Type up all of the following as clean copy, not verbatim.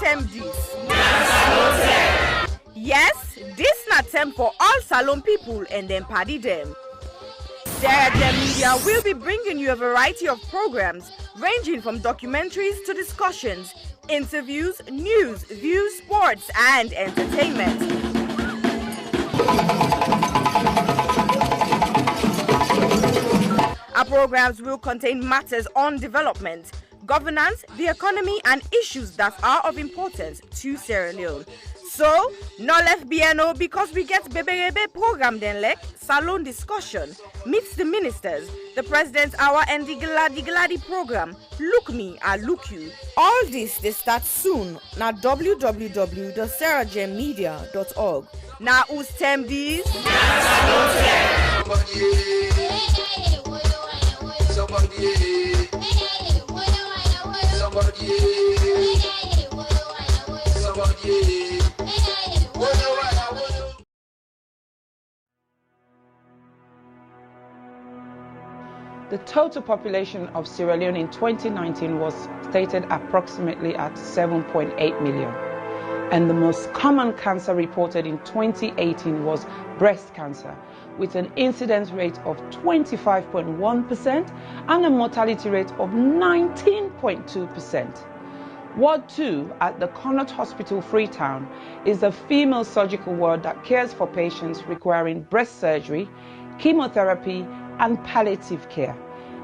term this? Yes, this na term for all Salone people and them party them. Sarah Gem Media will be bringing you a variety of programs ranging from documentaries to discussions, interviews, news, views, sports, and entertainment. Our programs will contain matters on development, governance, the economy, and issues that are of importance to Sierra Leone. So, no left BNO because we get Bebe program then like Salone discussion, meets the ministers, the president's hour, and the Gladi program. Look me, I look you. All this they start soon na www.sarahgemmedia.org. Now who's term these? The total population of Sierra Leone in 2019 was stated approximately at 7.8 million. And the most common cancer reported in 2018 was breast cancer, with an incidence rate of 25.1% and a mortality rate of 19.2%. Ward 2 at the Connaught Hospital, Freetown, is a female surgical ward that cares for patients requiring breast surgery, chemotherapy, and palliative care.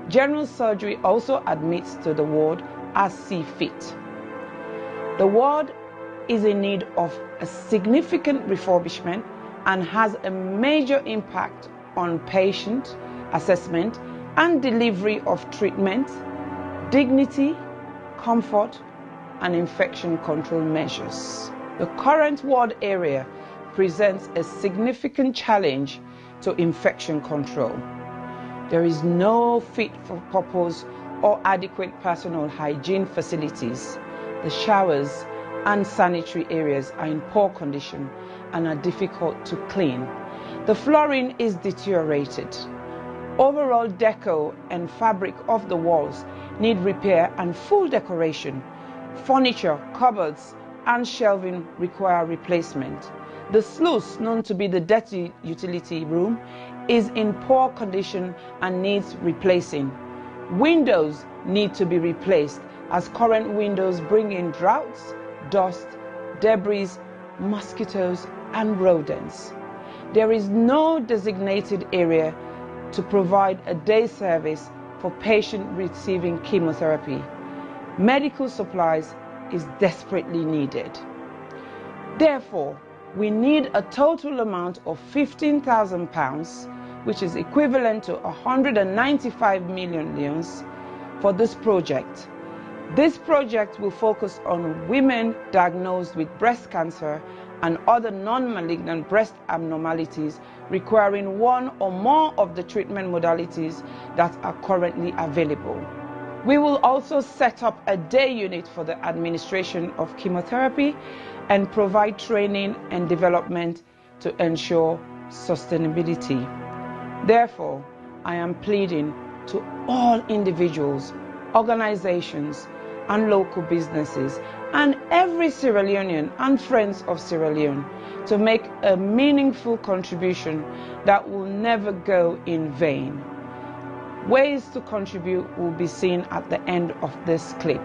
General surgery also admits to the ward as see fit. The ward is in need of a significant refurbishment and has a major impact on patient assessment and delivery of treatment, dignity, comfort, and infection control measures. The current ward area presents a significant challenge to infection control. There is no fit for purpose or adequate personal hygiene facilities. The showers and sanitary areas are in poor condition and are difficult to clean. The flooring is deteriorated. Overall decor and fabric of the walls need repair and full decoration. Furniture, cupboards, and shelving require replacement. The sluice, known to be the dirty utility room, is in poor condition and needs replacing. Windows need to be replaced as current windows bring in draughts, dust, debris, mosquitoes, and rodents. There is no designated area to provide a day service for patients receiving chemotherapy. Medical supplies is desperately needed. Therefore, we need a total amount of £15,000, which is equivalent to 195 million leones, for this project. This project will focus on women diagnosed with breast cancer and other non-malignant breast abnormalities requiring one or more of the treatment modalities that are currently available. We will also set up a day unit for the administration of chemotherapy and provide training and development to ensure sustainability. Therefore, I am pleading to all individuals, organizations, and local businesses, and every Sierra Leonean and friends of Sierra Leone to make a meaningful contribution that will never go in vain. Ways to contribute will be seen at the end of this clip.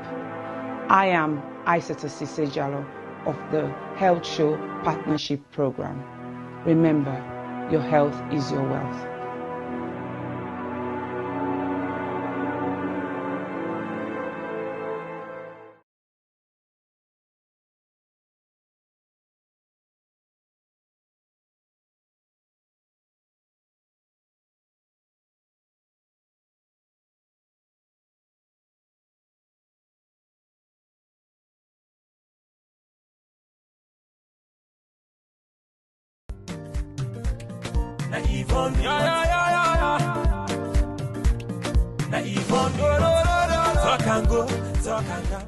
I am Aissata Cissé Jallow of the Health Show Partnership Program. Remember, your health is your wealth.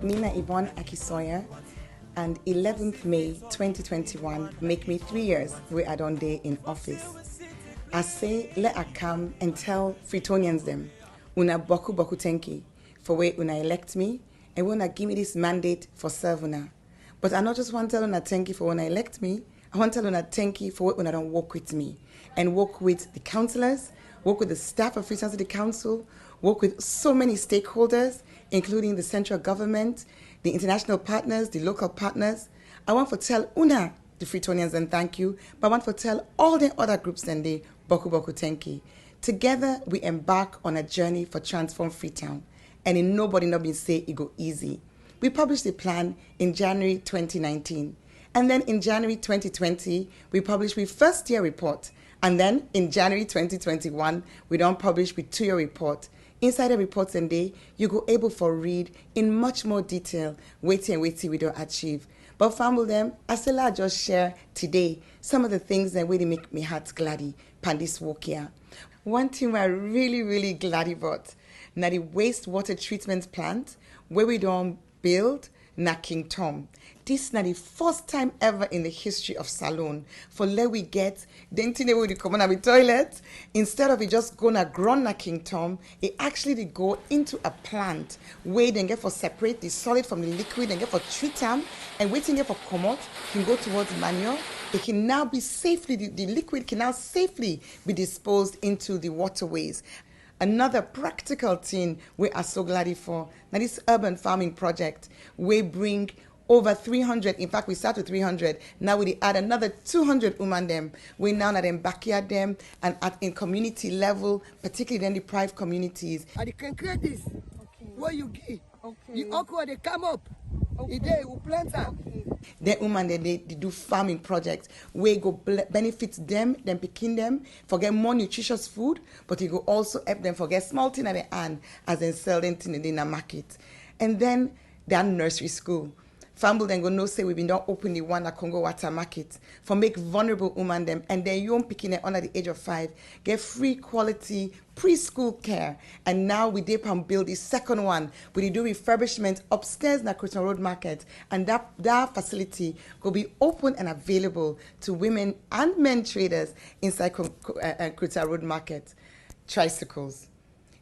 Mina Yvonne Akisoya, and 11th May 2021 make me 3 years where I don't day in office. I say let I come and tell Freetonians them, una boku tenki for where una elect me and wanna give me this mandate for serve una. But I not just want to tell una thank you for when I elect me. I want to tell una thank you for when I don't work with me and work with the councillors, work with the staff of Freetown City Council, work with so many stakeholders, including the central government, the international partners, the local partners. I want to tell una, the Freetonians, and thank you, but I want to tell all the other groups and the Boku Boku Tenki. Together, we embark on a journey for Transform Freetown, and in nobody not been say it go easy. We published the plan in January 2019, and then in January 2020, we published our first year report, and then in January 2021, we don't publish with 2-year report. Inside the reports and day, you go able for read in much more detail, waiting we don't achieve. But family them, I still I just share today some of the things that really make me heart gladdy pan this walk here. One thing I'm really glad about, now the wastewater treatment plant where we don't build na King Tom. This is not the first time ever in the history of Salone for let we get the thing we come on our toilet. Instead of it just gonna grow na King Tom, it actually they go into a plant where they get for separate the solid from the liquid and get for treat them and waiting get for come out can go towards manure. It can now be safely the liquid can now safely be disposed into the waterways. Another practical thing we are so glad for. Now this urban farming project, we bring over 300, in fact we start with 300, now we add another 200 women them. We now at them backyard them and in community level, particularly in the private communities. And you can create this, where you give, the okra they come up, they will plant them. The women they do farming projects where go benefit them picking them for get more nutritious food, but it go also help them for get small thing at the hand as they sell them in the market. And then their nursery school. Famble then go no say we been not open the one at Congo Water Market for make vulnerable women them and their young picking it under the age of 5 get free quality preschool care. And now we dip and build the second one. We do refurbishment upstairs in the Cruton Road Market, and that facility will be open and available to women and men traders inside Cruton Road Market. Tricycles.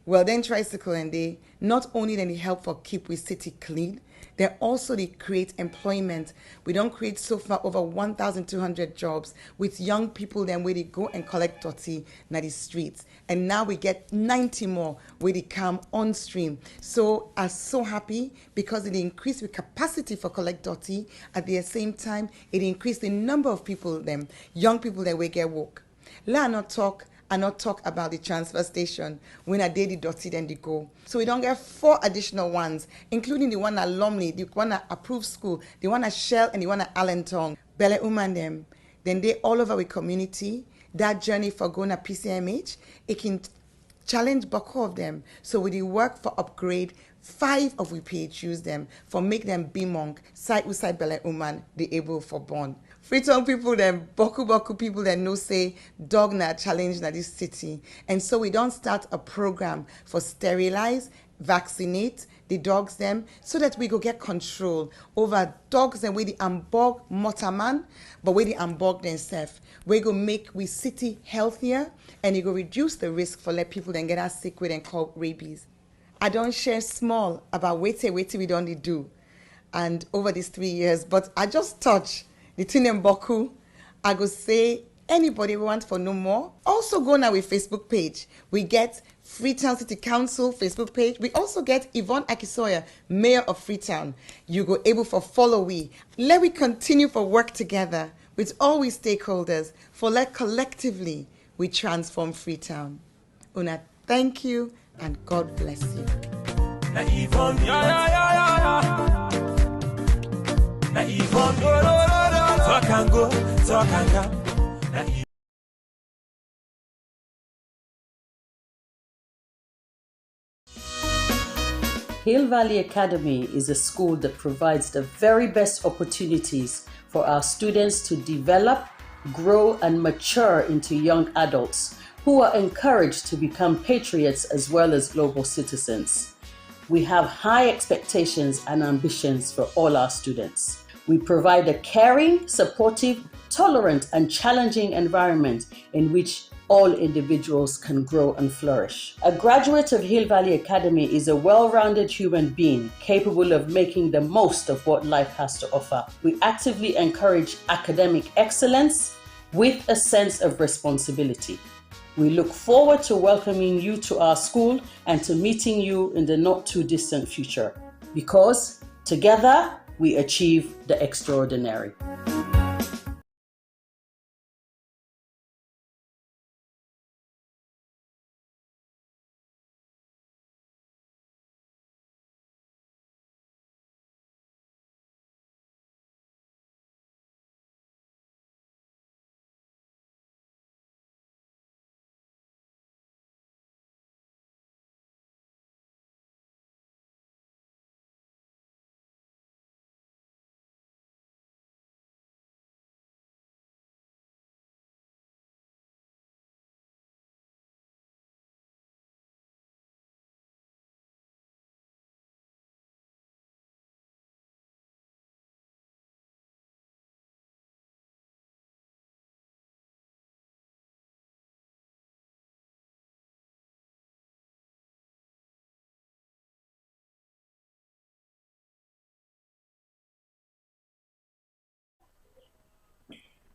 Well then tricycle and they not only then they help for keep we city clean, they also they create employment. We don't create so far over 1,200 jobs with young people then where they go and collect dirty na the streets. And now we get 90 more where they come on stream. So I'm so happy because it increased the capacity for collect dirty. At the same time, it increased the number of people them, young people that we get work. Let not talk and not talk about the transfer station when I did the dirty then they go. So we don't get 4 additional ones, including the one at Lumley, the one at Approved School, the one at Shell, and the one at Allentown. Bele Uman them. Then they all over the community. That journey for going to PCMH, it can challenge Boko of them. So we work for upgrade 5 of we PHUs them for make them be monk, side with side Bele Uman, they able for born. Freetown people, them Boku people that know say dog na challenge na this city. And so we don't start a program for sterilize, vaccinate the dogs them so that we go get control over dogs and we the ambog motaman, but we the ambog themselves. We go make we city healthier and it go reduce the risk for let people then get us sick with and call rabies. I don't share small about wait we don't do and over these 3 years, but I just touch the Tinem Boku. I go say anybody who wants for no more. Also go now with Facebook page. We get Freetown City Council Facebook page. We also get Yvonne Akisoya, Mayor of Freetown. You go able for follow we. Let we continue for work together with all we stakeholders for let collectively we transform Freetown. Una, thank you and God bless you. Na Yvonne, Na Yvonne, talk and go, talk and go. Hill Valley Academy is a school that provides the very best opportunities for our students to develop, grow, and mature into young adults who are encouraged to become patriots as well as global citizens. We have high expectations and ambitions for all our students. We provide a caring, supportive, tolerant, and challenging environment in which all individuals can grow and flourish. A graduate of Hill Valley Academy is a well-rounded human being capable of making the most of what life has to offer. We actively encourage academic excellence with a sense of responsibility. We look forward to welcoming you to our school and to meeting you in the not too distant future, because together we achieve the extraordinary.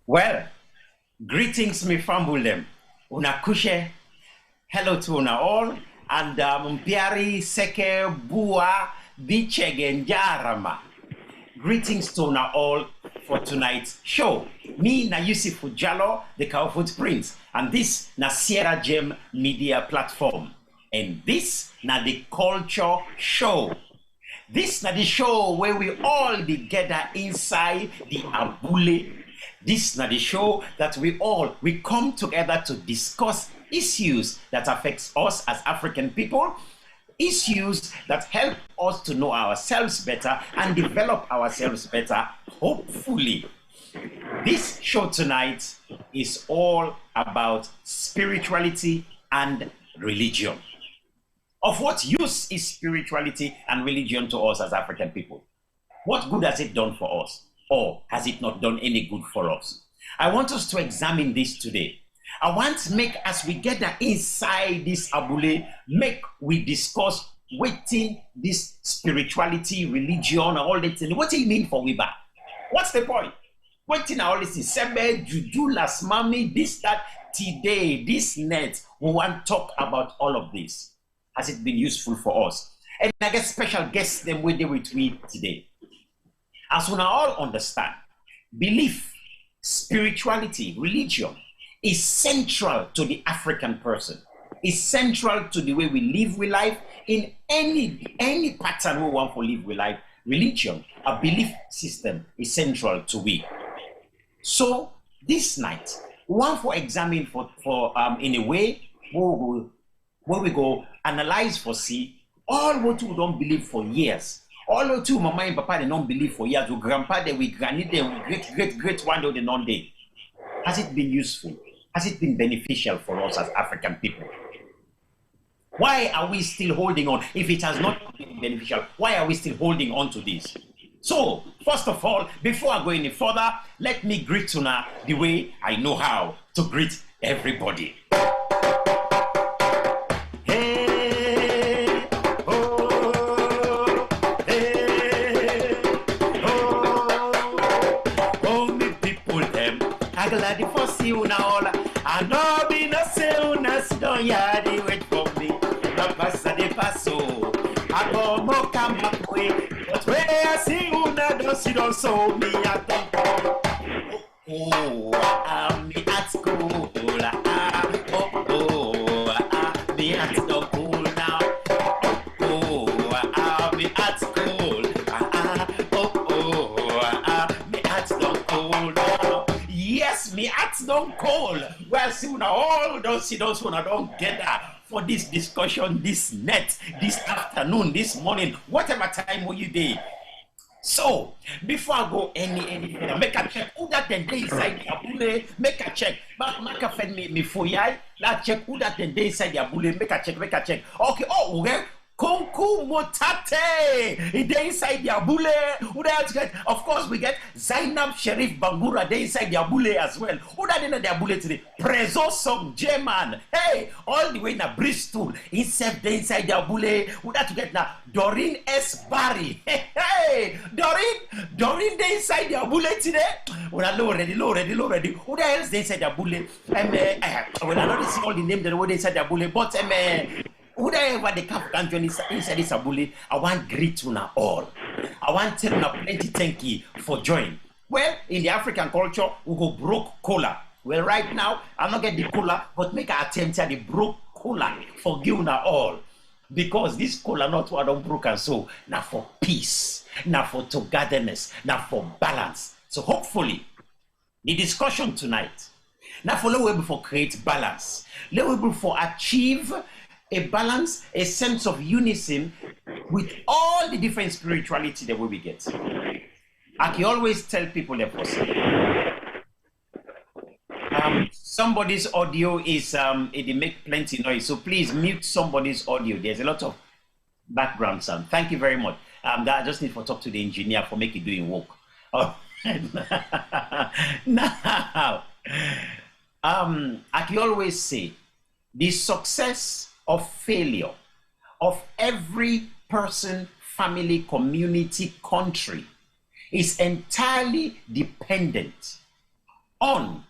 Well, greetings, me fambulem. Una kushe. Hello to una all. And mpiari seke bua bichegen jarama. Greetings to una all for tonight's show. Me na Yusuf Jallo, the Cow Footprints, and this na Sierra Gem Media Platform. And this na the Culture Show. This na the show where we all be gather inside the Abule. This na the show that we come together to discuss issues that affects us as African people, issues that help us to know ourselves better and develop ourselves better, hopefully. This show tonight is all about spirituality and religion. Of what use is spirituality and religion to us as African people? What good has it done for us? Or has it not done any good for us? I want us to examine this today. I want to make, as we gather inside this Abule, we discuss waiting this spirituality, religion, and all that. What do you mean for Wiba? What's the point? Waiting all this is Sebe, Juju, Las Mami, this, that, today, this net. We want to talk about all of this. Has it been useful for us? And I get special guests them with me today. As we now all understand, belief, spirituality, religion is central to the African person. It's central to the way we live with life. In any pattern we want to live with life, religion, a belief system is central to we. So this night, we want to examine in a way where we go analyze for see all what we don't believe for years. All the two, mama and papa, they don't believe for years. Your grandpa, they will granny, they will great one day, they don't day. Has it been useful? Has it been beneficial for us as African people? Why are we still holding on? If it has not been beneficial, why are we still holding on to this? So, first of all, before I go any further, let me greet Tuna the way I know how to greet everybody. I know be no say una don't yadi wait for me. No passa de passo. I go mo come way. But when I see una don't see don't so me I don't go. Oh, me at school. Me at school now. Me at school. Me at school now. Yes, me at don't call. Well, see, we all don't see those who don't get that for this discussion, this net, this afternoon, this morning, whatever time will you do. So, before I go any further, make a check who that then day inside the Abule, make a check. Make a fed me for yai, that check who that then day inside the Abule, make a check. Okay, oh, okay. Konku Motate, they inside Yabule. Of course, we get Zainab Sharif Bangura, they inside Yabule as well. Who that in the Yabule today? Prezo Song German. Hey, all the way na Bristol. Inside Yabule. Who that to get now? Doreen S. Barry. Hey, Doreen, they inside Yabule today. When I low ready. Who the else they inside Yabule? When I don't see all the names that were inside Yabule, but whoever they can't join inside this abule, I want greet to now all. I want tell you plenty thank you for joining. Well, in the African culture, we go broke cola. Well, right now, I'm not get the cola, but make an attempt at the broke cola for you now all. Because this cola not what don't broke and so now for peace, now for togetherness, now for balance. So hopefully, the discussion tonight, now for let we for create balance. Let we for achieve a balance, a sense of unison with all the different spirituality that we get. I can always tell people that somebody's audio is it make plenty noise, so please mute somebody's audio. There's a lot of background sound. Thank you very much. That I just need to talk to the engineer for make it doing work. Oh, now, I can always say the success of failure of every person, family, community, country is entirely dependent on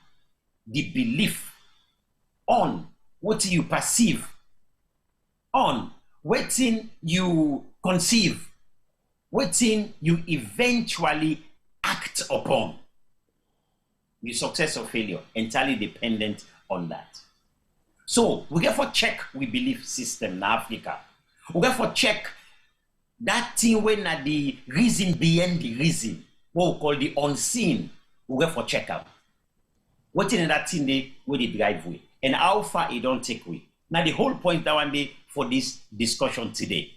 the belief, on what you perceive, on what you conceive, what you eventually act upon. The success or failure entirely dependent on that. So we get for check we belief system in Africa. We get for check that thing when at the reason behind the reason, what we call the unseen. We get for check out. What in that thing they where they drive way and how far it don't take way. Now the whole point that one day for this discussion today,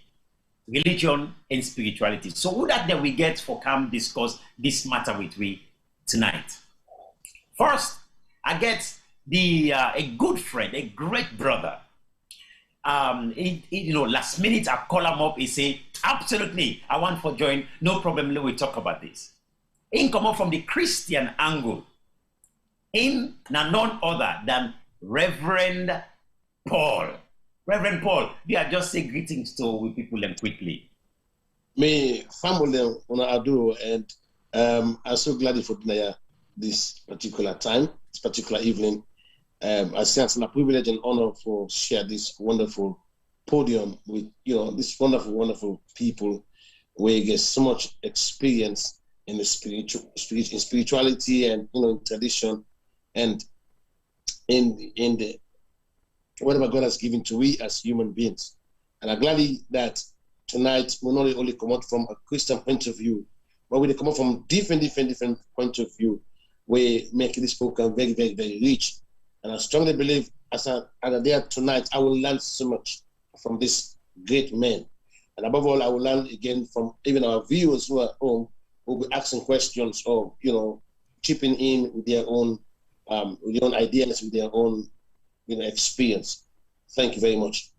religion and spirituality. So who that we get for come discuss this matter with we tonight. First, I get a good friend, a great brother. Last minute I call him up. He say, absolutely, I want for join. No problem. Let we talk about this. In come up from the Christian angle. In none other than Reverend Paul. Reverend Paul, we are just say greetings to with people them quickly. Me family on Adu, and I'm so glad for this particular time, this particular evening. I say it's a privilege and honor for share this wonderful podium with this wonderful people where you get so much experience in the spirituality and in tradition and in the whatever God has given to we as human beings. And I'm glad that tonight we not only come out from a Christian point of view, but we come out from different point of view. We make this program very, very, very rich. And I strongly believe as I'm there tonight, I will learn so much from this great man. And above all, I will learn again from even our viewers who are home, who will be asking questions or, chipping in with their own ideas, with their own, experience. Thank you very much.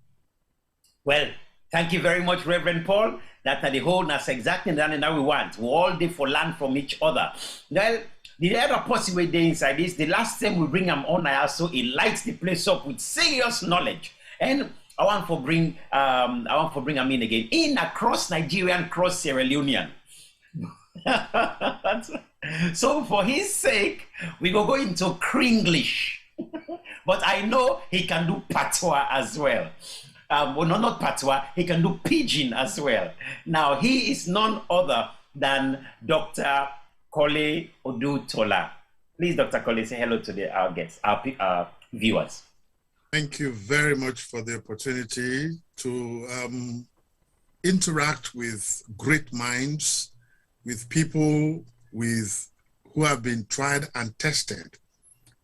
Well, thank you very much, Reverend Paul. That the whole that's exactly that we want. We all day for learn from each other. Well, the other possible day inside this, the last time we bring him on, I also he lights the place up with serious knowledge. And I want to bring him in again. In across Nigerian, cross Sierra Leonean. So for his sake, we go into Kringlish. But I know he can do patois as well. Not patois, he can do pidgin as well. Now, he is none other than Dr. Kole Odutola. Please, Dr. Kole, say hello to our guests, our viewers. Thank you very much for the opportunity to interact with great minds, with people who have been tried and tested,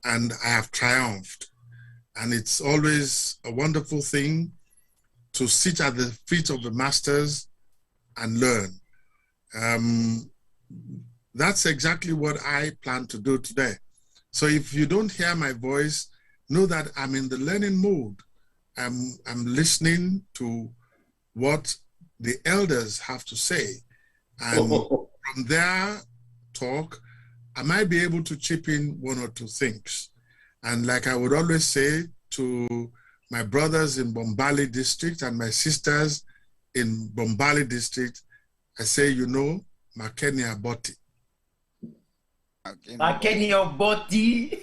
and I have triumphed. And it's always a wonderful thing to sit at the feet of the masters and learn. That's exactly what I plan to do today. So if you don't hear my voice, know that I'm in the learning mode. I'm listening to what the elders have to say. And from their talk, I might be able to chip in one or two things. And like I would always say to my brothers in Bombali district and my sisters in Bombali district, I say, you know, Makenia Boti. Makenia Boti.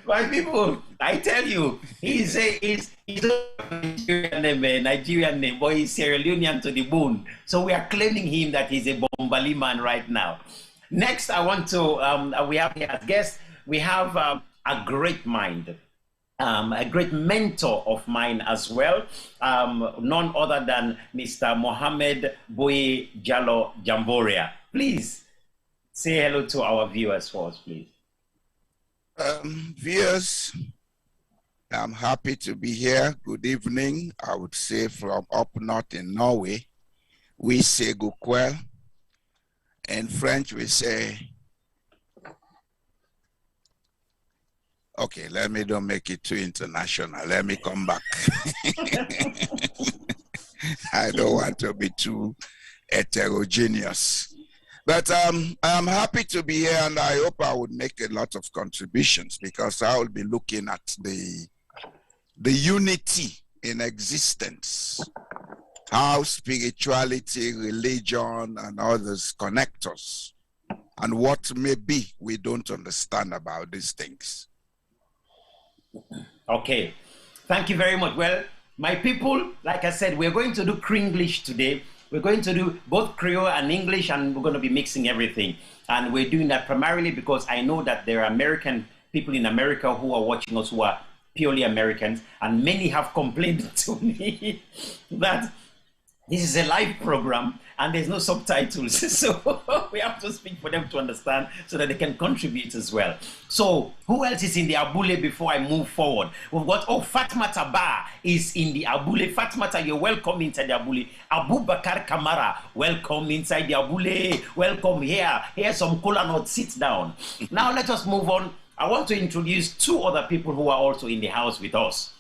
My people, I tell you, he's a Nigerian name, but he's Sierra Leonean to the bone. So we are claiming him that he's a Bombali man right now. Next, I want to, we have here as guest, we have a great mind, a great mentor of mine as well, none other than Mr. Mohammed Boye Jallow Jamboria. Please say hello to our viewers for us, please. Viewers, I'm happy to be here. Good evening. I would say from up north in Norway, we say Gukwel. In French, we say, okay, let me don't make it too international. Let me come back. I don't want to be too heterogeneous. But I'm happy to be here, and I hope I would make a lot of contributions, because I will be looking at the unity in existence, how spirituality, religion, and others connect us, and what maybe we don't understand about these things. Okay, thank you very much. Well, my people, like I said, we're going to do Kringlish today. We're going to do both Creole and English, and we're going to be mixing everything. And we're doing that primarily because I know that there are American people in America who are watching us who are purely Americans, and many have complained to me that this is a live program and there's no subtitles. So we have to speak for them to understand so that they can contribute as well. So who else is in the Abule before I move forward? We've got, Fatmata Ba is in the Abule. Fatmata, you're welcome inside the Abule. Abu Bakar Kamara, welcome inside the Abule. Welcome here. Here's some cola nuts. Sit down. Now let us move on. I want to introduce two other people who are also in the house with us.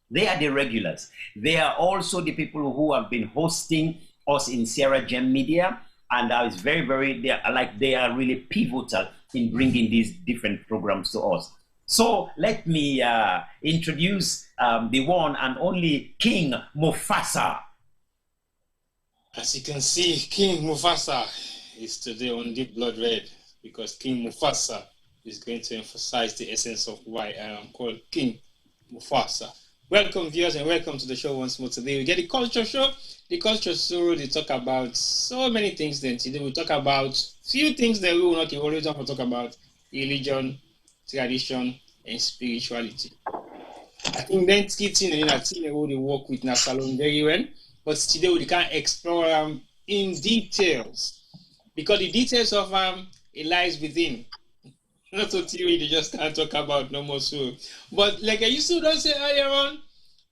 They are the regulars. They are also the people who have been hosting us in Sierra Gem Media, and it's very, they are really pivotal in bringing these different programs to us. So let me introduce the one and only King Mufasa. As you can see, King Mufasa is today on Deep Blood Red, because King Mufasa is going to emphasize the essence of why I am called King Mufasa. Welcome, viewers, and welcome to the show once more. Today we get the culture show. The culture show, they talk about so many things. Then today we talk about few things that we will not always have to talk about: religion, tradition, and spirituality. I think then Skitting and Natina will work with Nasalon very well, but today we can explore in details, because the details of it lies within. Not so theory, they just can't talk about no more so. But like I used to say earlier on,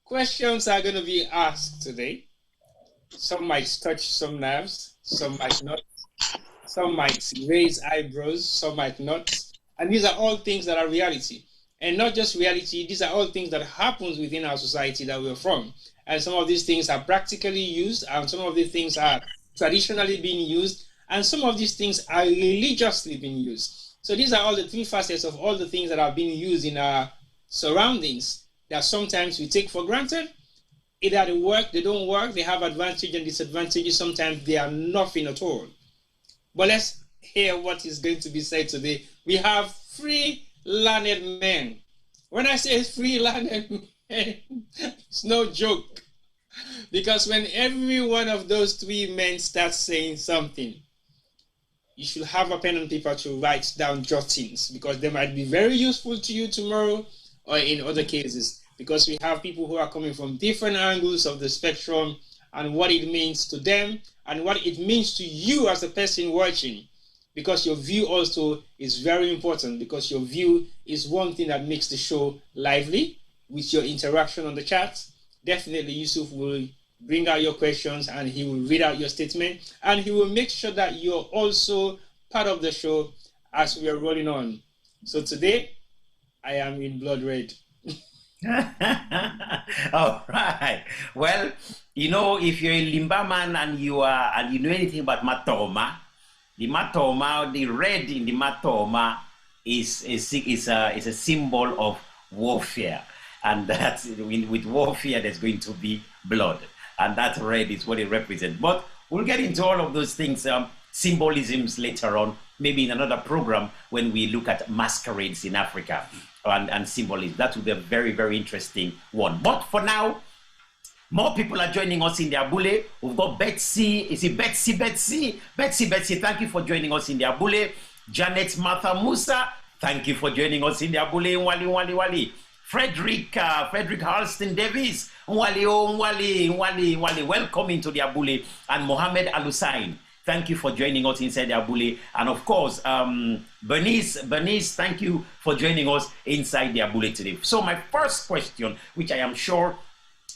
questions are going to be asked today. Some might touch some nerves, some might not. Some might raise eyebrows, some might not. And these are all things that are reality. And not just reality, these are all things that happens within our society that we're from. And some of these things are practically used, and some of these things are traditionally being used, and some of these things are religiously being used. So these are all the three facets of all the things that are being used in our surroundings that sometimes we take for granted. Either they work, they don't work, they have advantages and disadvantages, sometimes they are nothing at all. But let's hear what is going to be said today. We have three learned men. When I say three learned men, it's no joke. Because when every one of those three men starts saying something, you should have a pen and paper to write down jottings, because they might be very useful to you tomorrow or in other cases, because we have people who are coming from different angles of the spectrum and what it means to them and what it means to you as a person watching, because your view also is very important, because your view is one thing that makes the show lively with your interaction on the chat. Definitely Yusuf will bring out your questions and he will read out your statement, and he will make sure that you're also part of the show as we are rolling on. So today, I am in blood red. All right. Well, you know, if you're a Limba man and you know anything about Matoma, the red in the Matoma is a symbol of warfare, and that's with warfare there's going to be blood, and that red is what it represents. But we'll get into all of those things, symbolisms later on, maybe in another program when we look at masquerades in Africa and symbolism. That will be a very, very interesting one. But for now, more people are joining us in the Abule. We've got Betsy. Is it Betsy? Betsy, thank you for joining us in the Abule. Janet Martha Musa, thank you for joining us in the Abule. Wali. Frederick Halston Davis, Wali, welcome into the Abule. And Mohammed Alusain, thank you for joining us inside the Abule. And of course, Bernice, thank you for joining us inside the Abule today. So my first question, which I am sure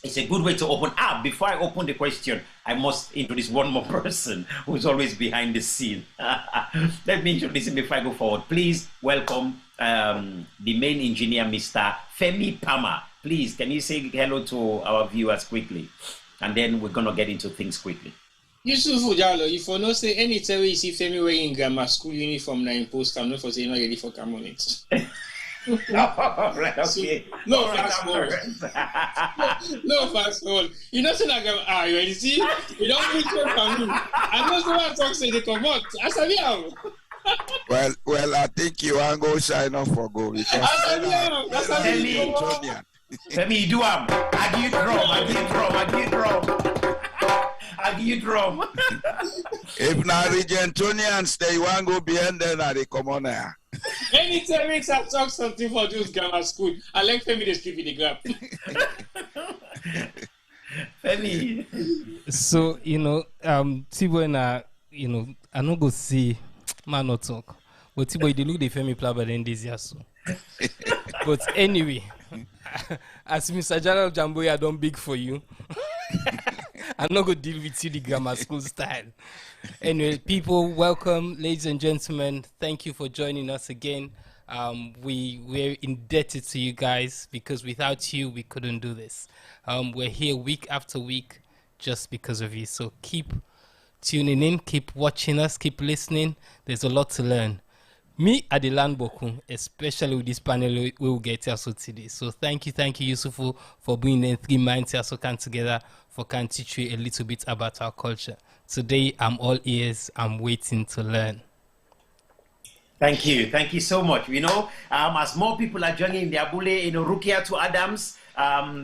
it's a good way to open up. Before I open the question, I must introduce one more person who's always behind the scene. Let me introduce him before I go forward. Please welcome the main engineer, Mr. Femi Pama. Please, can you say hello to our viewers quickly? And then we're going to get into things quickly. Yusuf Ujalo, if you not say anytime you see Femi wearing grammar school uniform now in post, I'm not for saying not ready for come on it. Right, okay. No fast forward. No fast forward. You know, say like you ready? See, you don't put it for me. I know someone talk say they come out. I said yeah. Well, I think you want to go sign off for go because Femi, do I give drum. If not Argentinians, they want to go behind them and they come on there. Anytime I talk something for those grammar school, I like Femi to skip in the grab. Femi. So, Tibo and I don't go see man not talk. But Tibo, they look the Femi play by the end this year. So. But anyway, as Mr. General Jamboy, I don't big for you. I'm not going to deal with you the grammar school style. Anyway, people, welcome, ladies and gentlemen. Thank you for joining us again. We're indebted to you guys because without you, we couldn't do this. We're here week after week just because of you. So keep tuning in, keep watching us, keep listening. There's a lot to learn. Me, I the learn boku, especially with this panel we will get also today. So thank you, Yusufu, for bringing 3 minds here so can together for can teach you a little bit about our culture. Today, I'm all ears. I'm waiting to learn. Thank you so much. As more people are joining the Abule, Rukia to Adams,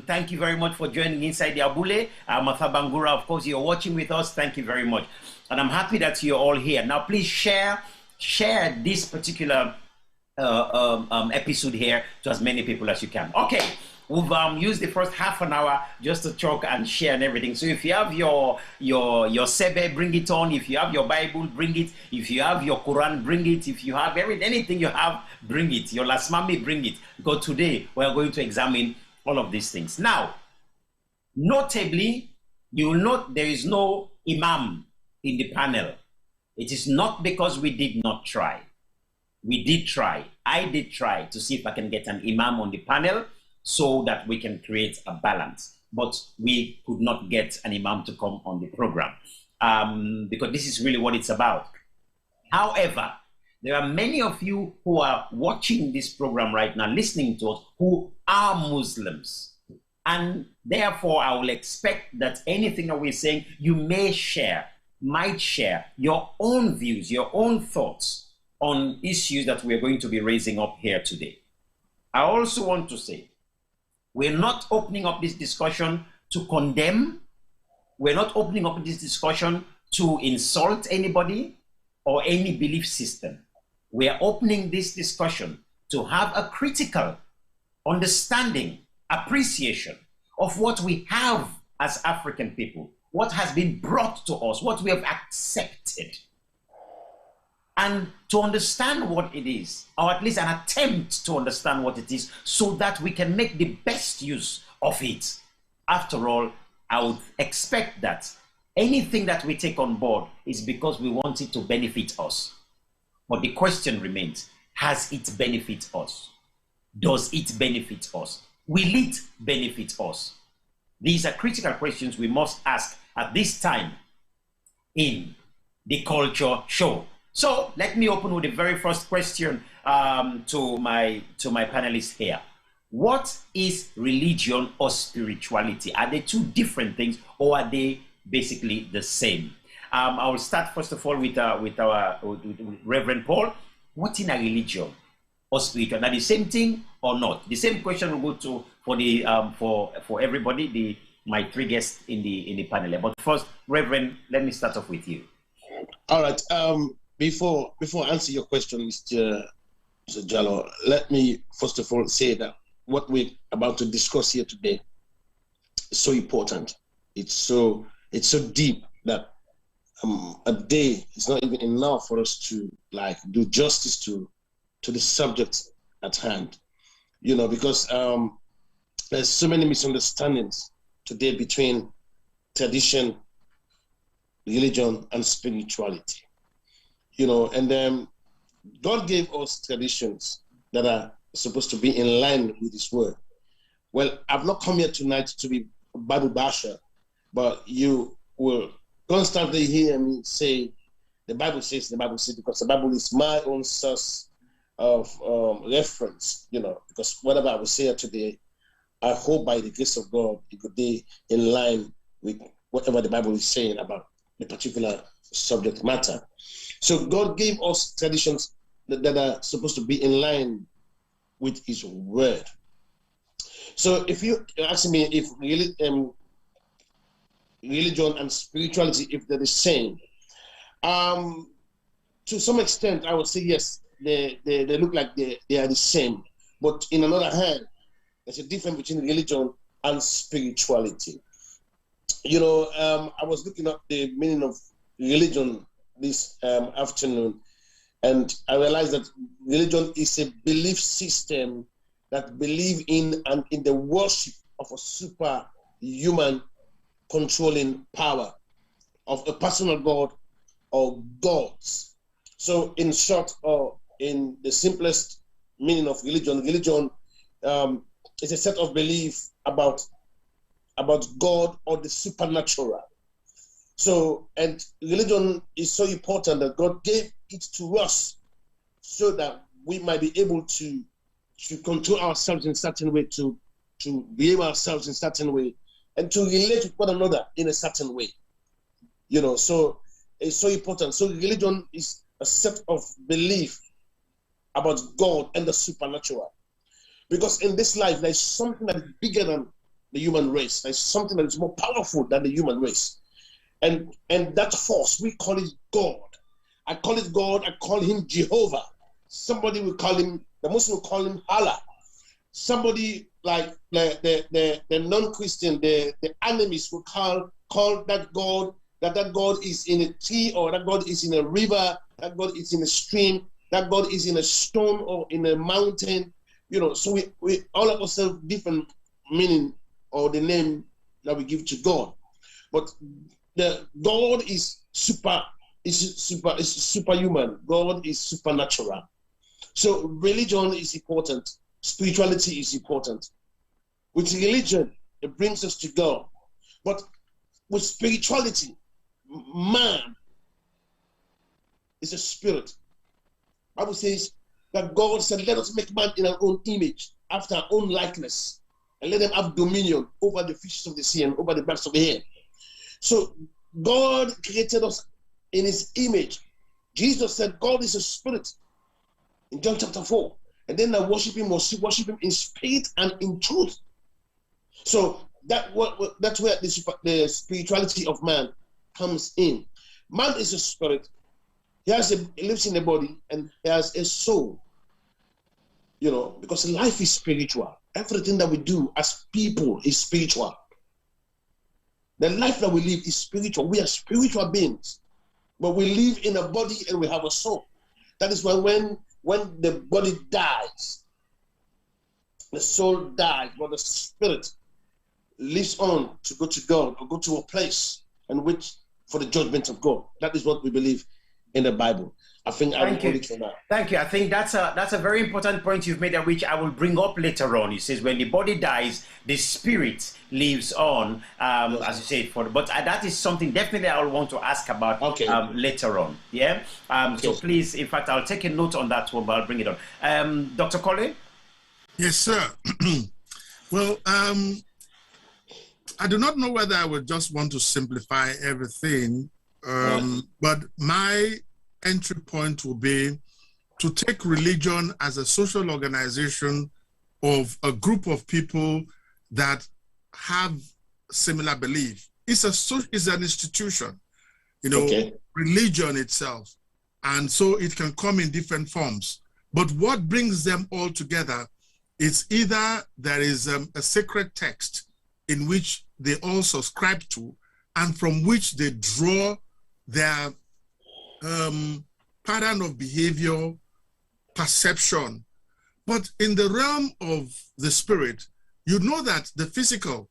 thank you very much for joining inside the Abule. Martha Bangura, of course, you're watching with us. Thank you very much. And I'm happy that you're all here. Now, please share this particular episode here to as many people as you can. Okay, we've used the first half an hour just to talk and share and everything. So if you have your Sebe, bring it on. If you have your Bible, bring it. If you have your Quran, bring it. If you have anything you have, bring it. Your Lasmami, bring it. Because today we are going to examine all of these things. Now, notably, you will note there is no Imam in the panel. It is not because we did not try. We did try. I did try to see if I can get an Imam on the panel so that we can create a balance. But we could not get an Imam to come on the program because this is really what it's about. However, there are many of you who are watching this program right now, listening to us, who are Muslims. And therefore, I will expect that anything that we're saying, you might share your own views, your own thoughts on issues that we're going to be raising up here today. I also want to say, we're not opening up this discussion to condemn. We're not opening up this discussion to insult anybody or any belief system. We are opening this discussion to have a critical understanding, appreciation of what we have as African people, what has been brought to us, what we have accepted, and to understand what it is, or at least an attempt to understand what it is, so that we can make the best use of it. After all, I would expect that anything that we take on board is because we want it to benefit us. But the question remains, has it benefit us? Does it benefit us? Will it benefit us? These are critical questions we must ask at this time in the Culture Show. So let me open with the very first question to my panelists here. What is religion or spirituality? Are they two different things, or are they basically the same? I will start first of all with Reverend Paul. What is a religion or spiritual? Are they the same thing or not? The same question will go to for everybody, my three guests in the panel. But first, Reverend, let me start off with you. All right. Before I answer your question, Mr. Jallo, let me first of all say that what we're about to discuss here today is so important. It's so deep that a day is not even enough for us to do justice to the subject at hand. Because there's so many misunderstandings today between tradition, religion, and spirituality. And then God gave us traditions that are supposed to be in line with His word. Well, I've not come here tonight to be Bible basher, but you will constantly hear me say, the Bible says, because the Bible is my own source of reference, because whatever I will say today, I hope by the grace of God, it could be in line with whatever the Bible is saying about the particular subject matter. So God gave us traditions that are supposed to be in line with His word. So if you ask me if religion and spirituality, if they're the same, to some extent, I would say yes, they look like they are the same. But in another hand, there's a difference between religion and spirituality. I was looking up the meaning of religion this afternoon, and I realized that religion is a belief system that believe in and in the worship of a superhuman controlling power of a personal God or gods. So in short, or in the simplest meaning of religion is a set of belief about God or the supernatural. So, and religion is so important that God gave it to us so that we might be able to control ourselves in a certain way, to behave ourselves in a certain way, and to relate with one another in a certain way. So it's so important. So religion is a set of belief about God and the supernatural. Because in this life, there's something that is bigger than the human race. There's something that is more powerful than the human race. And that force, we call it God. I call it God, I call Him Jehovah. Somebody will call Him, the Muslim will call Him Allah. Somebody like the non-Christian, the enemies will call that God, that God is in a tree, or that God is in a river, that God is in a stream, that God is in a stone or in a mountain. So we all of us have different meaning or the name that we give to God. But the God is superhuman. God is supernatural. So religion is important. Spirituality is important. With religion, it brings us to God. But with spirituality, man is a spirit. The Bible says that God said, let us make man in our own image, after our own likeness, and let them have dominion over the fishes of the sea and over the birds of the air. So God created us in His image. Jesus said God is a spirit in John chapter 4. And then I worship Him, must worship Him in spirit and in truth. So that's where the spirituality of man comes in. Man is a spirit. He lives in a body and he has a soul. Because life is spiritual. Everything that we do as people is spiritual. The life that we live is spiritual. We are spiritual beings, but we live in a body and we have a soul. That is why when the body dies, the soul dies, but the spirit lives on to go to God or go to a place and wait for the judgment of God. That is what we believe in the Bible. I think I will hold it for now. Thank you. I think that's a very important point you've made, which I will bring up later on. It says when the body dies, the spirit lives on, as you say. But that is something definitely I will want to ask about later on. Yeah. So please, in fact, I'll take a note on that one, but I'll bring it on. Dr. Colley? Yes, sir. Well, I do not know whether I would just want to simplify everything, but my entry point will be to take religion as a social organization of a group of people that have similar belief. It's an institution, religion itself. And so it can come in different forms. But what brings them all together is either there is a sacred text in which they all subscribe to and from which they draw their pattern of behavior, perception. But in the realm of the spirit, you know that the physical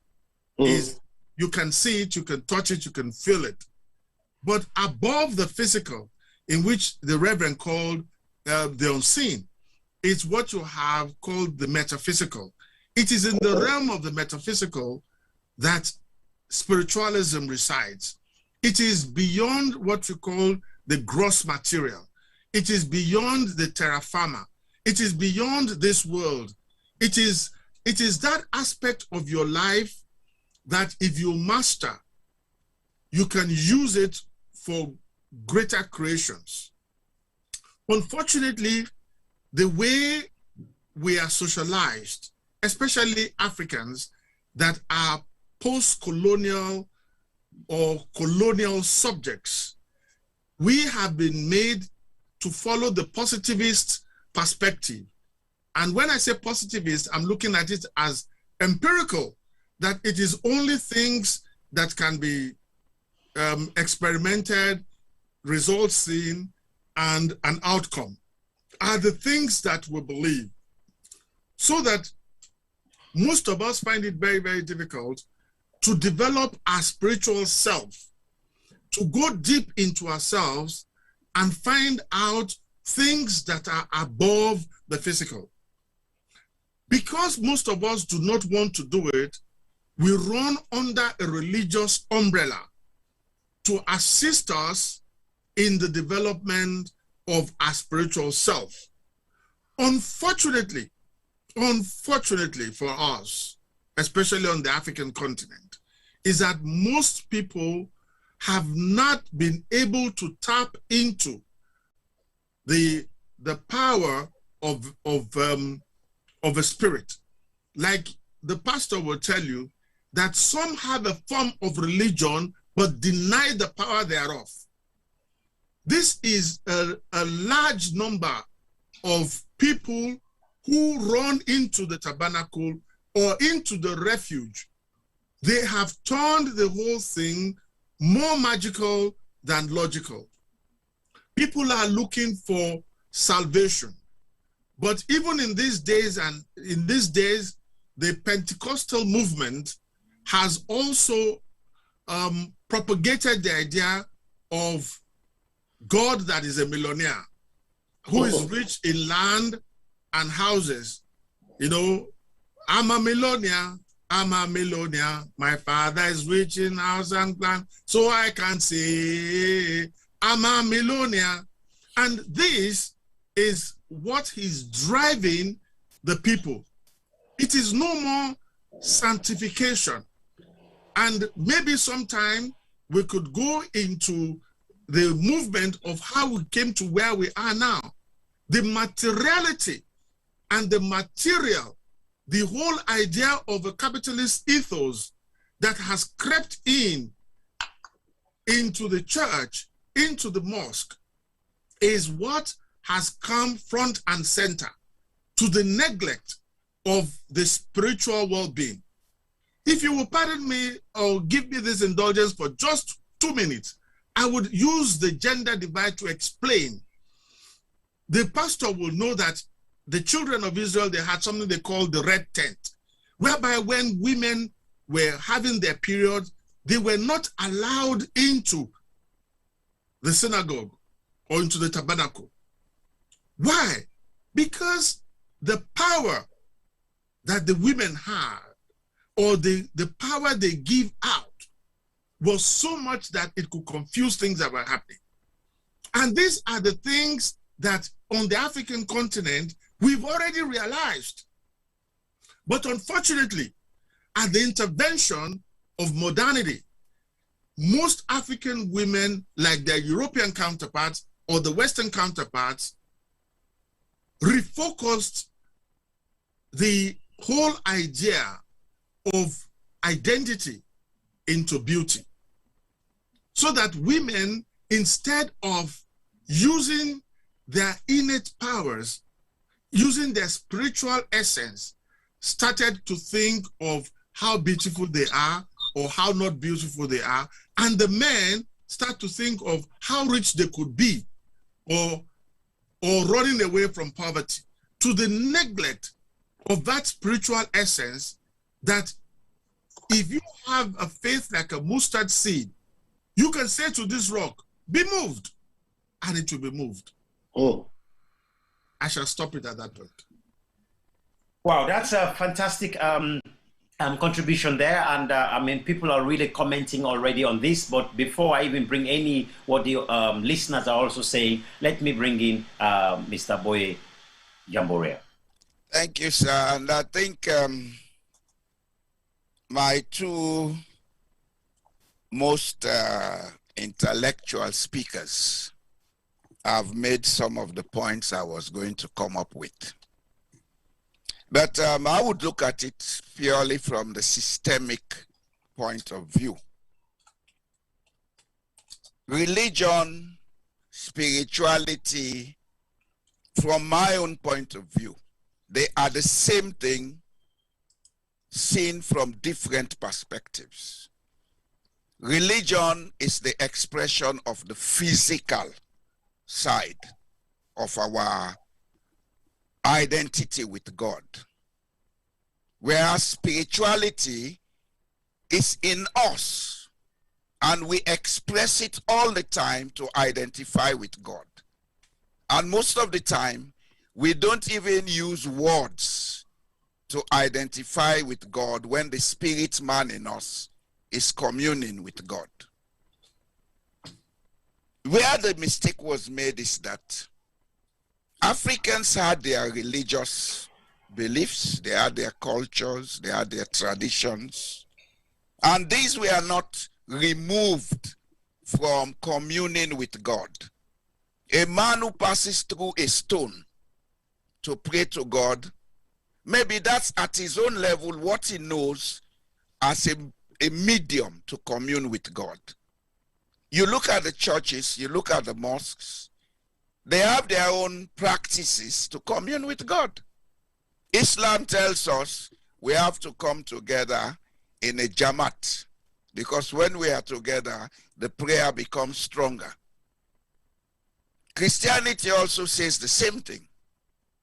is, you can see it, you can touch it, you can feel it. But above the physical, in which the Reverend called the unseen, it's what you have called the metaphysical. It is in the realm of the metaphysical that spiritualism resides. It is beyond what you call the gross material. It is beyond the terra firma. It is beyond this world. It is that aspect of your life that if you master, you can use it for greater creations. Unfortunately, the way we are socialized, especially Africans that are post-colonial or colonial subjects, we have been made to follow the positivist perspective. And when I say positivist, I'm looking at it as empirical, that it is only things that can be experimented, results seen, and an outcome are the things that we believe. So that most of us find it very, very difficult to develop our spiritual self, to go deep into ourselves and find out things that are above the physical. Because most of us do not want to do it, we run under a religious umbrella to assist us in the development of our spiritual self. Unfortunately for us, especially on the African continent, is that most people have not been able to tap into the power of a spirit. Like the pastor will tell you that some have a form of religion but deny the power thereof. This is a large number of people who run into the tabernacle or into the refuge. They have turned the whole thing more magical than logical. People are looking for salvation. But even in these days, the Pentecostal movement has also propagated the idea of God that is a millionaire, who is rich in land and houses. You know, I'm a millionaire, my father is rich in house and land, so I can say I'm a millionaire. And this is what is driving the people. It is no more sanctification. And maybe sometime we could go into the movement of how we came to where we are now. The materiality and the material, the whole idea of a capitalist ethos that has crept into the church, into the mosque, is what has come front and center to the neglect of the spiritual well-being. If you will pardon me or give me this indulgence for just 2 minutes, I would use the gender divide to explain. The pastor will know that the children of Israel, they had something they called the red tent, whereby when women were having their period, they were not allowed into the synagogue or into the tabernacle. Why? Because the power that the women had, or the power they give out, was so much that it could confuse things that were happening. And these are the things that on the African continent, we've already realized. But unfortunately, at the intervention of modernity, most African women, like their European counterparts or the Western counterparts, refocused the whole idea of identity into beauty. So that women, instead of using their innate powers, using their spiritual essence, started to think of how beautiful they are or how not beautiful they are. And the men start to think of how rich they could be or running away from poverty, to the neglect of that spiritual essence, that if you have a faith like a mustard seed, you can say to this rock, be moved, and it will be moved. Oh. I shall stop it at that point. Wow, that's a fantastic contribution there. And I mean, people are really commenting already on this. But before I even bring any what the listeners are also saying, let me bring in Mr. Boye Jamborea. Thank you, sir. And I think my two most intellectual speakers have made some of the points I was going to come up with. But I would look at it purely from the systemic point of view. Religion, spirituality, from my own point of view, they are the same thing seen from different perspectives. Religion is the expression of the physical side of our identity with God, whereas spirituality is in us and we express it all the time to identify with God. And most of the time, we don't even use words to identify with God when the spirit man in us is communing with God. Where the mistake was made is that Africans had their religious beliefs, they had their cultures, they had their traditions, and these were not removed from communing with God. A man who passes through a stone to pray to God, maybe that's at his own level what he knows as a medium to commune with God. You look at the churches, you look at the mosques, they have their own practices to commune with God. Islam tells us we have to come together in a jamaat, because when we are together, the prayer becomes stronger. Christianity also says the same thing.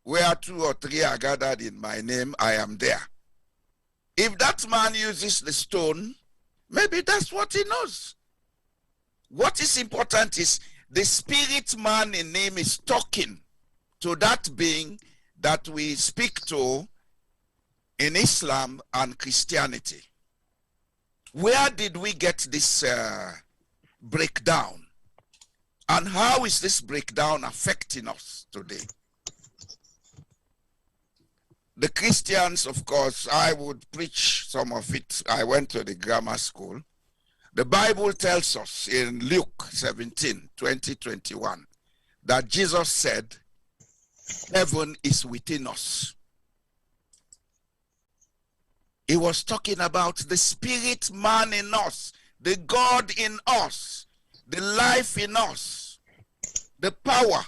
Where 2 or 3 are gathered in my name, I am there. If that man uses the stone, maybe that's what he knows. What is important is the spirit man in him is talking to that being that we speak to in Islam and Christianity. Where did we get this breakdown? And how is this breakdown affecting us today? The Christians, of course, I would preach some of it. I went to the grammar school. The Bible tells us in Luke 17, 20-21, that Jesus said, heaven is within us. He was talking about the spirit man in us, the God in us, the life in us, the power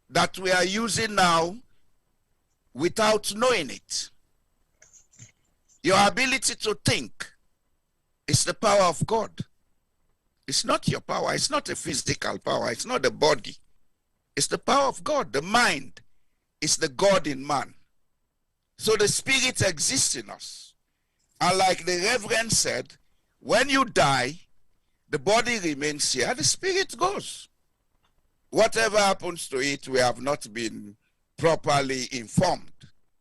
that we are using now without knowing it. Your ability to think is the power of God. It's not your power. It's not a physical power. It's not the body. It's the power of God. The mind is the God in man. So the spirit exists in us. And like the Reverend said, when you die, the body remains here, the spirit goes. whatever happens to it, we have not been properly informed.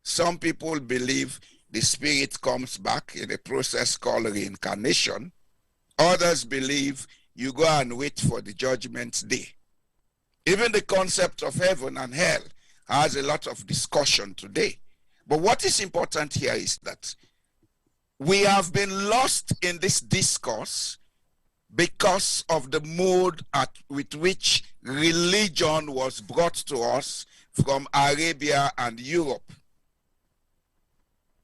Some people believe the spirit comes back in a process called reincarnation. Others believe you go and wait for the judgment day. Even the concept of heaven and hell has a lot of discussion today. But what is important here is that we have been lost in this discourse because of the mode with which religion was brought to us from Arabia and Europe.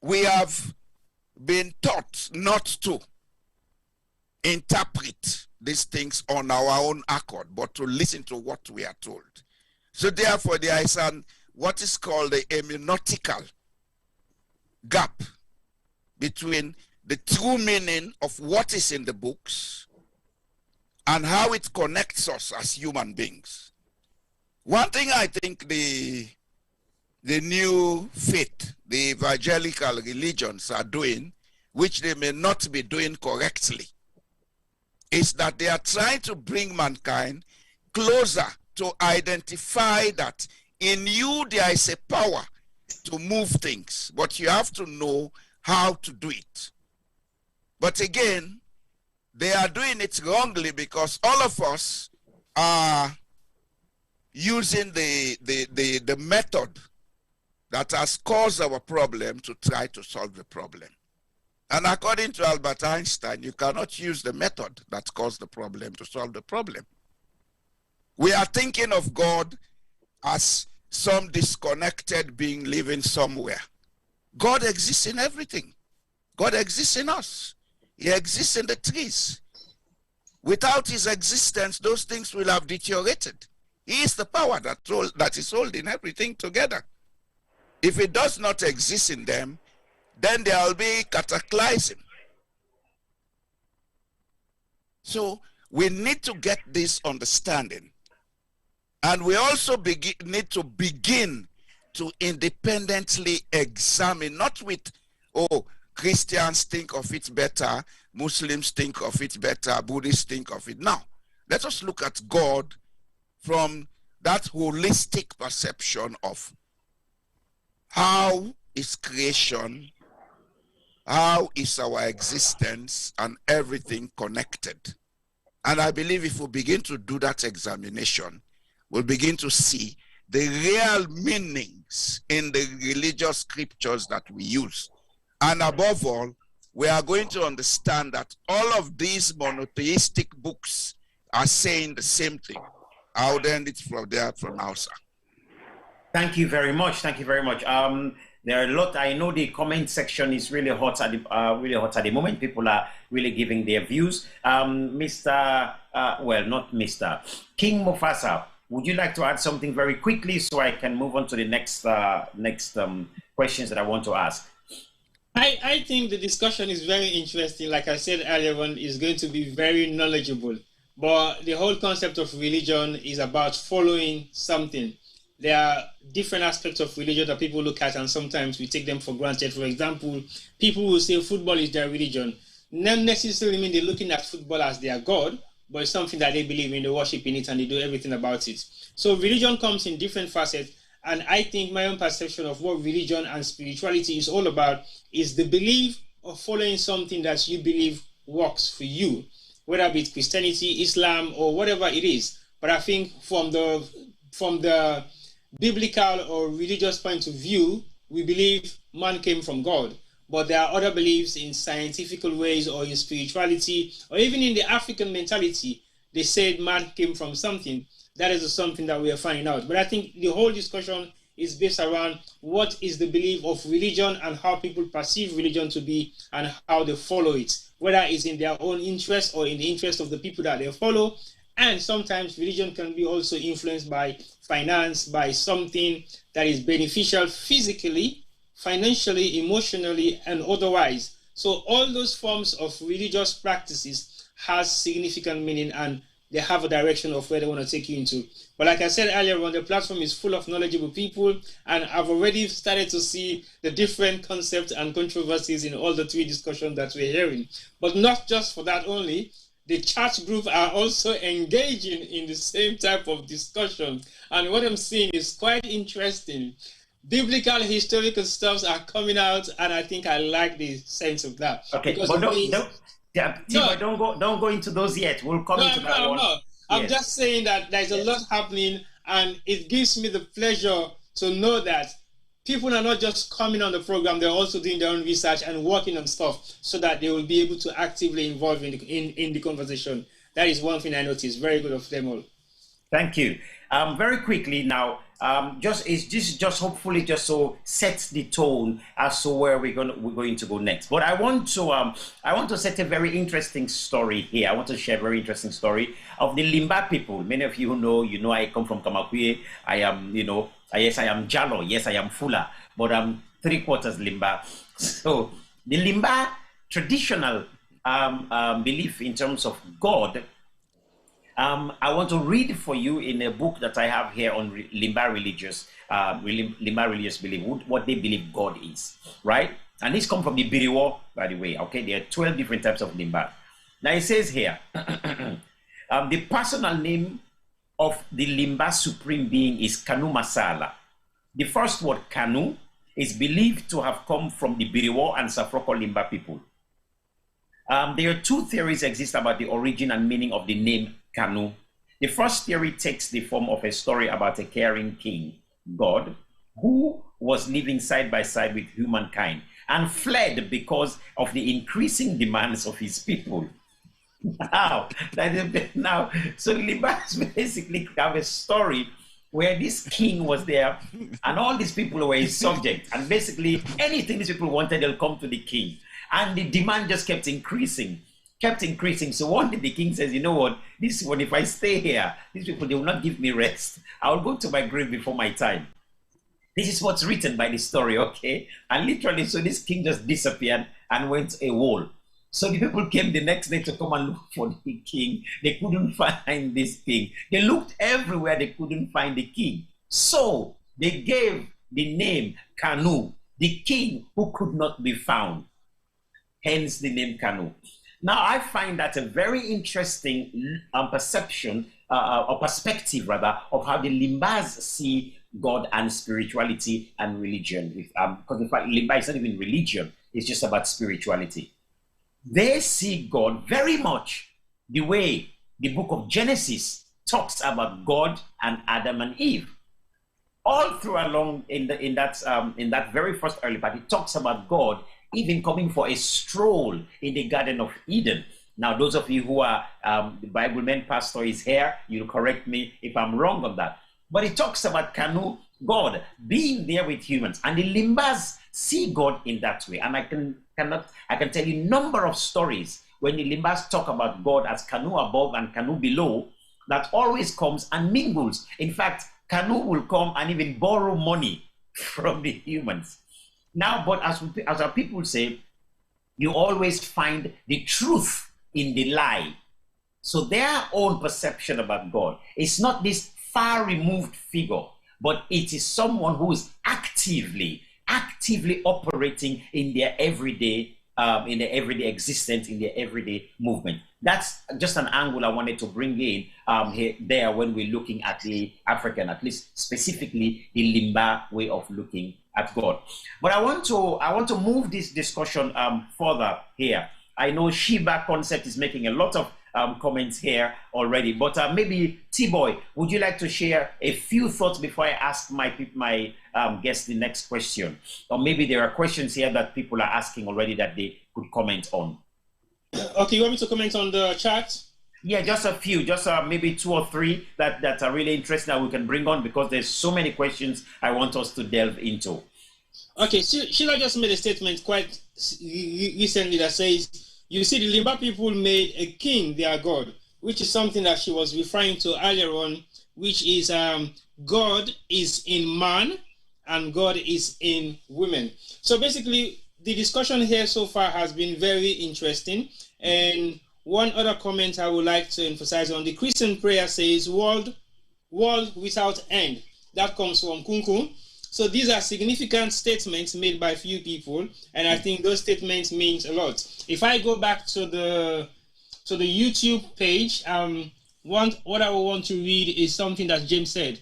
We have been taught not to interpret these things on our own accord, but to listen to what we are told. So therefore, there is what is called the hermeneutical gap between the true meaning of what is in the books and how it connects us as human beings. One thing I think the new faith, the evangelical religions are doing, which they may not be doing correctly, is that they are trying to bring mankind closer to identify that in you there is a power to move things, but you have to know how to do it. But again, they are doing it wrongly because all of us are using the method that has caused our problem to try to solve the problem. And according to Albert Einstein, you cannot use the method that caused the problem to solve the problem. We are thinking of God as some disconnected being living somewhere. God exists in everything. God exists in us. He exists in the trees. Without his existence, those things will have deteriorated. He is the power that is holding everything together. If it does not exist in them, then there will be cataclysm. So we need to get this understanding. And we also need to begin to independently examine, not with, oh, Christians think of it better, Muslims think of it better, Buddhists think of it. Now, let us look at God from that holistic perception of how is creation, how is our existence and everything connected. And I believe if we begin to do that examination, we'll begin to see the real meanings in the religious scriptures that we use. And above all, we are going to understand that all of these monotheistic books are saying the same thing. I'll end it from there for now, sir. Thank you very much. Thank you very much. There are a lot. I know the comment section is really hot at the moment. People are really giving their views. Mr. Well, not Mr. King Mufasa, would you like to add something very quickly so I can move on to the next questions that I want to ask? I think the discussion is very interesting. Like I said earlier on, is going to be very knowledgeable. But the whole concept of religion is about following something. There are different aspects of religion that people look at, and sometimes we take them for granted. For example, people will say football is their religion. Not necessarily mean they're looking at football as their God, but it's something that they believe in, they worship in it, and they do everything about it. So religion comes in different facets, and I think my own perception of what religion and spirituality is all about is the belief of following something that you believe works for you, whether it be Christianity, Islam, or whatever it is. But I think from the biblical or religious point of view, we believe man came from God. But there are other beliefs in scientific ways or in spirituality, or even in the African mentality. They said man came from something. That is something that we are finding out. But I think the whole discussion is based around what is the belief of religion and how people perceive religion to be and how they follow it, whether it's in their own interest or in the interest of the people that they follow. And sometimes religion can be also influenced by finance, by something that is beneficial physically, financially, emotionally, and otherwise. So all those forms of religious practices has significant meaning, and they have a direction of where they want to take you into. But like I said earlier on, the platform is full of knowledgeable people, and I've already started to see the different concepts and controversies in all the three discussions that we're hearing. But not just for that only. the church group are also engaging in the same type of discussion. And what I'm seeing is quite interesting. Biblical, historical stuffs are coming out, and I think I like the sense of that. Okay, but don't go into those yet. We'll come into that one. No. I'm just saying that there's a lot happening, and it gives me the pleasure to know that people are not just coming on the program, they're also doing their own research and working on stuff so that they will be able to actively involve in the conversation. That is one thing I noticed. Very good of them all. Thank you. Very quickly now, just hopefully just so sets the tone as to where we're going to go next. But I want to set a very interesting story here. I want to share a very interesting story of the Limba people. Many of you know I come from Kamakwie. I am, yes, I am Jalo. Yes, I am Fula, but I'm 3/4 Limba. So the Limba traditional belief in terms of God. I want to read for you in a book that I have here on Limba religious belief, what they believe God is, right? And this comes from the Biriwo, by the way, okay? There are 12 different types of Limba. Now it says here, the personal name of the Limba supreme being is Kanu Masala. The first word, Kanu, is believed to have come from the Biriwo and Safroko Limba people. There are two theories exist about the origin and meaning of the name Kanu. The first theory takes the form of a story about a caring king, God, who was living side by side with humankind and fled because of the increasing demands of his people. So Limbas basically have a story where this king was there and all these people were his subject, and basically anything these people wanted, they'll come to the king. And the demand just kept increasing. So one day the king says, you know what, this one, if I stay here, these people, they will not give me rest. I will go to my grave before my time. This is what's written by the story, okay? And literally, so this king just disappeared and went AWOL. So the people came the next day to come and look for the king. They couldn't find this king. They looked everywhere, they couldn't find the king. So they gave the name Kanu, the king who could not be found. Hence the name Kanu. Now, I find that a very interesting perception, or perspective rather, of how the Limbas see God and spirituality and religion. Because in fact, Limba is not even religion, it's just about spirituality. They see God very much the way the book of Genesis talks about God and Adam and Eve. All through along in that very first early part, it talks about God even coming for a stroll in the Garden of Eden. Now, those of you who are the Bible men pastor is here, you'll correct me if I'm wrong on that. But it talks about Kanu, God, being there with humans. And the Limbas see God in that way. And I can tell you a number of stories when the Limbas talk about God as Kanu above and Kanu below, that always comes and mingles. In fact, Kanu will come and even borrow money from the humans. Now, but as our people say, you always find the truth in the lie. So their own perception about God is not this far removed figure, but it is someone who is actively operating in their everyday existence, in their everyday movement. That's just an angle I wanted to bring in there when we're looking at the African, at least specifically the Limba way of looking at God. But I want to move this discussion further here. I know Shiba Concept is making a lot of comments here already, but maybe T-Boy, would you like to share a few thoughts before I ask my guest the next question? Or maybe there are questions here that people are asking already that they could comment on. Okay, you want me to comment on the chat? Yeah, just a few, just maybe 2 or 3 that are really interesting that we can bring on, because there's so many questions I want us to delve into. Okay, Sheila just made a statement quite recently that says, you see, the Limba people made a king their God, which is something that she was referring to earlier on, which is God is in man and God is in women. So basically, the discussion here so far has been very interesting. And one other comment I would like to emphasize on, the Christian prayer says, world without end. That comes from Kunku. So these are significant statements made by few people, and I think those statements mean a lot. If I go back to the So the YouTube page, what I want to read is something that James said.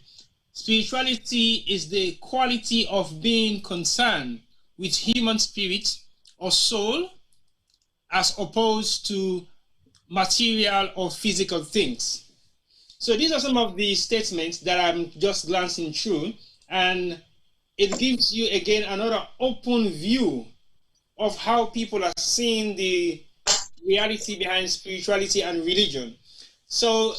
Spirituality is the quality of being concerned with human spirit or soul as opposed to material or physical things. So these are some of the statements that I'm just glancing through, and it gives you again another open view of how people are seeing the reality behind spirituality and religion. So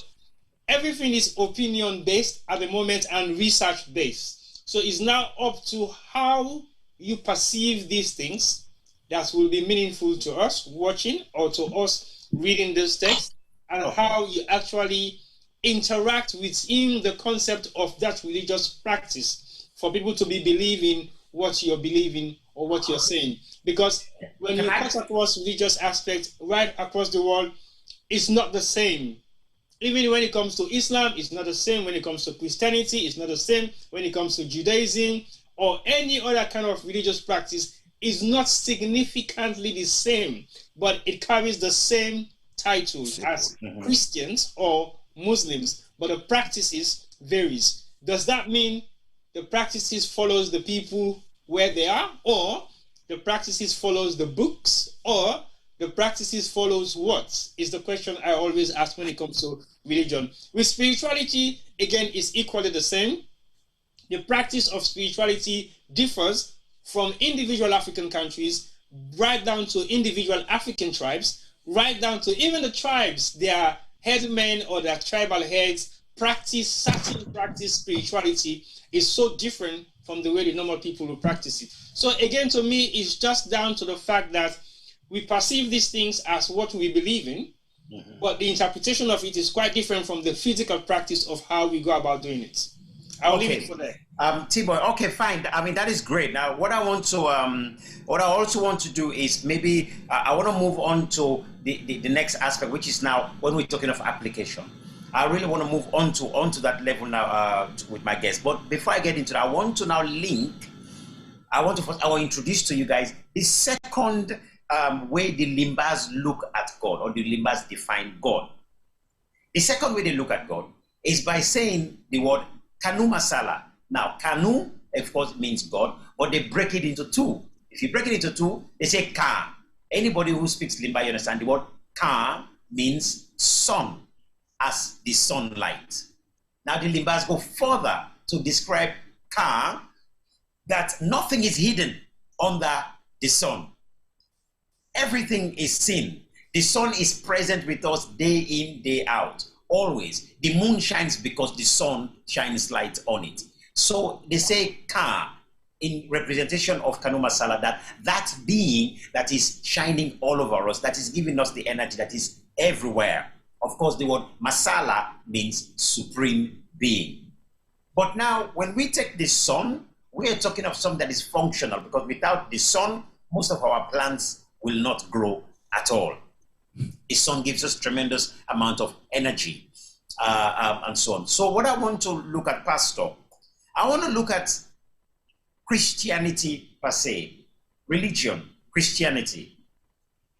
everything is opinion based at the moment and research based. So it's now up to how you perceive these things that will be meaningful to us watching or to us reading this text, and how you actually interact within the concept of that religious practice for people to be believing what you're believing or what you're saying. Because when you cut across religious aspects right across the world, it's not the same. Even when it comes to Islam, it's not the same. When it comes to Christianity, it's not the same. When it comes to Judaism or any other kind of religious practice, it's not significantly the same, but it carries the same title as Christians or Muslims, but the practices varies. Does that mean the practices follows the people where they are, or the practices follows the books, or the practices follows what? Is the question I always ask when it comes to religion. With spirituality, again, it's equally the same. The practice of spirituality differs from individual African countries right down to individual African tribes, right down to even the tribes, their headmen or their tribal heads certain practice spirituality is so different from the way the normal people will practice it. So again, to me, it's just down to the fact that we perceive these things as what we believe in, but the interpretation of it is quite different from the physical practice of how we go about doing it. I'll leave it for there. T-Boy, okay, fine. I mean, that is great. Now, what I also want to do is maybe I want to move on to the next aspect, which is now when we're talking of application. I really want to move onto that level now with my guests. But before I get into that, I want to now I will introduce to you guys the second way the Limbas look at God, or the Limbas define God. The second way they look at God is by saying the word Kanu Masala. Now, Kanu, of course, means God, but they break it into two. If you break it into two, they say Ka. Anybody who speaks Limba, you understand the word Ka means sun, as the sunlight. Now, the Limbas go further to describe Ka, that nothing is hidden under the sun. Everything is seen. The sun is present with us day in, day out. Always. The moon shines because the sun shines light on it. So they say Ka in representation of Kanu Masala, that being that is shining all over us, that is giving us the energy that is everywhere. Of course, the word Masala means supreme being. But now, when we take the sun, we are talking of something that is functional, because without the sun, most of our plants will not grow at all. The sun gives us tremendous amount of energy and so on. So what I want to look at, Pastor, I want to look at Christianity per se, religion, Christianity.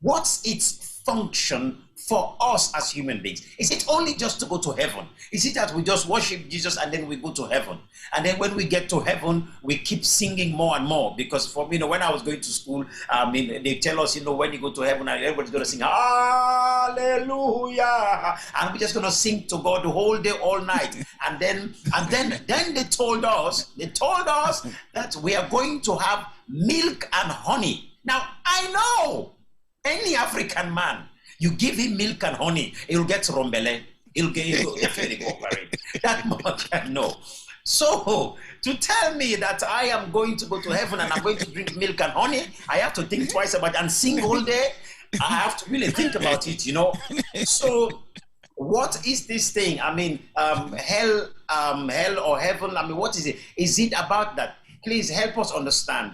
What's its function for us as human beings? Is it only just to go to heaven? Is it that we just worship Jesus and then we go to heaven? And then when we get to heaven, we keep singing more and more? Because for me, when I was going to school, they tell us, when you go to heaven, everybody's going to sing hallelujah, and we're just going to sing to God the whole day, all night. And then they told us that we are going to have milk and honey. Now, I know any African man, you give him milk and honey, he'll get rombele. He'll definitely cooperate. That much I know. So, to tell me that I am going to go to heaven and I'm going to drink milk and honey, I have to think twice about it and sing all day. I have to really think about it, So, what is this thing? I mean, hell or heaven? I mean, what is it? Is it about that? Please help us understand.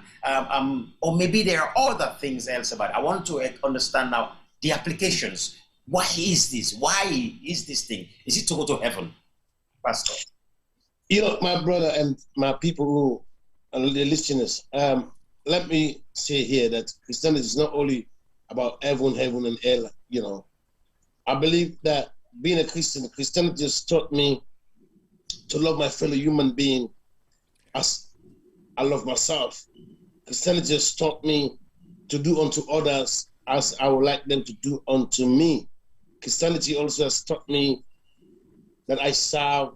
Or maybe there are other things else about it. I want to understand now the applications. Why is this? Why is this thing? Is it to go to heaven, Pastor? My brother and my people who are the listeners, let me say here that Christianity is not only about heaven and hell, I believe that being a Christian, Christianity has taught me to love my fellow human being as I love myself. Christianity has taught me to do unto others as I would like them to do unto me. Christianity also has taught me that I serve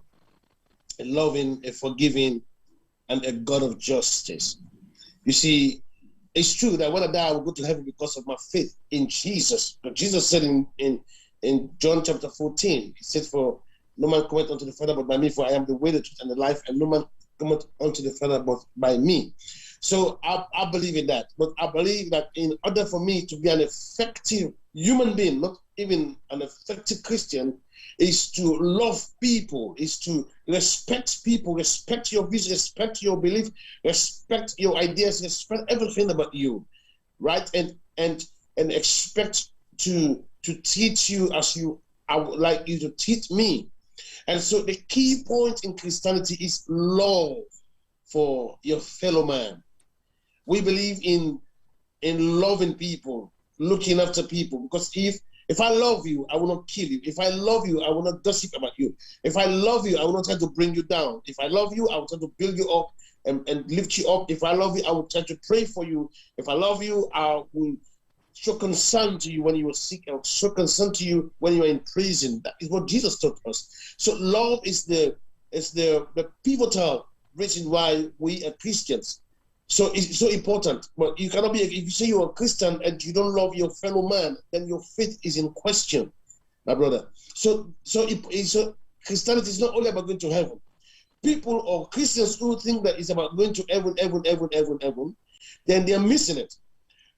a loving, a forgiving, and a God of justice. You see, it's true that when I die, I will go to heaven because of my faith in Jesus. But Jesus said in John chapter 14, he said, for no man cometh unto the Father but by me, for I am the way, the truth, and the life, and no man cometh unto the Father but by me. So I believe in that. But I believe that in order for me to be an effective human being, not even an effective Christian, is to love people, is to respect people, respect your views, respect your belief, respect your ideas, respect everything about you, right? And expect to teach you as I would like you to teach me. And so the key point in Christianity is love for your fellow man. We believe in loving people, looking after people, because if I love you, I will not kill you. If I love you, I will not gossip about you. If I love you, I will not try to bring you down. If I love you, I will try to build you up and lift you up. If I love you, I will try to pray for you. If I love you, I will show concern to you when you are sick. I will show concern to you when you are in prison. That is what Jesus taught us. So love is the pivotal reason why we are Christians. So it's so important. But you cannot be, if you say you're a Christian and you don't love your fellow man, then your faith is in question, my brother. So Christianity is not only about going to heaven. People or Christians who think that it's about going to heaven, then they're missing it.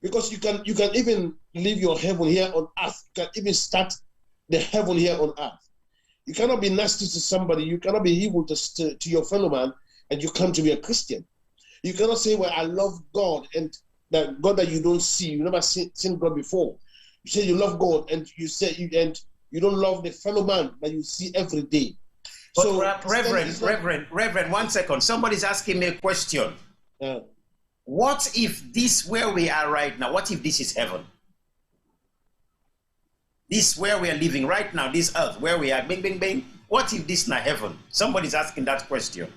Because you can even live your heaven here on earth. You can even start the heaven here on earth. You cannot be nasty to somebody. You cannot be evil to your fellow man, and you come to be a Christian. You cannot say, well, I love God, and that God that you don't see, you never seen God before. You say you love God, and you say you don't love the fellow man that you see every day. But so, Reverend, 1 second. Somebody's asking me a question. What if this where we are right now? What if this is heaven? This where we are living right now, this earth where we are, bing, bing, bing. What if this is not heaven? Somebody's asking that question.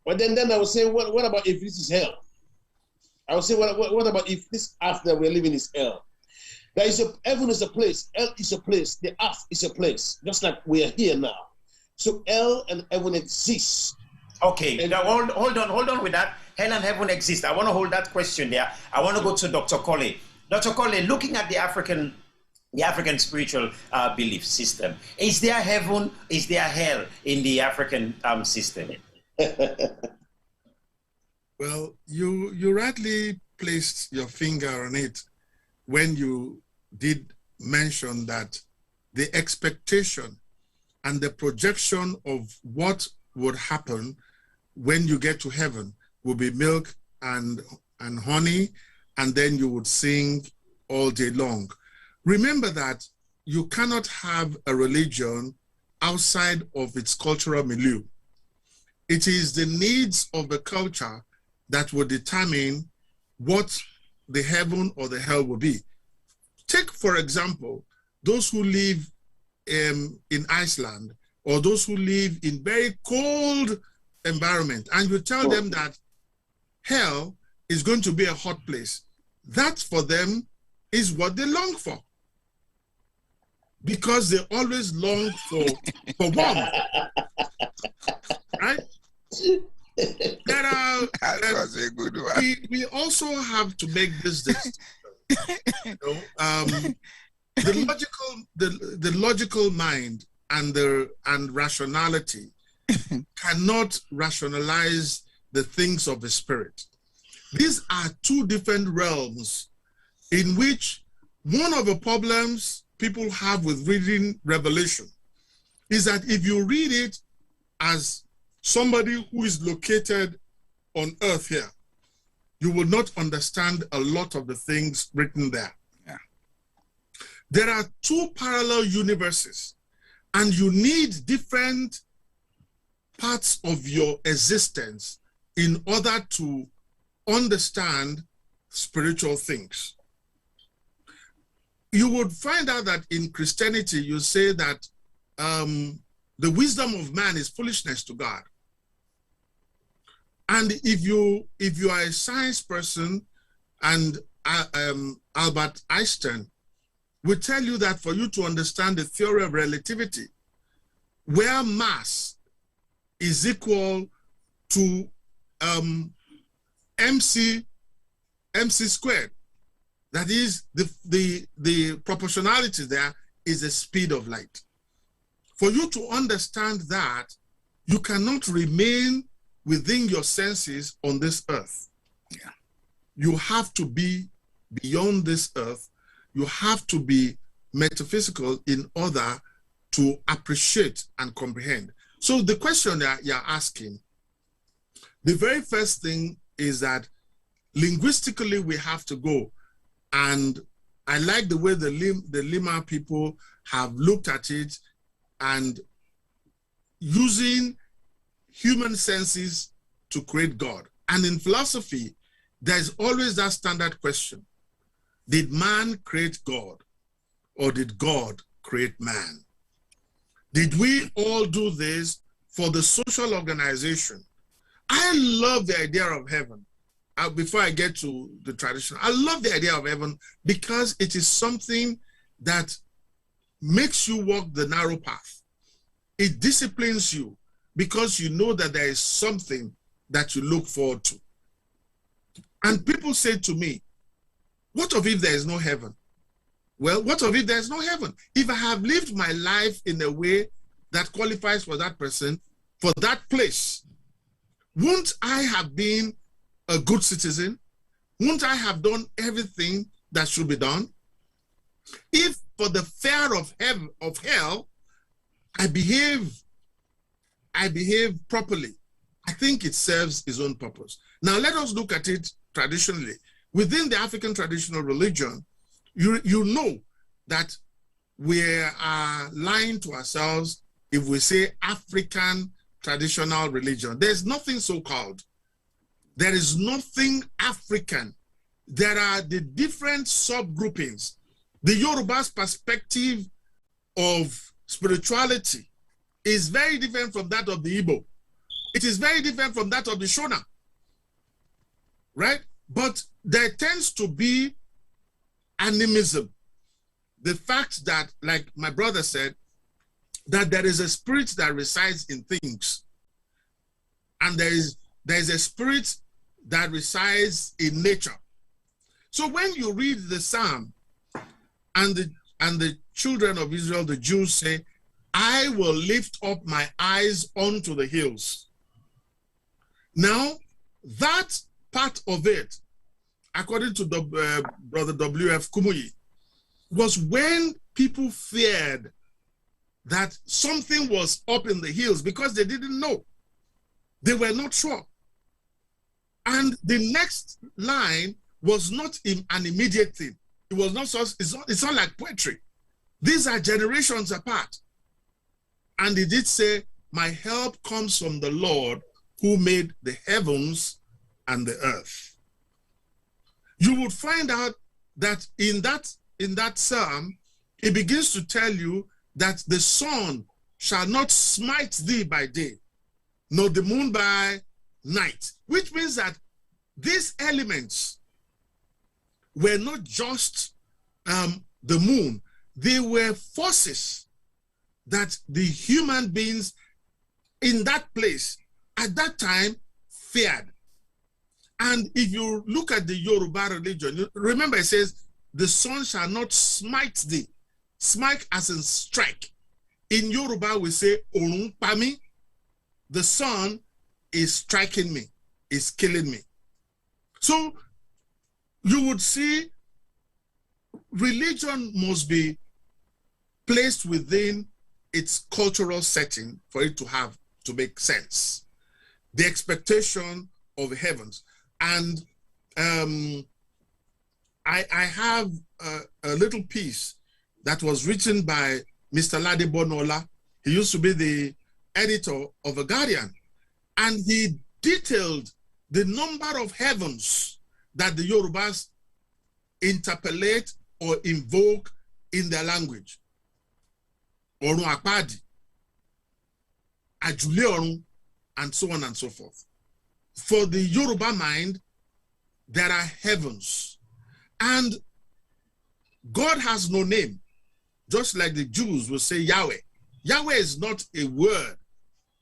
But then I would say, what about if this is hell? I would say, what about if this earth that we're living is hell? Heaven is a place, hell is a place, the earth is a place, just like we are here now. So hell and heaven exist. Okay, and now hold on with that. Hell and heaven exist. I want to hold that question there. I want to go to Dr. Colley. Dr. Colley, looking at the African spiritual belief system, is there heaven, is there hell in the African system? Well, you rightly placed your finger on it when you did mention that the expectation and the projection of what would happen when you get to heaven will be milk and honey, and then you would sing all day long. Remember that you cannot have a religion outside of its cultural milieu. It is the needs of the culture that will determine what the heaven or the hell will be. Take, for example, those who live in Iceland, or those who live in very cold environment, and you tell them that hell is going to be a hot place. That for them is what they long for, because they always long for warmth, right? That was a good one. We also have to make this distinction. The logical mind and rationality cannot rationalize the things of the spirit. These are two different realms in which one of the problems people have with reading Revelation is that if you read it as somebody who is located on earth here, you will not understand a lot of the things written there. Yeah. There are two parallel universes, and you need different parts of your existence in order to understand spiritual things. you would find out that in Christianity, you say that the wisdom of man is foolishness to God. And if you are a science person, and Albert Einstein will tell you that for you to understand the theory of relativity, where mass is equal to mc squared, that is the proportionality there is the speed of light. For you to understand that, you cannot remain within your senses on this earth. Yeah. You have to be beyond this earth. You have to be metaphysical in order to appreciate and comprehend. So the question that you're asking, the very first thing is that linguistically we have to go. And I like the way the Lima people have looked at it and using human senses to create God. And in philosophy, there's always that standard question. Did man create God, or did God create man? Did we all do this for the social organization? I love the idea of heaven. Before I get to the tradition, I love the idea of heaven because it is something that makes you walk the narrow path. It disciplines you because you know that there is something that you look forward to. And people say to me, what of if there is no heaven? Well, what of if there is no heaven? If I have lived my life in a way that qualifies for that person, for that place, won't I have been a good citizen? Won't I have done everything that should be done? If for the fear of hell, I behave properly, I think it serves its own purpose. Now let us look at it traditionally. Within the African traditional religion, you know that we are lying to ourselves if we say African traditional religion. There's nothing so-called. There is nothing African. There are the different subgroupings. The Yoruba's perspective of spirituality is very different from that of the Igbo. It is very different from that of the Shona, right? But there tends to be animism. The fact that, like my brother said, that there is a spirit that resides in things. And there is a spirit that resides in nature. So when you read the Psalm and the children of Israel, the Jews say, I will lift up my eyes onto the hills. Now, that part of it, according to Brother W.F. Kumuyi, was when people feared that something was up in the hills because they didn't know. They were not sure. And the next line was not an immediate thing. It was not so, it's not like poetry. These are generations apart. And he did say, my help comes from the Lord who made the heavens and the earth. You would find out that in that psalm, it begins to tell you that the sun shall not smite thee by day, nor the moon by night, which means that these elements were not just the moon, they were forces that the human beings in that place at that time feared. And if you look at the Yoruba religion, remember it says, the sun shall not smite thee. Smite as in strike. In Yoruba we say, Orun pami. The sun is striking me, is killing me. So you would see religion must be placed within its cultural setting for it to make sense. The expectation of the heavens. And I have a little piece that was written by Mr. Lade Bonola. He used to be the editor of The Guardian. And he detailed the number of heavens that the Yorubas interpolate or invoke in their language. Orun Apadi, Ajule Orun, and so on and so forth. For the Yoruba mind, there are heavens. And God has no name, just like the Jews will say Yahweh. Yahweh is not a word.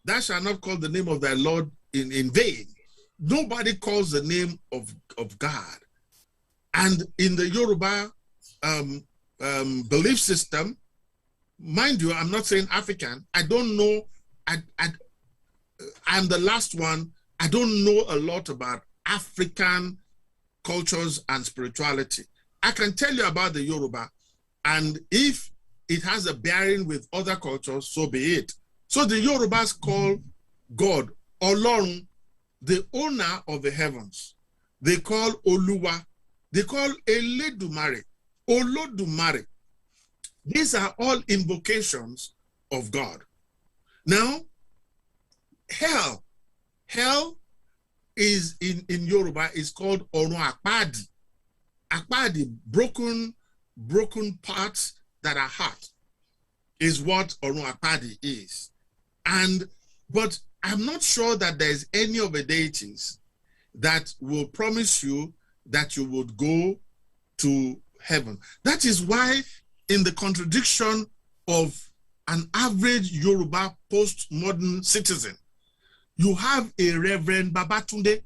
Thou shalt not call the name of thy Lord in vain. Nobody calls the name of God. And in the Yoruba belief system, mind you, I'm not saying African. I don't know. I'm the last one. I don't know a lot about African cultures and spirituality. I can tell you about the Yoruba, and if it has a bearing with other cultures, so be it. So the Yorubas call God Olorun, the owner of the heavens. They call Oluwa. They call Eledumare, Olodumare. These are all invocations of God. Now, hell is in Yoruba is called Orun Apadi. Apadi, broken parts that are hot, is what Orun Apadi is. But I'm not sure that there's any of the deities that will promise you that you would go to heaven. That is why, in the contradiction of an average Yoruba postmodern citizen, you have a Reverend Babatunde.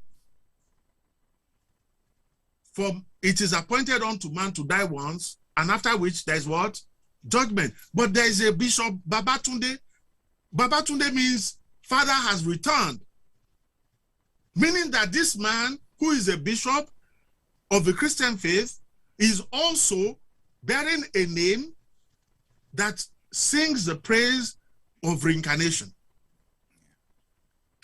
It is appointed unto man to die once, and after which there's what? Judgment. But there is a Bishop Babatunde. Babatunde means Father has returned. Meaning that this man, who is a bishop of the Christian faith, is also bearing a name that sings the praise of reincarnation.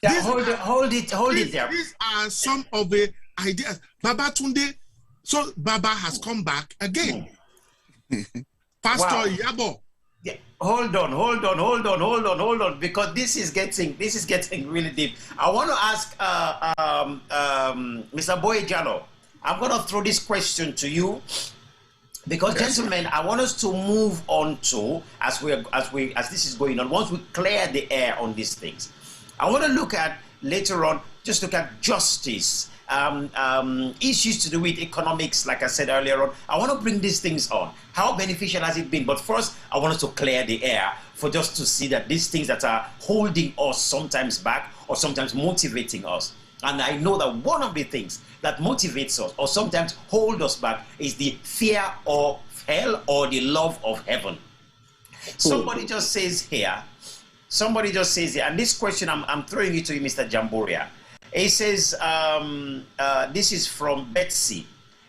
Yeah, hold it there. These are some of the ideas. Babatunde, so Baba has come back again. Pastor Yabo. Yeah, hold on, because this is getting really deep. I want to ask Mr. Boye Jallow. I'm going to throw this question to you because, gentlemen, I want us to move on to as this is going on. Once we clear the air on these things, I want to look at later on. Just look at justice. Issues to do with economics, like I said earlier on. I want to bring these things on. How beneficial has it been? But first, I want us to clear the air for just to see that these things that are holding us sometimes back or sometimes motivating us. And I know that one of the things that motivates us or sometimes hold us back is the fear of hell or the love of heaven. Somebody just says here, and this question I'm throwing it to you, Mr. Jamboria. He says, this is from Betsy.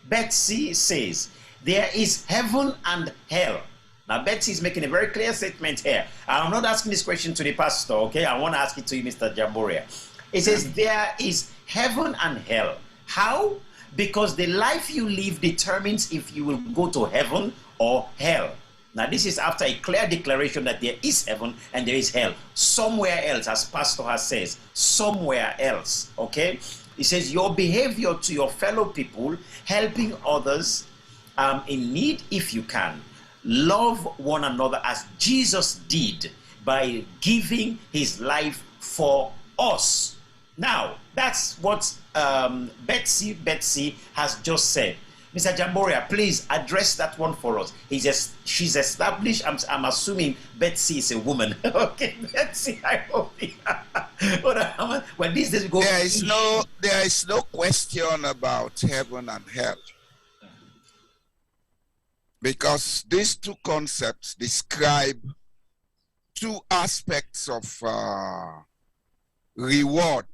Betsy says, there is heaven and hell. Now, Betsy is making a very clear statement here. I'm not asking this question to the pastor, okay? I want to ask it to you, Mr. Jamboria. It says, there is heaven and hell. How? Because the life you live determines if you will go to heaven or hell. Now, this is after a clear declaration that there is heaven and there is hell. Somewhere else, as Pastor has says, somewhere else, okay? He says, your behavior to your fellow people, helping others in need if you can. Love one another as Jesus did by giving his life for us. Now, that's what Betsy has just said. Mr. Jamboria, please address that one for us. She's established, I'm assuming Betsy is a woman. Okay, Betsy, I hope. When these days go... There is no question about heaven and hell. Because these two concepts describe two aspects of reward.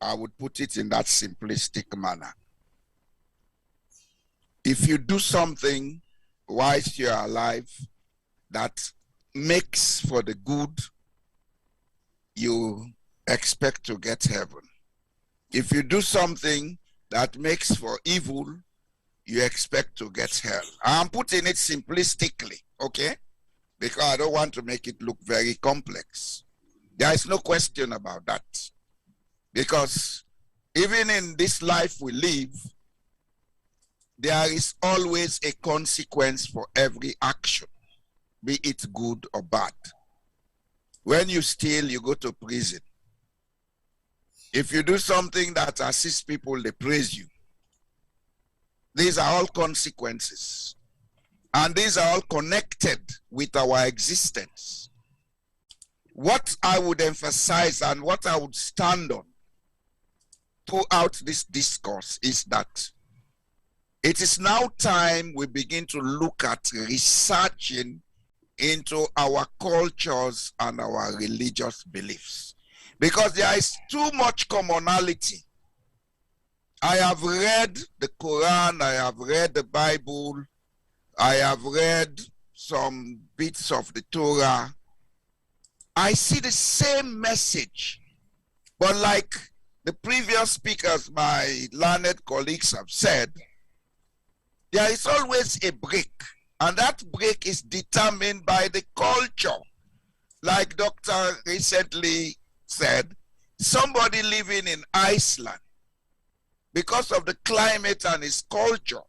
I would put it in that simplistic manner. If you do something whilst you're alive that makes for the good, you expect to get heaven. If you do something that makes for evil, you expect to get hell. I'm putting it simplistically, okay? Because I don't want to make it look very complex. There is no question about that. Because even in this life we live, there is always a consequence for every action, be it good or bad. When you steal, you go to prison. If you do something that assists people, they praise you. These are all consequences. And these are all connected with our existence. What I would emphasize and what I would stand on throughout this discourse is that it is now time we begin to look at researching into our cultures and our religious beliefs, because there is too much commonality. I have read the Quran, I have read the Bible, I have read some bits of the Torah. I see the same message, but like the previous speakers, my learned colleagues have said, there is always a break, and that break is determined by the culture. Like Dr. recently said, somebody living in Iceland, because of the climate and his culture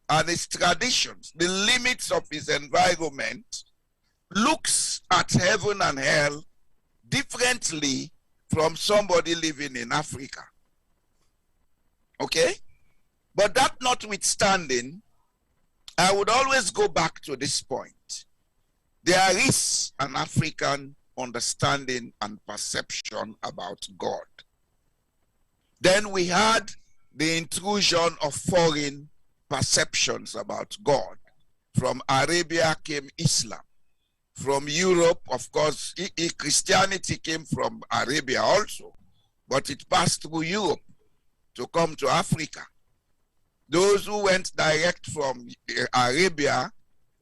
and his traditions, the limits of his environment, looks at heaven and hell differently from somebody living in Africa. Okay? But that notwithstanding, I would always go back to this point. There is an African understanding and perception about God. Then we had the intrusion of foreign perceptions about God. From Arabia came Islam. From Europe, of course, Christianity came from Arabia also, but it passed through Europe to come to Africa. Those who went direct from Arabia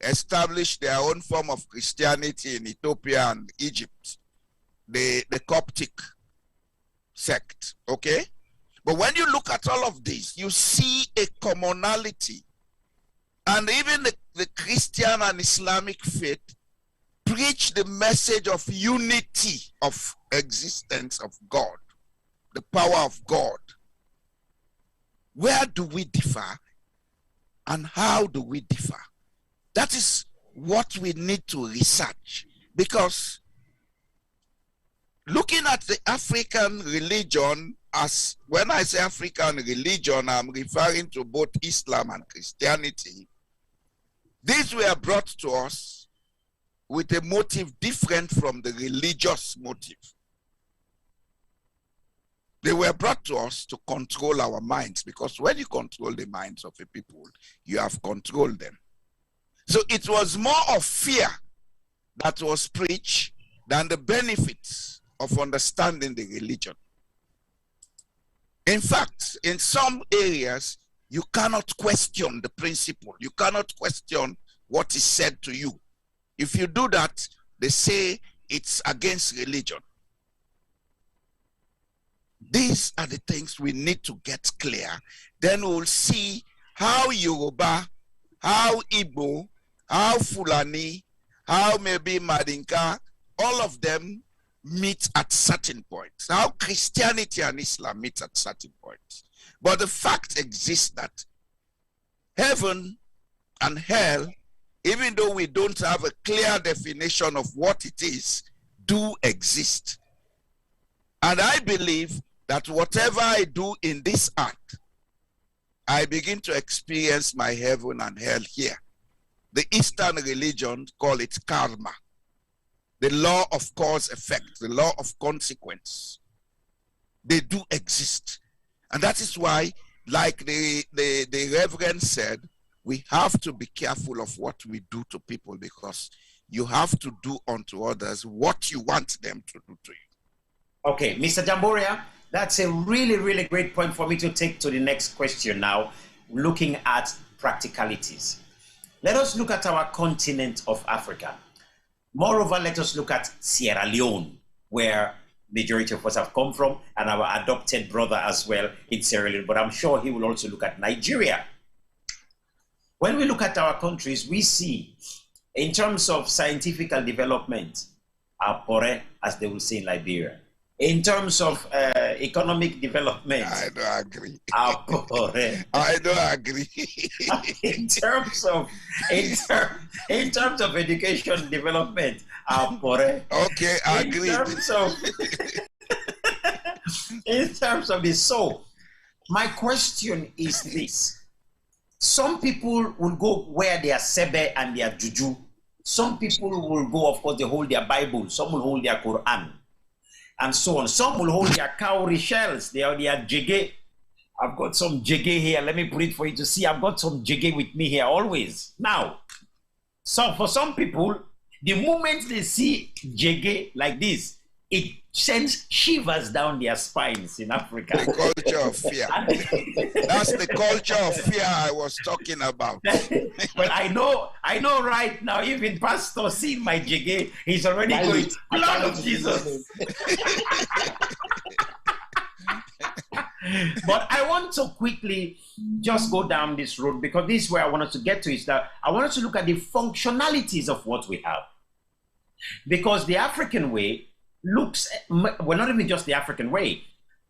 established their own form of Christianity in Ethiopia and Egypt, the Coptic sect, okay? But when you look at all of this, you see a commonality. And even the Christian and Islamic faith preach the message of unity of existence of God, the power of God. Where do we differ and how do we differ? That is what we need to research, because looking at the African religion, as when I say African religion, I'm referring to both Islam and Christianity. These were brought to us with a motive different from the religious motive. They were brought to us to control our minds, because when you control the minds of a people, you have controlled them. So it was more of fear that was preached than the benefits of understanding the religion. In fact, in some areas, you cannot question the principle. You cannot question what is said to you. If you do that, they say it's against religion. These are the things we need to get clear. Then we'll see how Yoruba, how Igbo, how Fulani, how maybe Madinka, all of them meet at certain points. How Christianity and Islam meet at certain points. But the fact exists that heaven and hell, even though we don't have a clear definition of what it is, do exist. And I believe that whatever I do in this earth, I begin to experience my heaven and hell here. The Eastern religion call it karma, the law of cause effect, the law of consequence. They do exist. And that is why, like the Reverend said, we have to be careful of what we do to people, because you have to do unto others what you want them to do to you. Okay, Mr. Jamboria, that's a really, really great point for me to take to the next question now, looking at practicalities. Let us look at our continent of Africa. Moreover, let us look at Sierra Leone, where majority of us have come from, and our adopted brother as well in Sierra Leone, but I'm sure he will also look at Nigeria. When we look at our countries, we see, in terms of scientific development, our pore, as they will say in Liberia, In terms of economic development, I don't agree. I don't agree. in terms of education development, okay, I agree. In terms of this, so my question is this: some people will go where their sebe and their juju. Some people will go, of course, they hold their Bible. Some will hold their Quran, and so on. Some will hold their cowrie shells. They are their jege. I've got some jege here. Let me put it for you to see. I've got some jege with me here always. Now, so for some people, the moment they see jege like this, it sends shivers down their spines in Africa. The culture of fear. That's the culture of fear I was talking about. Well, I know right now, even Pastor seeing my jege, he's already going, blood of Jesus. But I want to quickly just go down this road, because this is where I want us to get to, is that I want us to look at the functionalities of what we have. Because the African way looks, well, not even just the African way,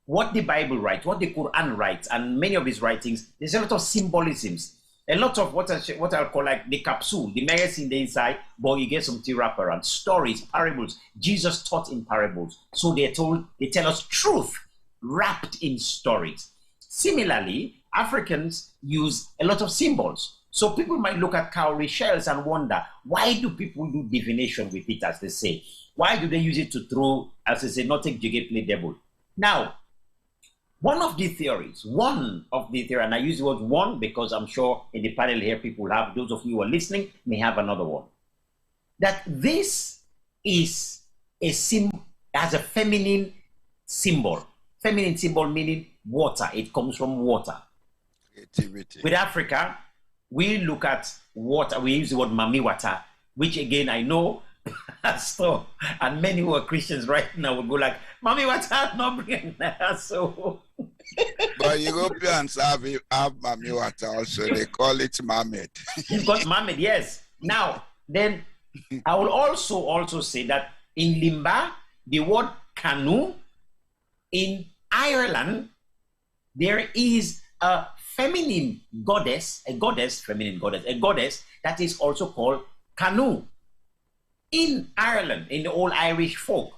what the Bible writes, what the Quran writes, and many of his writings, there's a lot of symbolisms, a lot of what I'll call like the capsule, the medicine the inside, but you get some tea wrapper and stories, parables. Jesus taught in parables. So they tell us truth wrapped in stories. Similarly, Africans use a lot of symbols. So people might look at cowrie shells and wonder, why do people do divination with it, as they say? Why do they use it to throw, as they say, not take jiggy, play devil? Now, one of the theories, and I use the word one because I'm sure in the panel here people have, those of you who are listening may have another one, that this is has a feminine symbol. Feminine symbol meaning water. It comes from water. Creativity. With Africa, we look at water, we use the word mami water, which again I know so, and many who are Christians right now will go like, Mami water, not bringing that. So but Europeans have mami water also. They call it marmite. You've got marmite, yes. Now, then I will also say that in Limba, the word canoe, in Ireland, there is a feminine goddess, a goddess that is also called canoe. In Ireland, in the old Irish folk.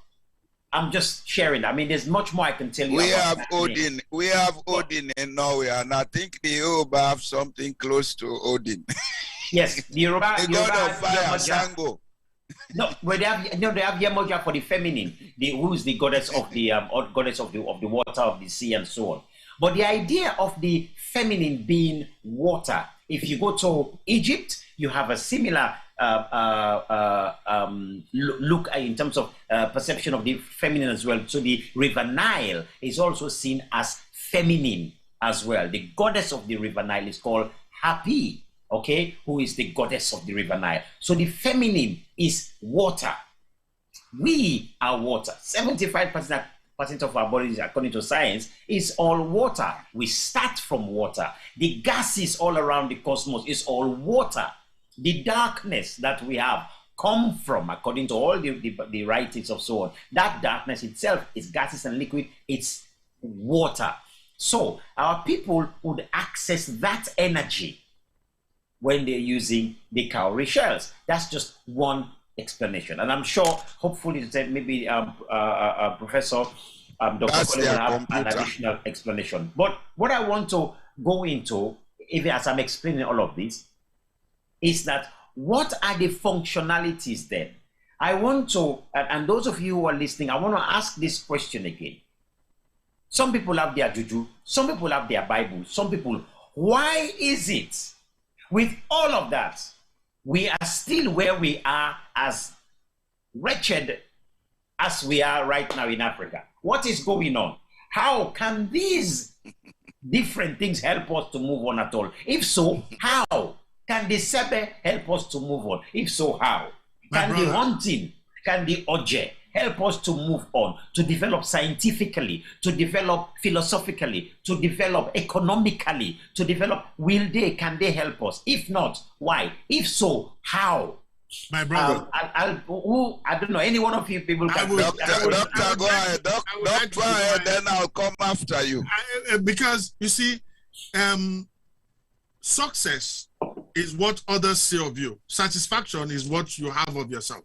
I'm just sharing. I mean, there's much more I can tell you. We have Odin. We have Odin in Norway, and I think the Yoruba have something close to Odin. Yes, the Yoruba. The god of fire, Sango. No, but they have Yemoja for the feminine, who is the goddess of the goddess of the water, of the sea, and so on. But the idea of the feminine being water, if you go to Egypt, you have a similar look in terms of perception of the feminine as well. So the River Nile is also seen as feminine as well. The goddess of the River Nile is called Hapi, okay, who is the goddess of the River Nile. So the feminine is water. We are water. 75% of our bodies, according to science, is all water. We start from water. The gases all around the cosmos is all water. The darkness that we have come from, according to all the writings of so on, that darkness itself is gases and liquid, it's water. So our people would access that energy when they're using the cowrie shells. That's just one explanation. And I'm sure, hopefully, maybe Professor Dr. Collins will have an additional explanation. But what I want to go into, even as I'm explaining all of this, is that what are the functionalities then? I want to, and those of you who are listening, I want to ask this question again. Some people have their juju, some people have their Bible, some people, why is it with all of that, we are still where we are, as wretched as we are right now in Africa? What is going on? How can these different things help us to move on at all? If so, how? Can the Sebe help us to move on? If so, how? Can the hunting, can the Oje help us to move on, to develop scientifically, to develop philosophically, to develop economically, to develop, can they help us? If not, why? If so, how? My brother. I don't know, any one of you people can. Doctor, go ahead. Doctor, go ahead, then I'll come after you. Because, you see, success is what others say of you. Satisfaction is what you have of yourself.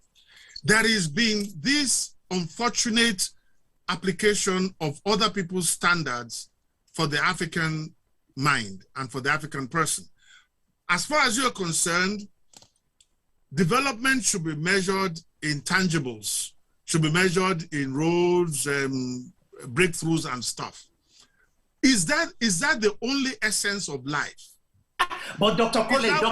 There has been this unfortunate application of other people's standards for the African mind and for the African person. As far as you're concerned, development should be measured in tangibles, should be measured in roads, breakthroughs and stuff. Is that the only essence of life? But Dr. Kole, hang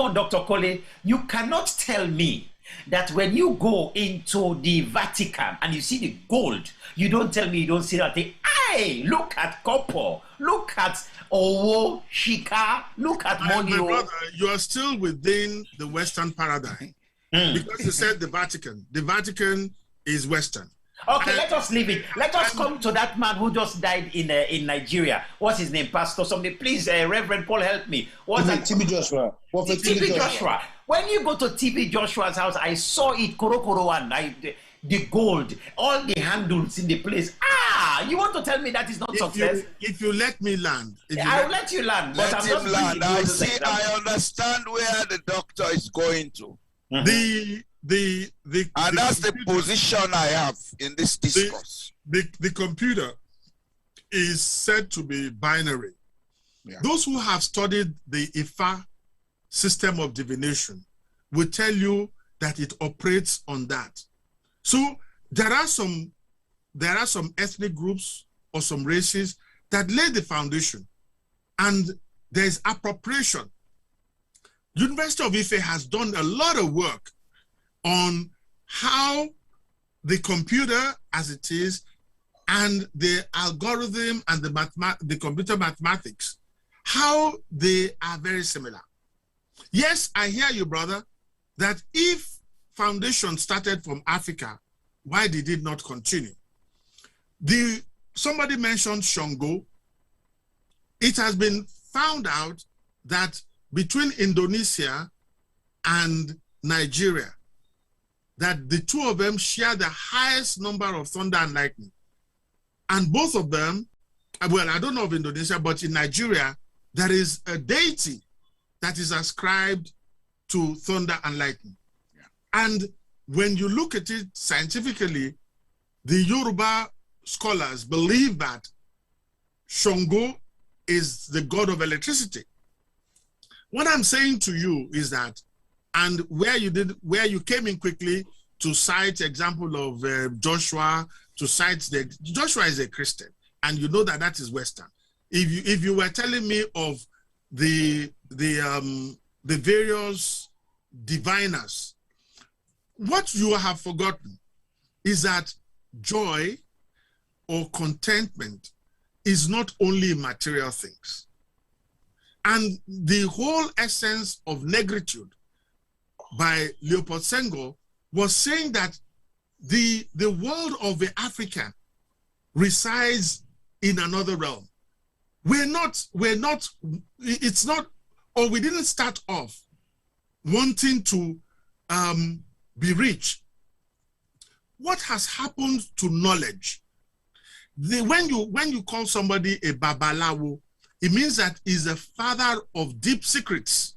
on, Dr. Kole. You cannot tell me that when you go into the Vatican and you see the gold, you don't tell me you don't see that thing. Hey, look at copper, look at Owo, Shika, look at money. My brother, you are still within the Western paradigm. Because you said the Vatican. The Vatican is Western. Okay, let us leave it. Let us come to that man who just died in Nigeria. What's his name, Pastor? Somebody, please, Reverend Paul, help me. What's that? TB Joshua. TB Joshua. When you go to TB Joshua's house, I saw it, Korokoro one, the gold, all the handles in the place. You want to tell me that is not success? If you let me land. I'll let you land. But Let him land. I understand where the doctor is going to. And that's the position I have in this discourse. The computer is said to be binary. Yeah. Those who have studied the Ifa system of divination will tell you that it operates on that. So there are some ethnic groups or some races that lay the foundation, and there's appropriation. University of Ife has done a lot of work on how the computer as it is and the algorithm and the computer mathematics, how they are very similar. Yes, I hear you, brother, that if foundation started from Africa, why did it not continue? Somebody mentioned Shango. It has been found out that between Indonesia and Nigeria, that the two of them share the highest number of thunder and lightning. And both of them, well, I don't know of Indonesia, but in Nigeria, there is a deity that is ascribed to thunder and lightning. Yeah. And when you look at it scientifically, the Yoruba scholars believe that Shango is the god of electricity. What I'm saying to you is that, and where you came in quickly to cite example of Joshua, to cite Joshua is a Christian, and you know that that is Western. If you were telling me of the various diviners, what you have forgotten is that joy or contentment is not only material things. And the whole essence of negritude by Leopold Senghor was saying that the world of the African resides in another realm. We didn't start off wanting to be rich. What has happened to knowledge? When you call somebody a babalawo, it means that he's a father of deep secrets.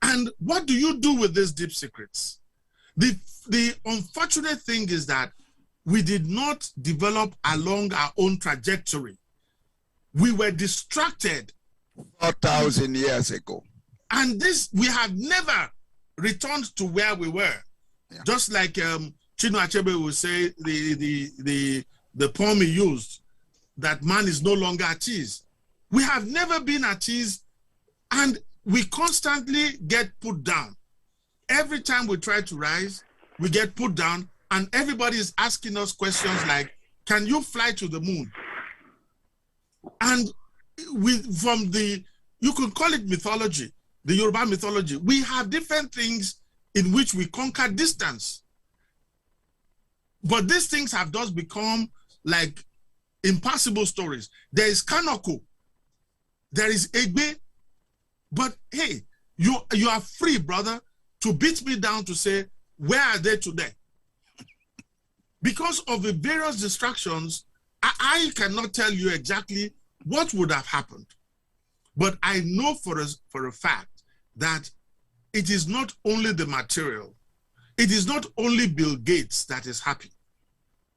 And what do you do with these deep secrets? The unfortunate thing is that we did not develop along our own trajectory. We were distracted 4,000 years ago. And we have never returned to where we were. Yeah. Just like Chinua Achebe would say, the poem he used, that man is no longer at ease. We have never been at ease, and we constantly get put down. Every time we try to rise, we get put down, and everybody is asking us questions like, can you fly to the moon? And you could call it mythology, the Yoruba mythology. We have different things in which we conquer distance. But these things have just become like impossible stories. There is Kanoko, there is Egbe, but hey, You are free, brother, to beat me down to say, where are they today? Because of the various distractions, I cannot tell you exactly what would have happened. But I know for a fact that it is not only the material. It is not only Bill Gates that is happy.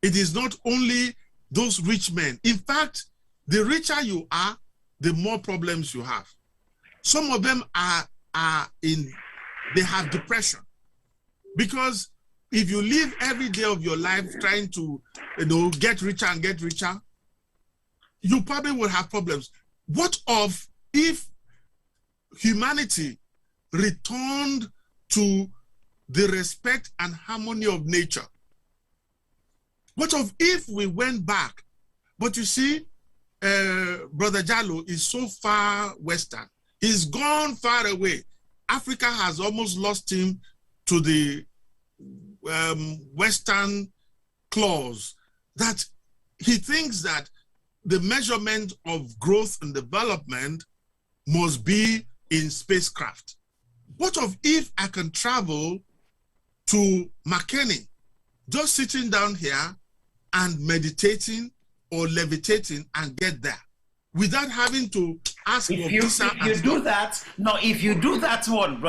It is not only those rich men. In fact, the richer you are, the more problems you have. Some of them they have depression. Because if you live every day of your life trying to, get richer and get richer, you probably will have problems. What of if humanity returned to the respect and harmony of nature? What of if we went back? But you see, Brother Jallo is so far western. He's gone far away. Africa has almost lost him to the Western clause, that he thinks that the measurement of growth and development must be in spacecraft. What of if I can travel to Makeni, just sitting down here and meditating or levitating and get there without having to ask if you do that one,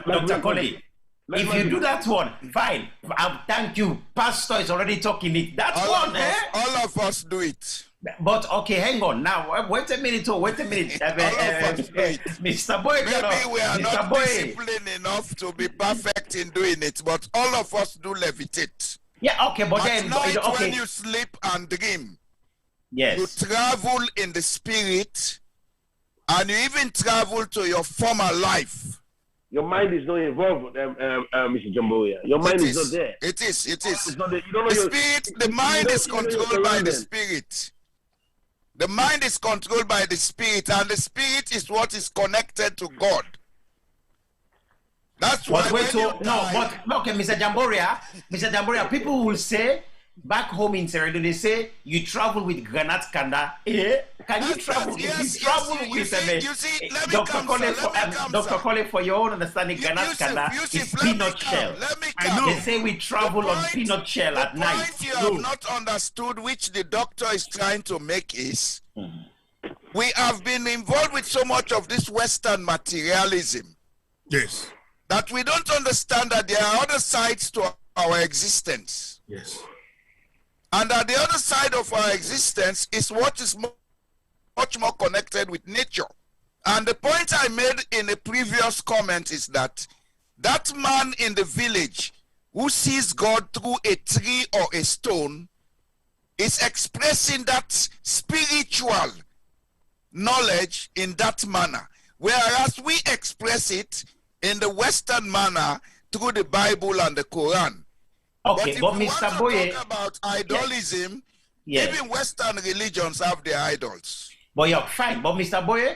Dr. Colley, if you do that one, fine. Thank you. Pastor is already talking it. All of us do it. But okay, hang on. Now, wait a minute. Mr. Boy, maybe we are not disciplined enough to be perfect in doing it, but all of us do levitate. Yeah, okay, but then when you sleep and dream, yes, you travel in the spirit, and you even travel to your former life. Your mind is not involved, Mr. Jamboya. Your mind is not there. It is. It's not there. You don't know the mind is controlled by the spirit. The mind is controlled by the spirit, and the spirit is what is connected to God. That's why. Okay, Mr. Jamboria, people will say back home in Sierra Leone, they say you travel with Granat Kanda. Can you travel? If you travel with Dr. Colley, for your own understanding, Granat Kanda is peanut shell. They say we travel on peanut shell at night. The point you have not understood, which the doctor is trying to make, is we have been involved with so much of this Western materialism. Yes. That we don't understand that there are other sides to our existence. Yes. And at the other side of our existence is what is much more connected with nature. And the point I made in a previous comment is that that man in the village who sees God through a tree or a stone is expressing that spiritual knowledge in that manner, whereas we express it in the Western manner through the Bible and the Quran. Okay, but Mr. Boye, talk about idolism, even Western religions have their idols. But you're fine. But Mr. Boye,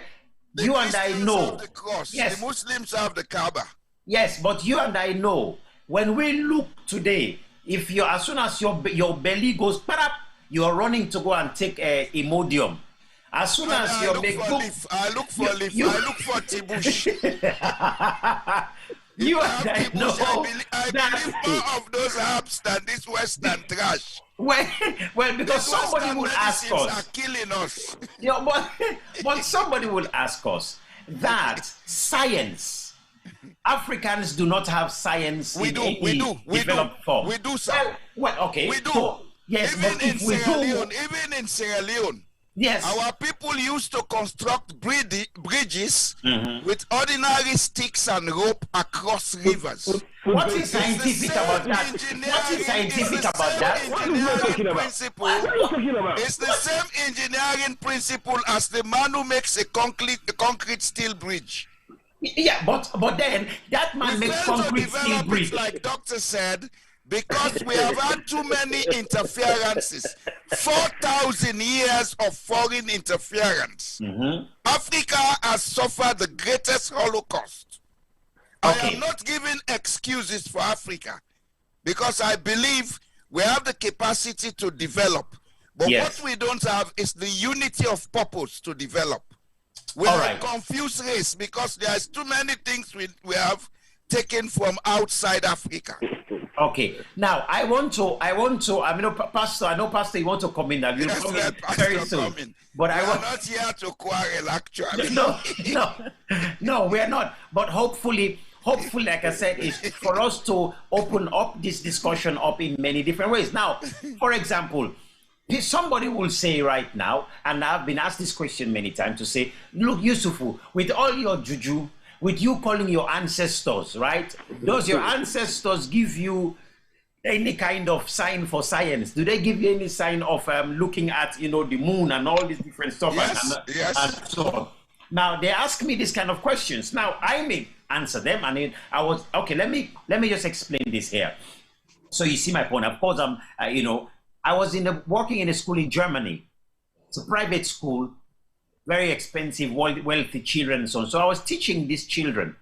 you and I know. The cross. Yes. The Muslims have the Kaaba. Yes, but you and I know. When we look today, if you, as soon as your belly goes, you are running to go and take a Imodium. As soon as your belly goes, I look for Tibush. You and I know. I believe more of those herbs than this Western trash. Well, because somebody will ask us. Are killing us. Yeah, but somebody will ask us that science. Africans do not have science. We do, form. We do, sir. Well, okay. We do. So, yes, even in Sierra Leone. Yes. Our people used to construct bridges with ordinary sticks and rope across rivers. What is scientific about that? What is scientific about that? What are you talking about? It's the same engineering principle as the man who makes a concrete steel bridge. Yeah, but then that man makes concrete steel bridge. Like Doctor said, because we have had too many interferences. 4,000 years of foreign interference. Africa has suffered the greatest Holocaust. I am not giving excuses for Africa, because I believe we have the capacity to develop. But what we don't have is the unity of purpose to develop. We are a confused race because there's too many things we have taken from outside Africa. Okay. Now I know, Pastor, you want to come in now. You'll come in very soon. But I want not here to quarrel, actually. No, we're not. But hopefully, like I said, is for us to open up this discussion up in many different ways. Now, for example, somebody will say right now, and I've been asked this question many times, to say, look, Yusufu, with all your juju, with you calling your ancestors, right? Does your ancestors give you any kind of sign for science? Do they give you any sign of looking at, the moon and all these different stuff? Yes. And so on. Now, they ask me this kind of questions. Now, I may answer them, and let me just explain this here. So you see my point. Of course, I was working in a school in Germany. It's a private school, very expensive, wealthy children and so on. So I was teaching these children.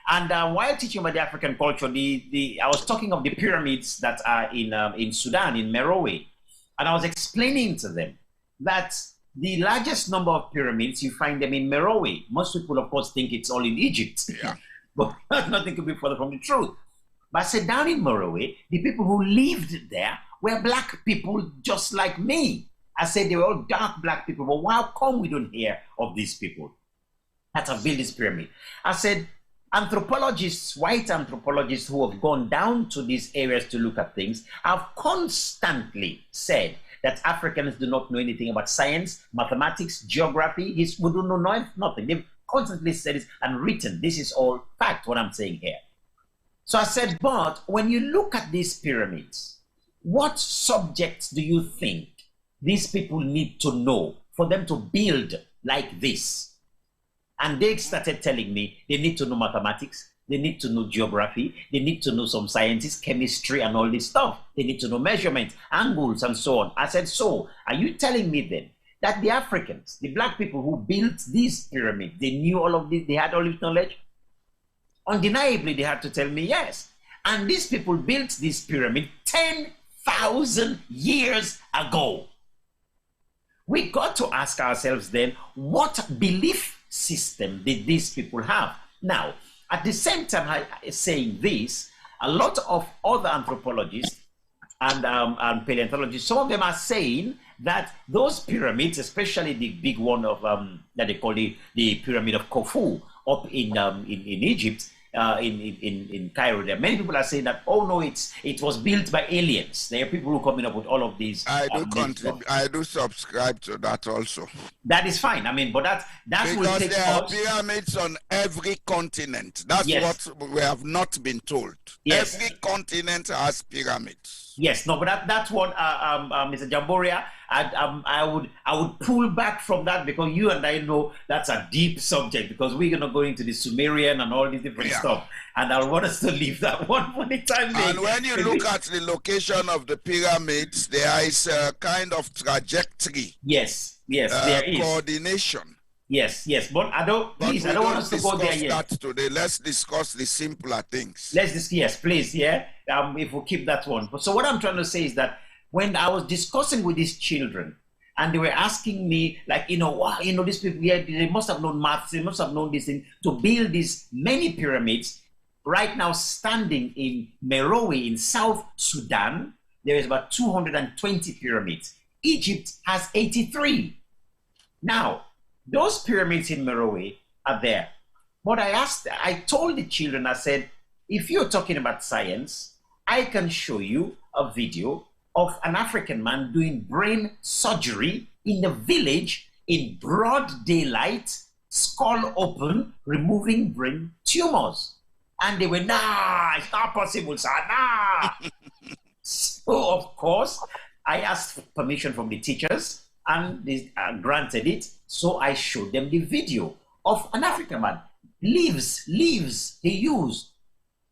And while teaching about the African culture, I was talking of the pyramids that are in Sudan, in Merowe. And I was explaining to them that the largest number of pyramids, you find them in Merowe. Most people, of course, think it's all in Egypt. Yeah. But nothing could be further from the truth. But I said, down in Merowe, the people who lived there were black people just like me. I said they were all dark black people, but how come we don't hear of these people that have built this pyramid? I said, anthropologists, white anthropologists who have gone down to these areas to look at things, have constantly said that Africans do not know anything about science, mathematics, geography. We do know nothing. They've constantly said this and written. This is all fact, what I'm saying here. So I said, but when you look at these pyramids, what subjects do you think these people need to know for them to build like this? And they started telling me they need to know mathematics, they need to know geography, they need to know some sciences, chemistry and all this stuff. They need to know measurements, angles and so on. I said, so are you telling me then that the Africans, the black people who built these pyramids, they knew all of this, they had all this knowledge? Undeniably, they had to tell me yes. And these people built this pyramid 10,000 years ago. We got to ask ourselves then, what belief system did these people have? Now, at the same time saying this, a lot of other anthropologists and paleontologists, some of them are saying that those pyramids, especially the big one of that they call the Pyramid of Khufu up in Egypt, in Cairo, there many people are saying that, oh no, it was built by aliens. There are people who are coming up with all of these. I do subscribe to that also. That is fine. I mean, but that because will take there are pyramids on every continent. That's what we have not been told. Yes. Every continent has pyramids. Yes, no, but that's what Mr. Jamboria, I would pull back from that, because you and I know that's a deep subject, because we're gonna go into the Sumerian and all these different stuff, and I want us to leave that one for the time being. And when you look at the location of the pyramids, there is a kind of trajectory. Yes, there is coordination. Yes, but I don't want us to go there yet. That today. Let's discuss the simpler things. Yes, please, yeah. If we keep that one. So what I'm trying to say is that when I was discussing with these children, and they were asking me, like, these people, they must have known maths, they must have known this thing to build these many pyramids. Right now, standing in Merowe in South Sudan, there is about 220 pyramids. Egypt has 83. Now, those pyramids in Merowe are there. But I told the children, I said, if you're talking about science, I can show you a video of an African man doing brain surgery in a village in broad daylight, skull open, removing brain tumors. And they were, nah, it's not possible, sir, nah. So, of course, I asked permission from the teachers, and they granted it. So I showed them the video of an African man. Leaves he used.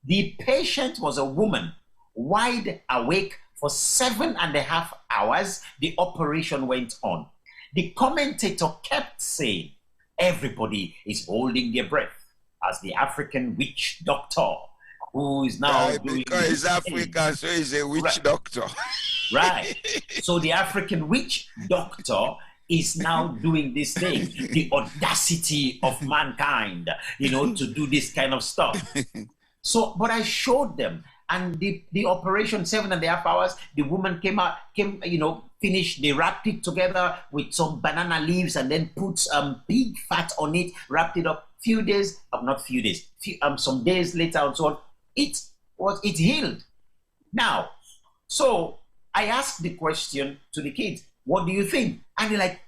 The patient was a woman, wide awake for 7.5 hours. The operation went on. The commentator kept saying, everybody is holding their breath as the African witch doctor, who is now doing because he's African, so he's a witch doctor. Right. So the African witch doctor is now doing this thing. The audacity of mankind, to do this kind of stuff. So, but I showed them, and the operation 7.5 hours, the woman came, finished, they wrapped it together with some banana leaves and then put pig fat on it, wrapped it up. Some days later and so on, it healed. Now, so I asked the question to the kids, what do you think? And they're like,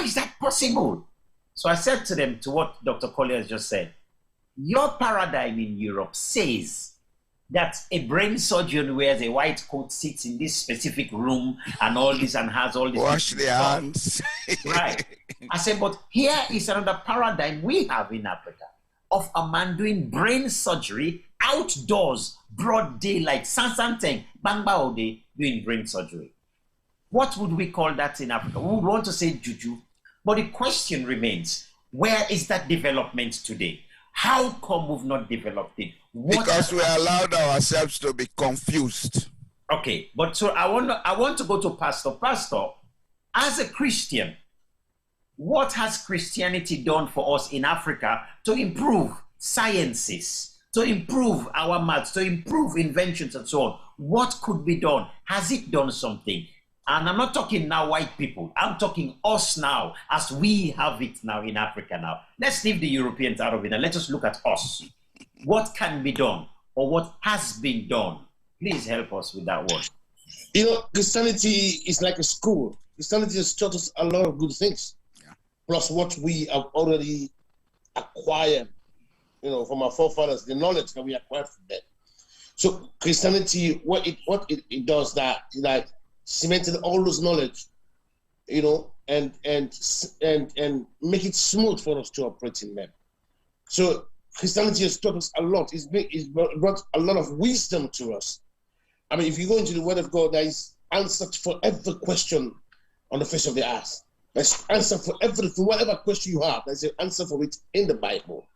is that possible? So I said to them, to what Dr. Collier has just said, your paradigm in Europe says that a brain surgeon wears a white coat, sits in this specific room and all this and has all this. Wash their hands. Right. I said, but here is another paradigm we have in Africa of a man doing brain surgery outdoors, broad daylight, Sansanteng, Bangbaode, doing brain surgery. What would we call that in Africa? We would want to say juju. But the question remains, where is that development today? How come we've not developed it? Because we allowed ourselves to be confused. Okay, but so I want to go to Pastor. Pastor, as a Christian, what has Christianity done for us in Africa to improve sciences, to improve our maths, to improve inventions and so on? What could be done? Has it done something? And I'm not talking now white people. I'm talking us now, as we have it now in Africa now. Let's leave the Europeans out of it and let us look at us. What can be done or what has been done? Please help us with that word. Christianity is like a school. Christianity has taught us a lot of good things. Yeah. Plus what we have already acquired, from our forefathers, the knowledge that we acquired from them. So Christianity, what it does that, like, cemented all those knowledge, and make it smooth for us to operate in them. So Christianity has taught us a lot. It's brought a lot of wisdom to us. I mean, if you go into the Word of God, there is answer for every question on the face of the earth. There's answer for everything, whatever question you have. There's an answer for it in the Bible.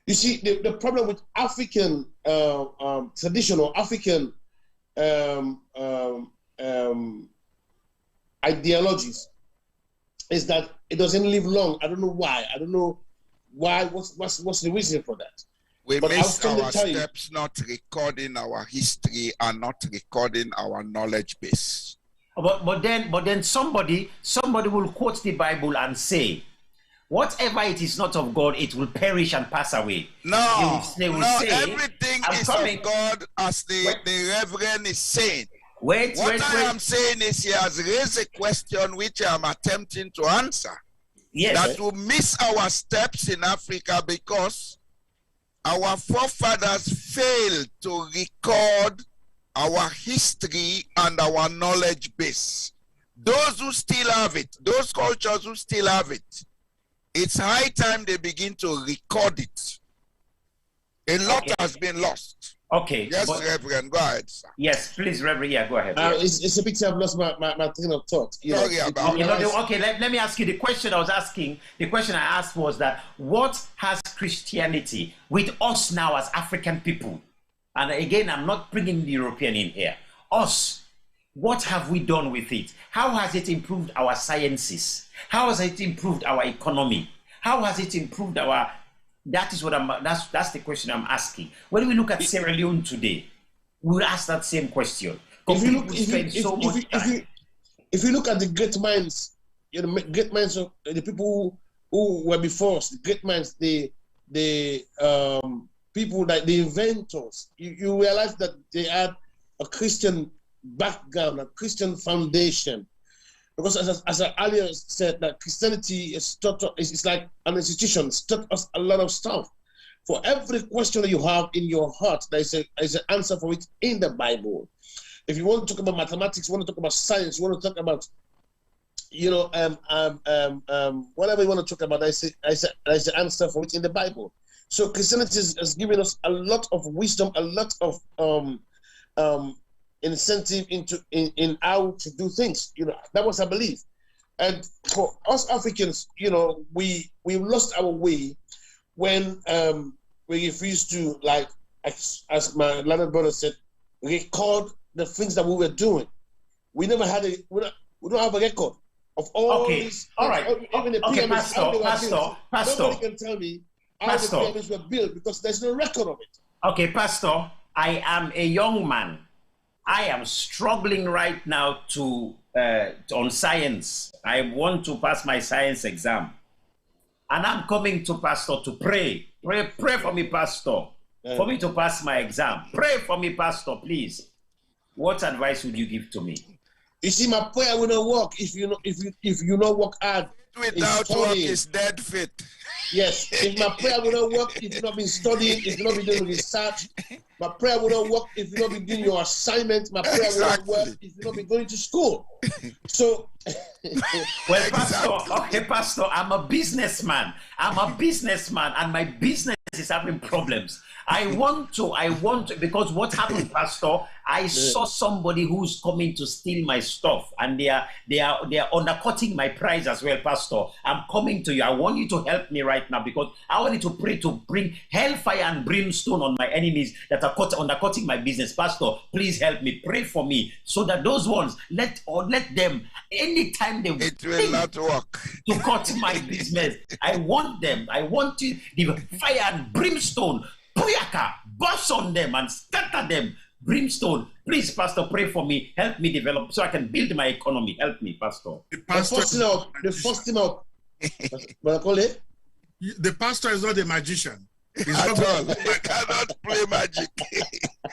You see, the problem with African traditional African ideologies is that it doesn't live long. I don't know why. What's the reason for that? We miss our steps, not recording our history and not recording our knowledge base. But then somebody will quote the Bible and say, whatever it is not of God, it will perish and pass away. No, they will say, everything is of God, as the Reverend is saying. What I am saying is, he has raised a question which I am attempting to answer. Yes. That will miss our steps in Africa because our forefathers failed to record our history and our knowledge base. Those who still have it, those cultures who still have it, it's high time they begin to record it. A lot has been lost. Okay. Yes, Reverend, go ahead, sir. Yes, please, Reverend. Yeah, go ahead. It's a pity I've lost my train of thought. Sorry about that. Okay, let me ask you the question I was asking. The question I asked was that what has Christianity with us now as African people? And again, I'm not bringing the European in here. Us, what have we done with it? How has it improved our sciences? How has it improved our economy? How has it improved our... That's the question I'm asking. When we look at Sierra Leone today, we'll ask that same question. If you look at the great minds, great minds of the people who were before us, the great minds, the people like the inventors, you realize that they had a Christian background, a Christian foundation. Because as I earlier said, that Christianity is like an institution. It's taught us a lot of stuff. For every question that you have in your heart, there's an answer for it in the Bible. If you want to talk about mathematics, you want to talk about science, you want to talk about, whatever you want to talk about, there's an answer for it in the Bible. So Christianity has given us a lot of wisdom, a lot of incentive in how to do things. That was our belief. And for us Africans, we lost our way when we refused to, like, as my learned brother said, record the things that we were doing. We never had we don't have a record. of all Okay, these. all right. Even the Okay, pyramids, how they were Pastor. built. Nobody can tell me how the pyramids were built because there's no record of it. Okay, Pastor, I am a young man. I am struggling right now on science. I want to pass my science exam. And I'm coming to Pastor to pray. Pray for me, Pastor, for me to pass my exam. Pray for me, Pastor, please. What advice would you give to me? You see, my prayer will not work if you not work hard. Without work is dead fit. Yes, if my prayer will not work, if you've not been studying, if you've not been doing research, my prayer will not work if you've not been doing your assignment, my prayer will not work if you've not been going to school. So, well, Pastor, I'm a businessman. And my business is having problems. I want to, because what happened, Pastor, I saw somebody who's coming to steal my stuff, and they are undercutting my price as well, Pastor. I'm coming to you. I want you to help me right now because I want you to pray to bring hellfire and brimstone on my enemies that are undercutting my business. Pastor, please help me. Pray for me so that those ones let them anytime they will not work to cut my business. I want the fire and brimstone. Puyaka, burst on them and scatter them. Brimstone. Please, Pastor, pray for me. Help me develop so I can build my economy. Help me, Pastor. The first thing out. The pastor is not a magician. He's at all. He cannot play magic.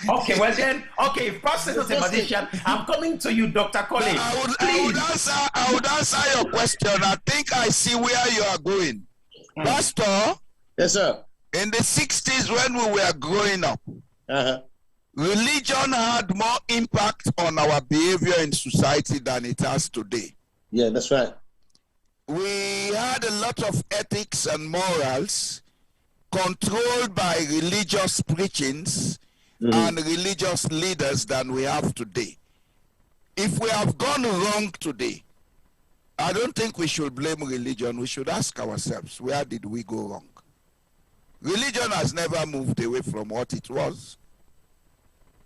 Okay, well then, if Pastor is not a magician, I'm coming to you, Dr. Colley. I would answer your question. I think I see where you are going. Pastor? Yes, sir. In the 60s, when we were growing up, religion had more impact on our behavior in society than it has today. Yeah, that's right. We had a lot of ethics and morals controlled by religious preachings and religious leaders than we have today. If we have gone wrong today, I don't think we should blame religion. We should ask ourselves, where did we go wrong? Religion has never moved away from what it was.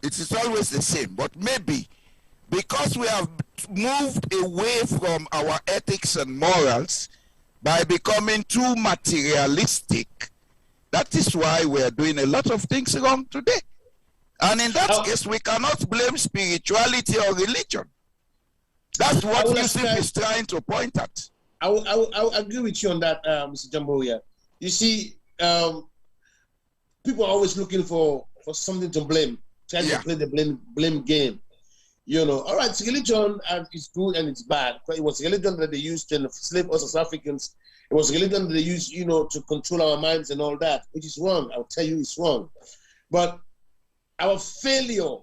It is always the same. But maybe because we have moved away from our ethics and morals by becoming too materialistic, that is why we are doing a lot of things wrong today. And in that case, we cannot blame spirituality or religion. That's what Yusuf is trying to point at. I will agree with you on that, Mr. Jamboya. You see, people are always looking for something to blame, trying to play the blame game. You know, all right, religion is good and it's bad. But it was religion that they used to enslave us as Africans. It was religion that they used, to control our minds and all that, which is wrong. I'll tell you it's wrong. But our failure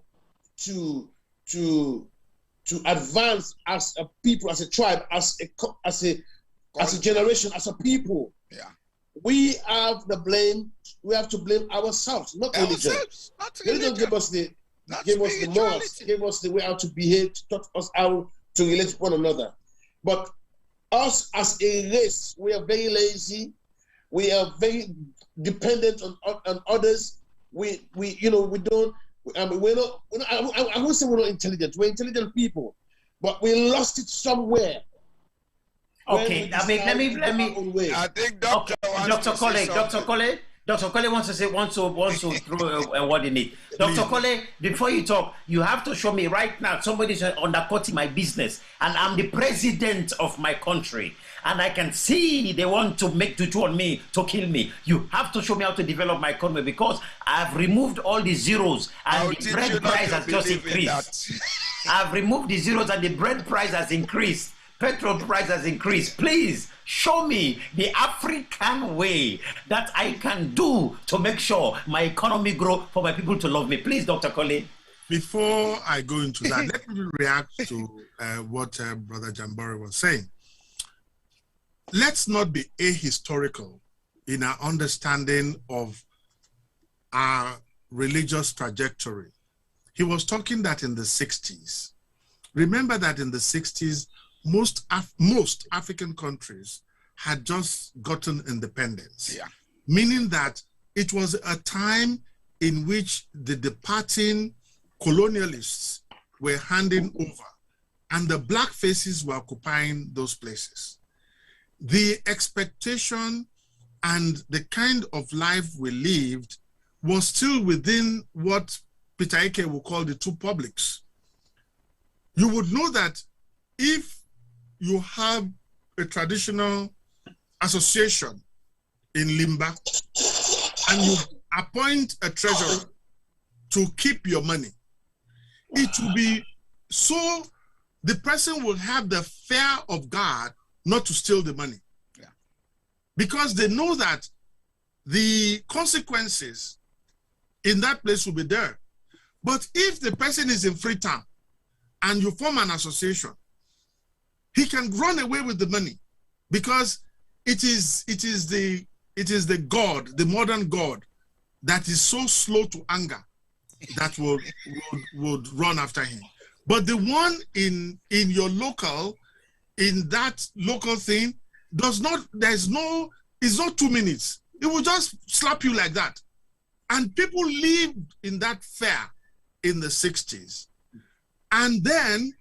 to advance as a people, as a tribe, as a generation, as a people, we have the blame. We have to blame ourselves, not religion. Religion gave us the morals, gave us the way how to behave, taught us how to relate to one another. But us as a race, we are very lazy. We are very dependent on others. We don't. I won't say we're not intelligent. We're intelligent people, but we lost it somewhere. Okay, I mean, let me. I think Dr. Colley wants to throw a word in it. Dr. Colley, before you talk, you have to show me right now somebody's undercutting my business, and I'm the president of my country, and I can see they want to make tutu on me to kill me. You have to show me how to develop my economy because I've removed all the zeros and the bread price has just increased. I've removed the zeros and the bread price has increased. Petrol price has increased. Please show me the African way that I can do to make sure my economy grow for my people to love me. Please, Dr. Colley. Before I go into that, let me react to what Brother Jambore was saying. Let's not be ahistorical in our understanding of our religious trajectory. He was talking that in the 60s. Remember that in the 60s, most African countries had just gotten independence, meaning that it was a time in which the departing colonialists were handing over and the black faces were occupying those places. The expectation and the kind of life we lived was still within what Peter Eke would call the two publics. You would know that if you have a traditional association in Limba and you appoint a treasurer to keep your money, it will be so the person will have the fear of God not to steal the money. Yeah. Because they know that the consequences in that place will be there. But if the person is in Freetown and you form an association, he can run away with the money because it is the God, the modern God, that is so slow to anger that would run after him. But the one in your local, in that local thing, it's not 2 minutes. It will just slap you like that. And people lived in that fear in the 60s. And then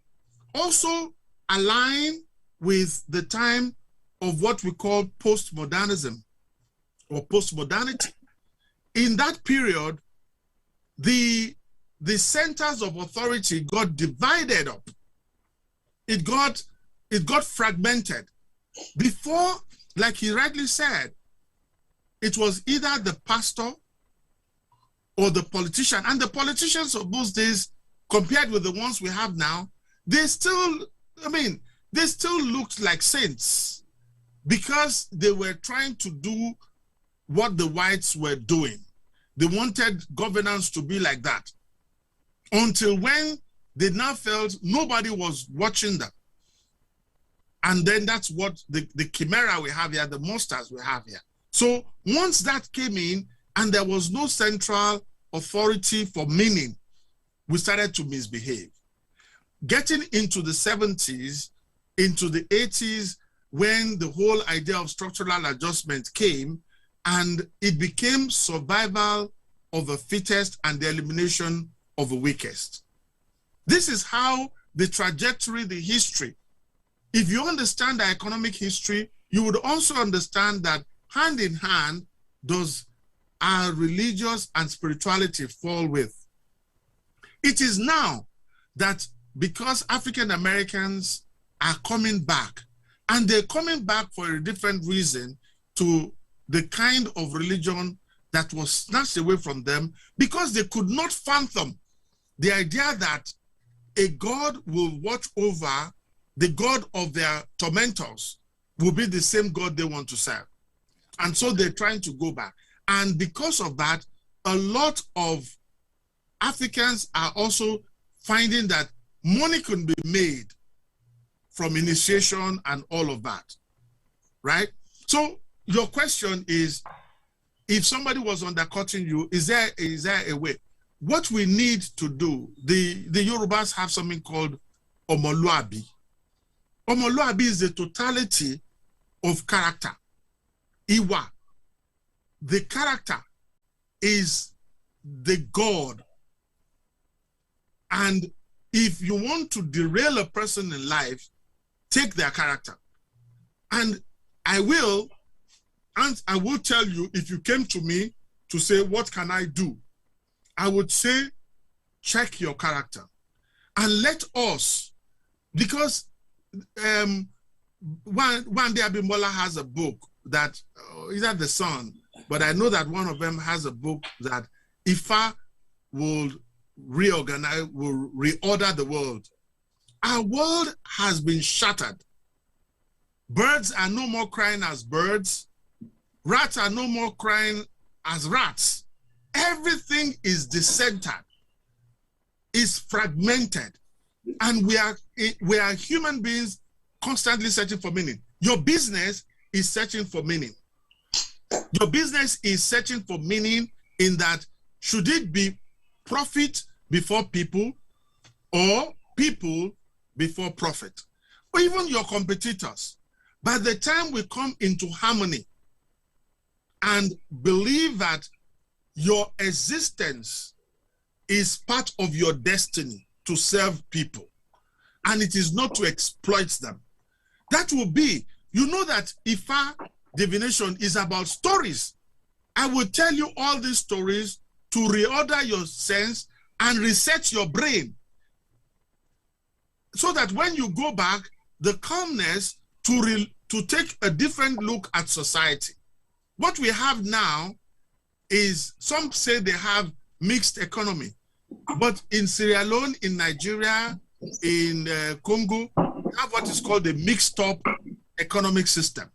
also align with the time of what we call postmodernism or postmodernity. In that period, the centers of authority got divided up. It got fragmented. Before, like he rightly said, it was either the pastor or the politician. And the politicians of those days, compared with the ones we have now, they still looked like saints because they were trying to do what the whites were doing. They wanted governance to be like that. Until when they now felt nobody was watching them. And then that's what the chimera we have here, the monsters we have here. So once that came in and there was no central authority for meaning, we started to misbehave. Getting into the 70s, into the 80s, when the whole idea of structural adjustment came, and it became survival of the fittest and the elimination of the weakest. This is how the trajectory, the history. If you understand the economic history, you would also understand that hand in hand does our religious and spirituality fall with. It is now that because African Americans are coming back, and they're coming back for a different reason to the kind of religion that was snatched away from them, because they could not fathom the idea that a God will watch over the God of their tormentors will be the same God they want to serve. And so they're trying to go back. And because of that, a lot of Africans are also finding that money can be made from initiation and all of that, right? So your question is, if somebody was undercutting you, is there a way? What we need to do, the Yorubas have something called Omoluabi. Omoluabi is the totality of character. Iwa. The character is the God. And if you want to derail a person in life, take their character. And I will tell you, if you came to me to say, what can I do? I would say, check your character. And let us, because one day Abimbola has a book that, is that the son? But I know that one of them has a book that Ifa will reorganize, will reorder the world. Our world has been shattered. Birds are no more crying as birds. Rats are no more crying as rats. Everything is decentered, is fragmented, and we are human beings constantly searching for meaning. Your business is searching for meaning. Your business is searching for meaning in that, should it be profit before people or people before profit? Or even your competitors. By the time we come into harmony and believe that your existence is part of your destiny to serve people, and it is not to exploit them. That will be, you know that Ifa divination is about stories. I will tell you all these stories to reorder your sense and reset your brain, so that when you go back, the calmness to take a different look at society. What we have now is, some say they have mixed economy, but in Sierra Leone, in Nigeria, in Congo, we have what is called a mixed up economic system.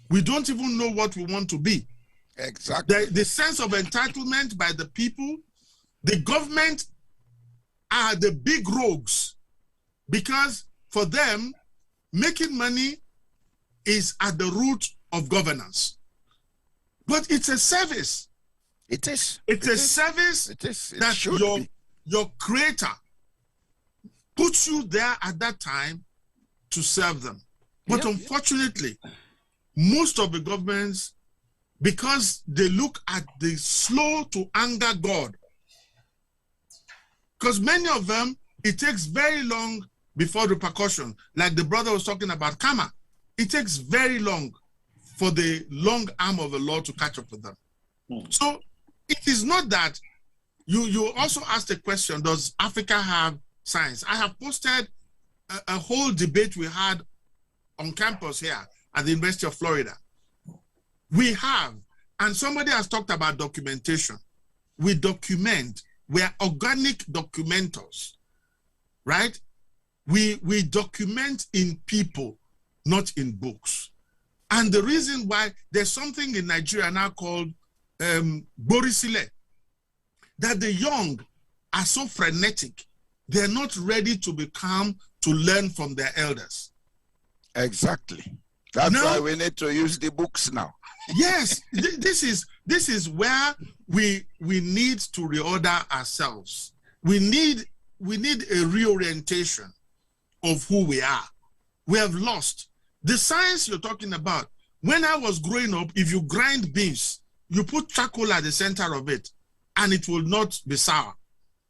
We don't even know what we want to be. Exactly. The sense of entitlement by the people, the government are the big rogues, because for them, making money is at the root of governance. But it's a service. It is. It's a service that your creator puts you there at that time to serve them. But unfortunately, most of the governments, because they look at the slow to anger God, because many of them, it takes very long before repercussion. Like the brother was talking about karma. It takes very long for the long arm of the law to catch up with them. So it is not that, you also asked a question, does Africa have science? I have posted a whole debate we had on campus here at the University of Florida. We have, and somebody has talked about documentation. We document, we are organic documenters, right? We document in people, not in books. And the reason why, there's something in Nigeria now called Borisile, that the young are so frenetic, they're not ready to learn from their elders. Exactly. That's why we need to use the books now. Yes, this is where we need to reorder ourselves. We need a reorientation of who we are. We have lost the science you're talking about. When I was growing up, if you grind beans, you put charcoal at the center of it, and it will not be sour.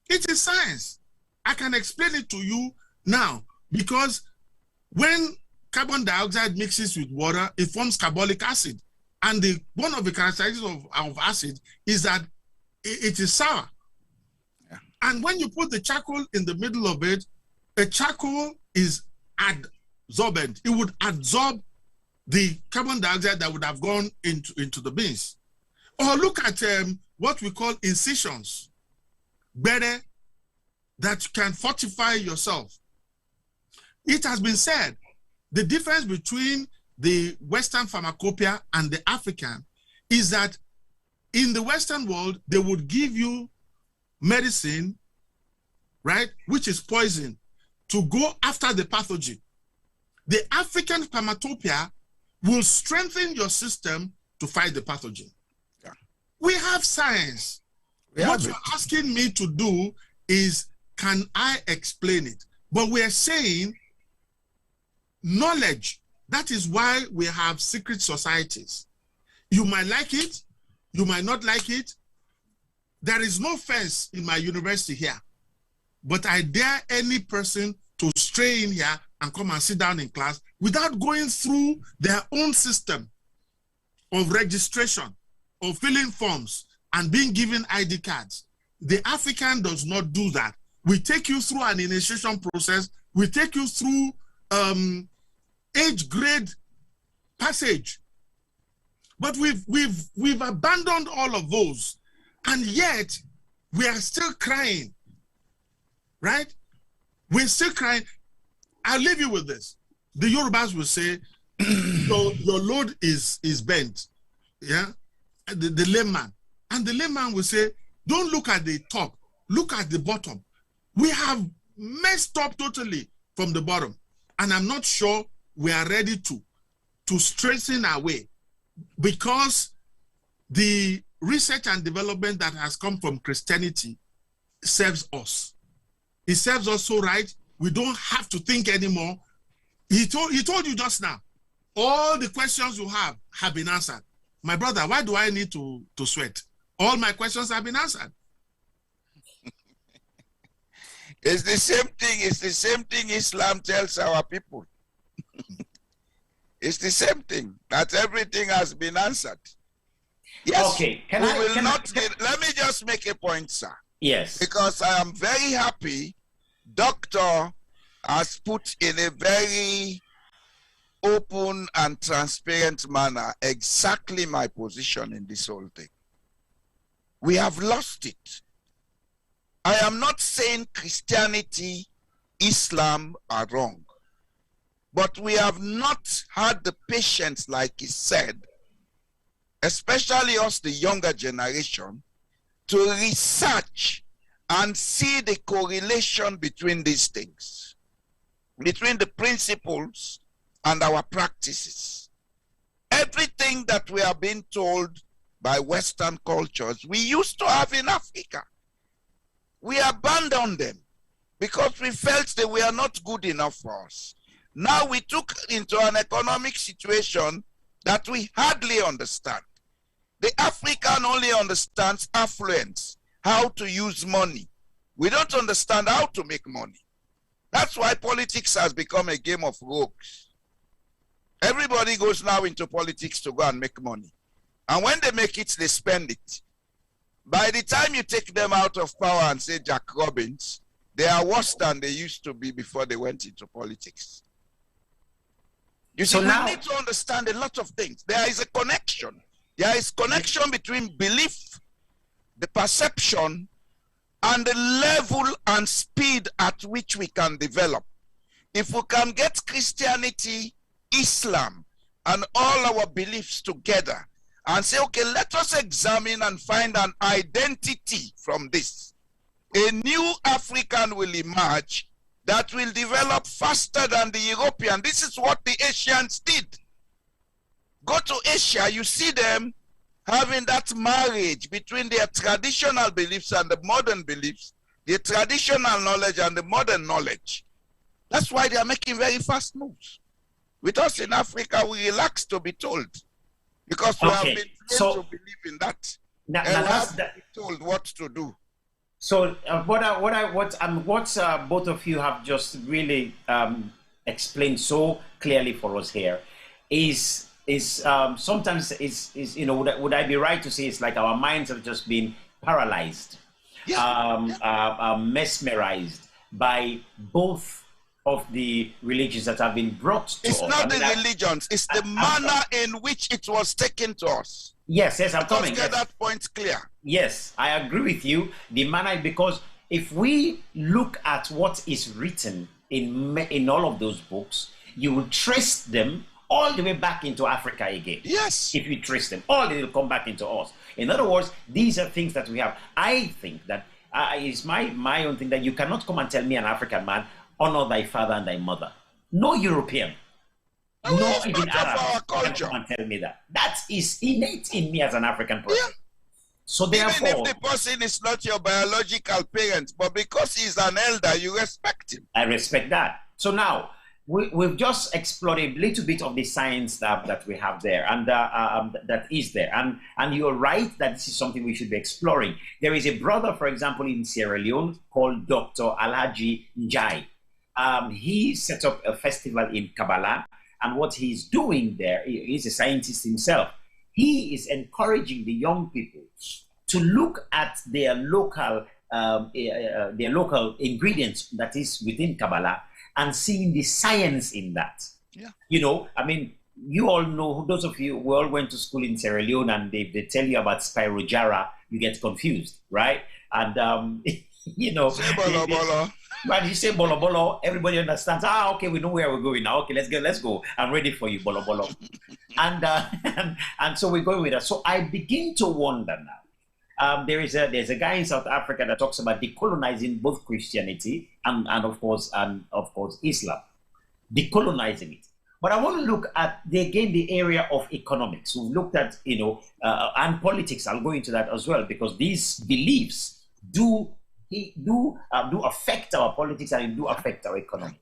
It is science. I can explain it to you now, because when carbon dioxide mixes with water, it forms carbolic acid. And one of the characteristics of acid is that it is sour. Yeah. And when you put the charcoal in the middle of it, a charcoal is adsorbent. It would absorb the carbon dioxide that would have gone into the beans. Or look at what we call incisions, better, that can fortify yourself. It has been said, the difference between the Western pharmacopoeia and the African is that in the Western world, they would give you medicine, right, which is poison, to go after the pathogen. The African pharmacopoeia will strengthen your system to fight the pathogen. Yeah. We have science. What you're asking me to do is, can I explain it? But we are saying knowledge. That is why we have secret societies. You might like it, you might not like it. There is no fence in my university here, but I dare any person to stray in here and come and sit down in class without going through their own system of registration, of filling forms, and being given ID cards. The African does not do that. We take you through an initiation process. We take you through age grade passage. But we've abandoned all of those, and yet we are still crying, right? We're still crying. I'll leave you with this. The Yorubas will say, your load is bent, yeah? The layman. And the layman will say, don't look at the top, look at the bottom. We have messed up totally from the bottom. And I'm not sure we are ready to straighten our way, because the research and development that has come from Christianity serves us. It serves us so right, we don't have to think anymore. He told you just now, all the questions you have been answered. My brother, why do I need to sweat? All my questions have been answered. It's the same thing. It's the same thing Islam tells our people. It's the same thing, that everything has been answered. Yes. Okay. Let me just make a point, sir. Yes. Because I am very happy Doctor has put in a very open and transparent manner exactly my position in this whole thing. We have lost it. I am not saying Christianity, Islam are wrong, but we have not had the patience, like he said, especially us, the younger generation, to research and see the correlation between these things, between the principles and our practices. Everything that we are being told by Western cultures, we used to have in Africa. We abandoned them because we felt they were not good enough for us. Now we took into an economic situation that we hardly understand. The African only understands affluence, how to use money. We don't understand how to make money. That's why politics has become a game of rogues. Everybody goes now into politics to go and make money. And when they make it, they spend it. By the time you take them out of power and say Jack Robbins, they are worse than they used to be before they went into politics. You see, now we need to understand a lot of things. There is a connection. There is connection between belief, the perception, and the level and speed at which we can develop. If we can get Christianity, Islam, and all our beliefs together and say, okay, let us examine and find an identity from this. A new African will emerge that will develop faster than the European. This is what the Asians did. Go to Asia, you see them having that marriage between their traditional beliefs and the modern beliefs, the traditional knowledge and the modern knowledge. That's why they are making very fast moves. With us in Africa, we relax to be told, because we have been trained to believe in that. Now, and that's have been told what to do. So what both of you have just really explained so clearly for us here is sometimes is you know, would I be right to say it's like our minds have just been paralyzed, mesmerized by both of the religions that have been brought to us. It's not the religions, it's the manner in which it was taken to us. Yes, I'm coming. Let's get that point clear. Yes, I agree with you. The manner, because if we look at what is written in all of those books, you will trace them all the way back into Africa again. Yes. If you trace them, all they will come back into us. In other words, these are things that we have. I think that it's my own thing that you cannot come and tell me, an African man, honor thy father and thy mother. No European. No, even Arab can come and tell me that. That is innate in me as an African person. Yeah. So therefore, even if the person is not your biological parent, but because he's an elder, you respect him. I respect that. So now, we've just explored a little bit of the science that we have there, and that is there. And you're right that this is something we should be exploring. There is a brother, for example, in Sierra Leone called Dr. Alhaji Njai. He set up a festival in Kabbalah, and what he's doing there, he's a scientist himself. He is encouraging the young people to look at their local ingredients that is within Kabbalah and seeing the science in that. Yeah. You know, I mean, you all know, those of you who all went to school in Sierra Leone and they tell you about Spirogara, you get confused, right? And, you know, when you say bolo bolo, everybody understands. Okay, we know where we're going now. Okay, let's go. I'm ready for you, bolo bolo. and so we're going with that. So I begin to wonder now. There's a guy in South Africa that talks about decolonizing both Christianity and of course Islam, decolonizing it. But I want to look at the area of economics. We've looked at and politics. I'll go into that as well, because these beliefs do affect our politics and do affect our economy.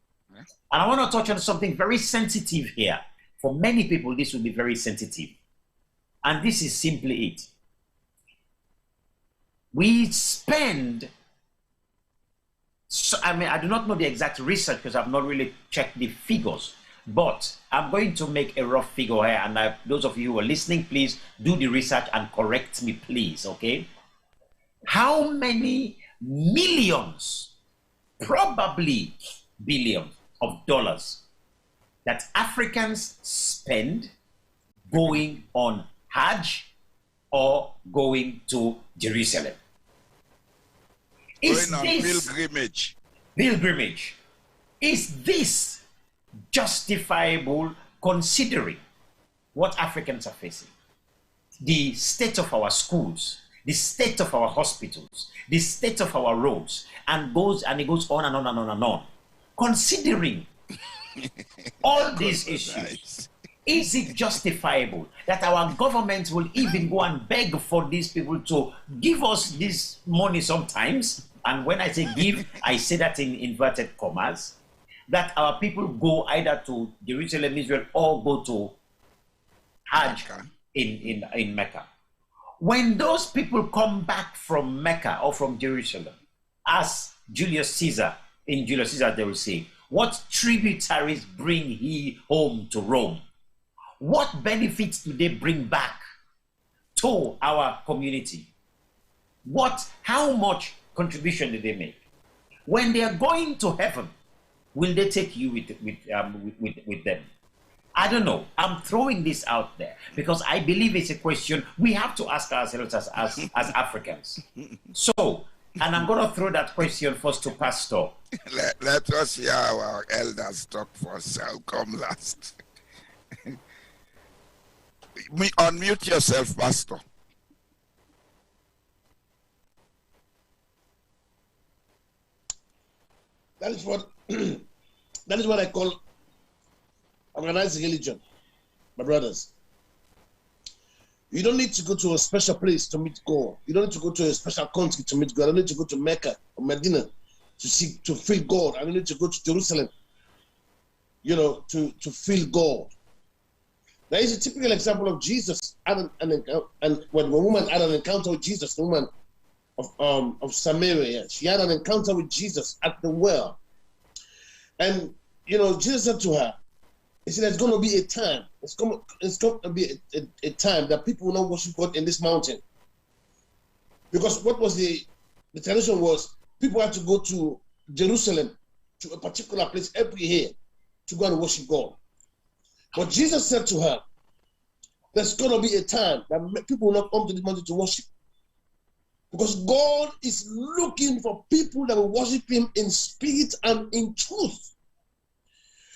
And I want to touch on something very sensitive here. For many people, this will be very sensitive. And this is simply it. We spend So, I mean, I do not know the exact research because I've not really checked the figures, but I'm going to make a rough figure here. And those of you who are listening, please do the research and correct me, please, okay? How many millions, probably billions of dollars that Africans spend going on Hajj or going to Jerusalem? Going on pilgrimage. Is this justifiable considering what Africans are facing? The state of our schools, the state of our hospitals, the state of our roads, and it goes on and on and on and on. Considering all these issues, is it justifiable that our government will even go and beg for these people to give us this money sometimes? And when I say give, I say that in inverted commas, that our people go either to Jerusalem, Israel, or go to Hajj in Mecca. When those people come back from Mecca or from Jerusalem, as Julius Caesar, in Julius Caesar they will say, what tributaries bring he home to Rome? What benefits do they bring back to our community? How much contribution do they make? When they are going to heaven, will they take you with them? I don't know. I'm throwing this out there because I believe it's a question we have to ask ourselves as Africans. So, and I'm going to throw that question first to Pastor. Let us hear our elders talk first. I'll come last. Unmute yourself, Pastor. That is what I call organized religion, my brothers. You don't need to go to a special place to meet God. You don't need to go to a special country to meet God. I don't need to go to Mecca or Medina to feel God. I don't need to go to Jerusalem, to feel God. There is a typical example of Jesus and when a woman had an encounter with Jesus, the woman of Samaria, she had an encounter with Jesus at the well. And, Jesus said to her, he said, there's going to be a time, it's going to be a time that people will not worship God in this mountain. Because what was the tradition was, people had to go to Jerusalem, to a particular place every year to go and worship God. But Jesus said to her, there's going to be a time that people will not come to the mountain to worship. Because God is looking for people that will worship him in spirit and in truth.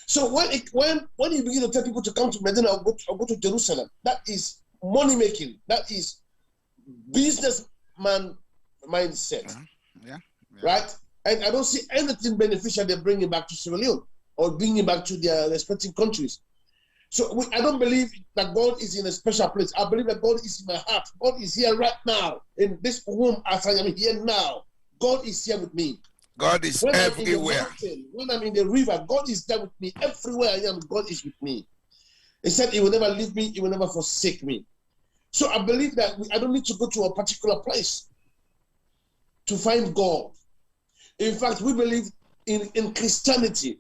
So when you begin to tell people to come to Medina or go to Jerusalem, that is money making. That is businessman mindset. Yeah. Right? And I don't see anything beneficial they're bringing back to Sierra Leone or bringing back to their respective countries. So I don't believe that God is in a special place. I believe that God is in my heart. God is here right now in this room as I am here now. God is here with me. God is everywhere. When I'm in the river, God is there with me. Everywhere I am, God is with me. He said he will never leave me. He will never forsake me. So I believe that I don't need to go to a particular place to find God. In fact, we believe in Christianity.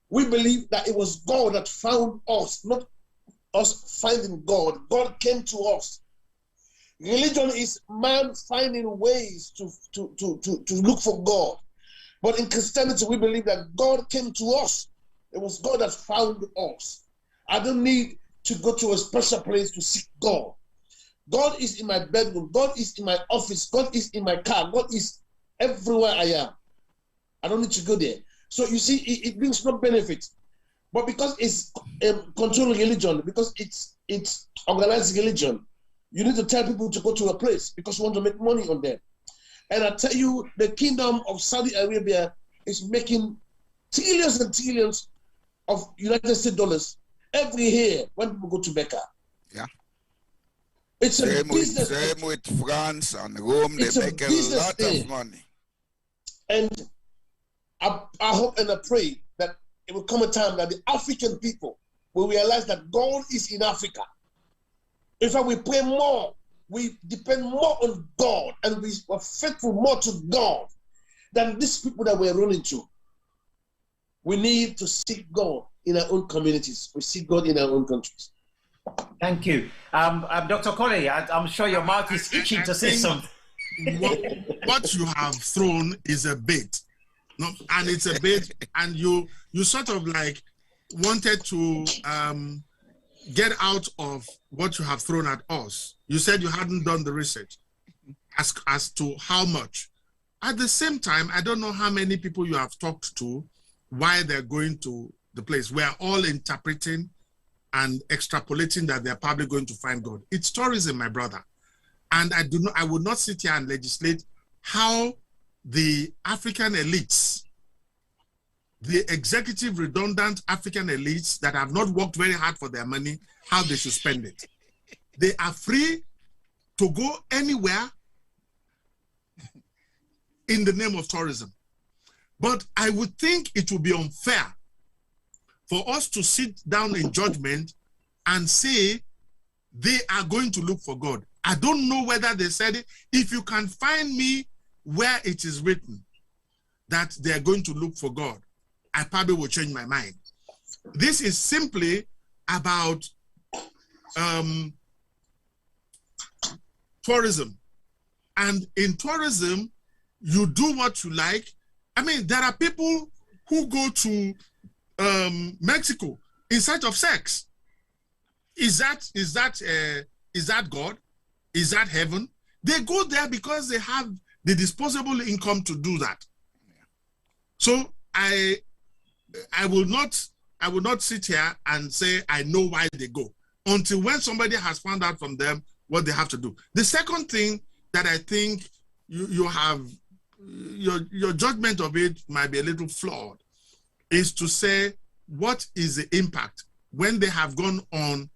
We believe that it was God that found us, not us finding God. God came to us. Religion is man finding ways to look for God. But in Christianity, we believe that God came to us. It was God that found us. I don't need to go to a special place to seek God. God is in my bedroom. God is in my office. God is in my car. God is everywhere I am. I don't need to go there. So you see, it brings no benefit. But because it's controlled religion, because it's organized religion, you need to tell people to go to a place because you want to make money on them. And I tell you, the kingdom of Saudi Arabia is making trillions and trillions of United States dollars every year when people go to Mecca. Yeah. It's a business. Same with France and Rome, they make a lot of money. And I hope and I pray that it will come a time that the African people will realize that God is in Africa. In fact, we pray more, we depend more on God, and we are faithful more to God. than these people that we're running to. We need to seek God in our own communities. We seek God in our own countries. Thank you. Dr. Colley, I'm sure your mouth is itching to say something. What you have thrown is a bait. No, and it's a bait, and you sort of like wanted to get out of what you have thrown at us. You said you hadn't done the research as to how much. At the same time, I don't know how many people you have talked to why they're going to the place. We are all interpreting and extrapolating that they're probably going to find God. It's tourism, my brother. And I would not sit here and legislate how the African elites, the executive redundant African elites that have not worked very hard for their money, how they should spend it. They are free to go anywhere in the name of tourism. But I would think it would be unfair for us to sit down in judgment and say they are going to look for God. I don't know whether they said it. If you can find me where it is written that they are going to look for God, I probably will change my mind. This is simply about tourism. And in tourism, you do what you like. I mean, there are people who go to Mexico in search of sex. Is that God? Is that heaven? They go there because they have the disposable income to do that. So I will not sit here and say I know why they go until when somebody has found out from them what they have to do. The second thing that I think you have, your judgment of it might be a little flawed, is to say what is the impact when they have gone on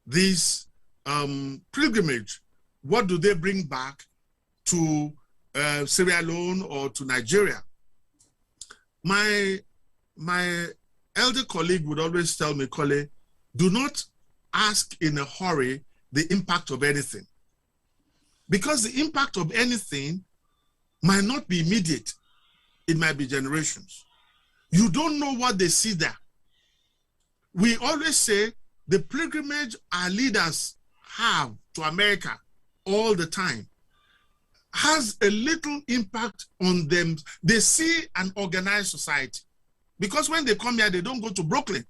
this pilgrimage. What do they bring back to Sierra Leone or to Nigeria? My elder colleague would always tell me, Kole, do not ask in a hurry the impact of anything. Because the impact of anything might not be immediate. It might be generations. You don't know what they see there. We always say the pilgrimage our leaders have to America all the time has a little impact on them. They see an organized society. Because when they come here, they don't go to Brooklyn.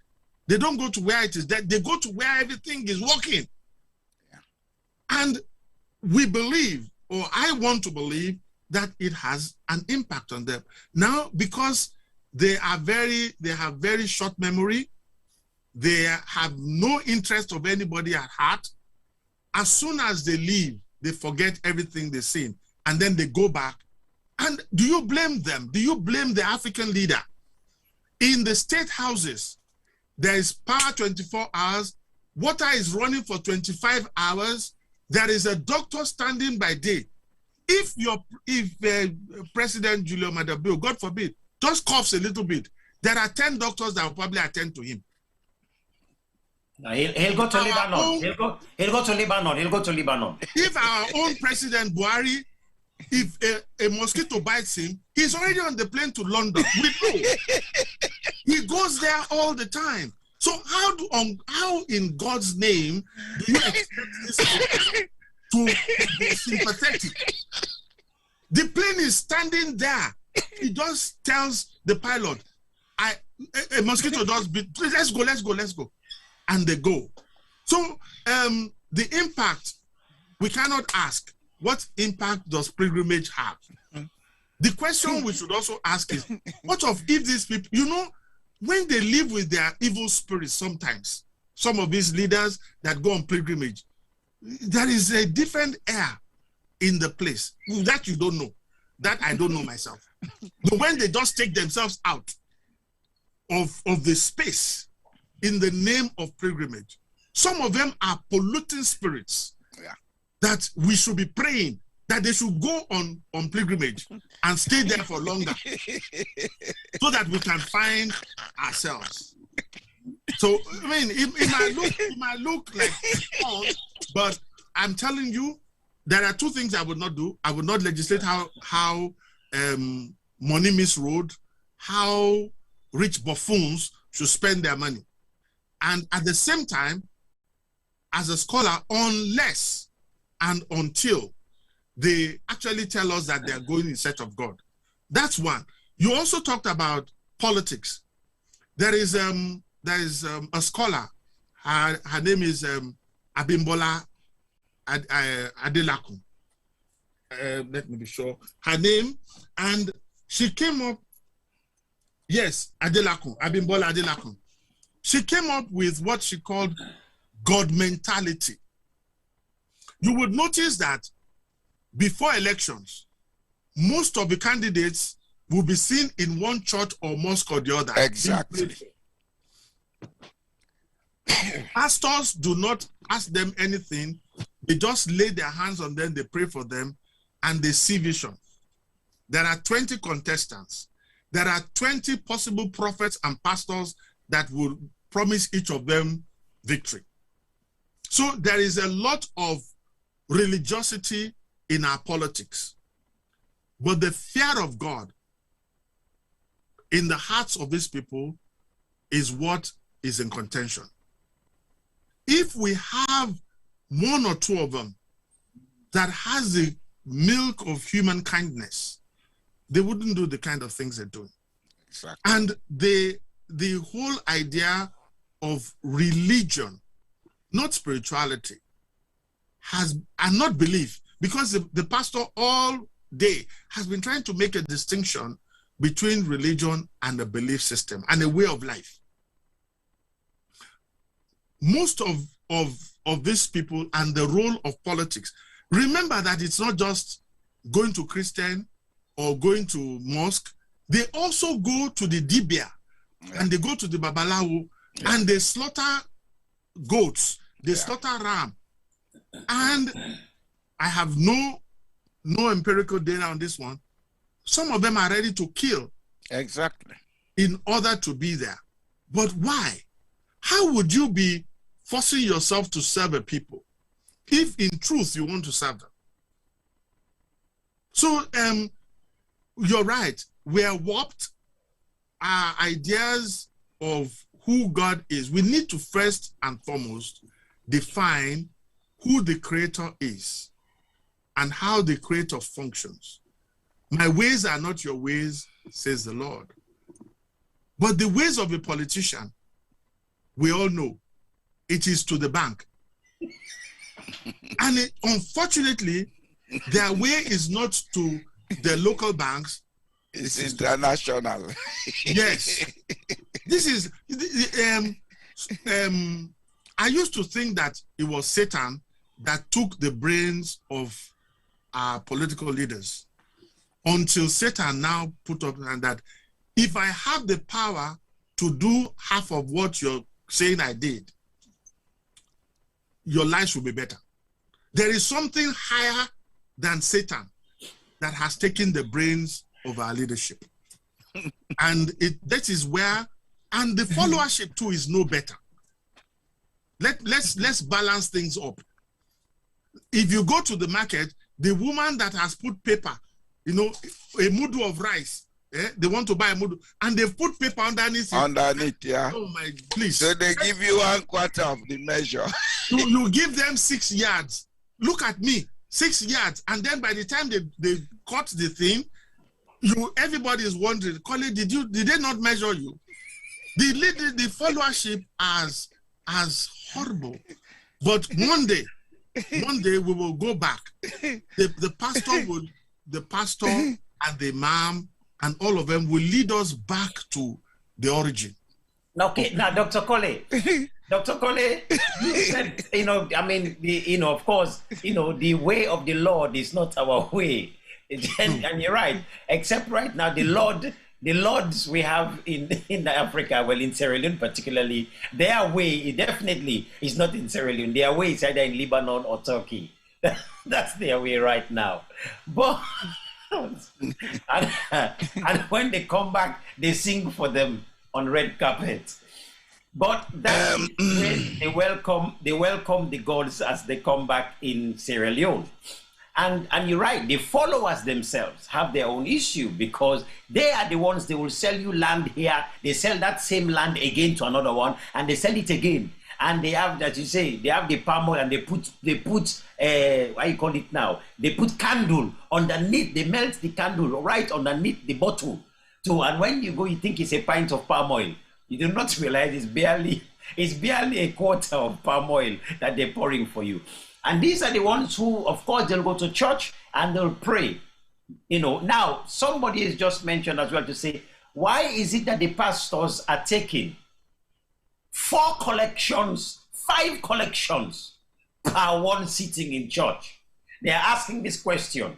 They don't go to where it is. They go to where everything is working. Yeah. And we believe, or I want to believe, that it has an impact on them. Now, because they have very short memory, they have no interest of anybody at heart. As soon as they leave, they forget everything they've seen, and then they go back. And do you blame them? Do you blame the African leader? In the state houses, there is power 24 hours. Water is running for 25 hours. There is a doctor standing by day. If President Julio Madabio, God forbid, just coughs a little bit, there are 10 doctors that will probably attend to him. No, he'll go to Lebanon. He'll go to Lebanon. He'll go to Lebanon. If our own President Buhari, if a mosquito bites him, he's already on the plane to London. We know. He goes there all the time. So how in God's name do you expect this to be sympathetic? The plane is standing there. He just tells the pilot, a mosquito does bit. Let's go. And they go. So the impact, we cannot ask, what impact does pilgrimage have? The question we should also ask is, what of if these people, when they live with their evil spirits sometimes, some of these leaders that go on pilgrimage, there is a different air in the place. That you don't know. That I don't know myself. But when they just take themselves out of the space in the name of pilgrimage, some of them are polluting spirits that we should be praying that they should go on pilgrimage and stay there for longer so that we can find ourselves. So, I mean, it might look like fun, but I'm telling you, there are two things I would not do. I would not legislate how money misruled, how rich buffoons should spend their money. And at the same time, as a scholar, unless and until they actually tell us that they are going in search of God. That's one. You also talked about politics. There is a scholar. Her name is Abimbola Adelakun. Let me be sure. Her name, and she came up. Yes, Abimbola Adelakun. She came up with what she called God mentality. You would notice that before elections, most of the candidates will be seen in one church or mosque or the other. Exactly. Pastors do not ask them anything. They just lay their hands on them, they pray for them, and they see vision. There are 20 contestants. There are 20 possible prophets and pastors that will promise each of them victory. So there is a lot of religiosity in our politics. But the fear of God in the hearts of these people is what is in contention. If we have one or two of them that has the milk of human kindness, they wouldn't do the kind of things they're doing. Exactly. And the whole idea of religion, not spirituality, and not belief, because the pastor all day has been trying to make a distinction between religion and a belief system and a way of life. Most of these people and the role of politics, remember that it's not just going to Christian or going to mosque. They also go to the Dibia and they go to the Babalawo and they slaughter goats, they slaughter ram. And I have no empirical data on this one. Some of them are ready to kill. Exactly. In order to be there. But why? How would you be forcing yourself to serve a people if in truth you want to serve them? So you're right. We are warped. Our ideas of who God is. We need to first and foremost define who the Creator is and how the Creator functions. My ways are not your ways, says the Lord. But the ways of a politician, we all know, it is to the bank. And unfortunately, their way is not to the local banks. It's international. Yes. This is, I used to think that it was Satan that took the brains of our political leaders, until Satan now put up and that if I have the power to do half of what you're saying I did, your lives will be better. There is something higher than Satan that has taken the brains of our leadership. And that is where, and the followership too is no better. Let's balance things up. If you go to the market, the woman that has put paper, a mudu of rice, they want to buy a mudu, and they've put paper underneath it. Underneath, yeah. Oh my, please. So they give you 1/4 of the measure. You give them 6 yards. Look at me, 6 yards, and then by the time they cut the thing, everybody is wondering, Colin, did they not measure you? The followership as horrible. But one day we will go back. The pastor and the imam and all of them will lead us back to the origin. Okay, now Dr. Kole, you said, of course, the way of the Lord is not our way. And you're right, except right now, the Lords we have in Africa, well, in Sierra Leone particularly, their way definitely is not in Sierra Leone. Their way is either in Lebanon or Turkey. That's their way right now. But and when they come back, they sing for them on red carpet. But that's when they welcome the gods as they come back in Sierra Leone. And you're right, the followers themselves have their own issue because they are the ones, they will sell you land here, they sell that same land again to another one, and they sell it again. And they have, as you say, they have the palm oil and they put what you call it now? They put candle underneath, they melt the candle right underneath the bottle. And when you go, you think it's a pint of palm oil. You do not realize it's barely a quarter of palm oil that they're pouring for you. And these are the ones who, of course, they'll go to church and they'll pray. You know, now somebody has just mentioned as well to say, why is it that the pastors are taking 4 collections, 5 collections per one sitting in church? They're asking this question.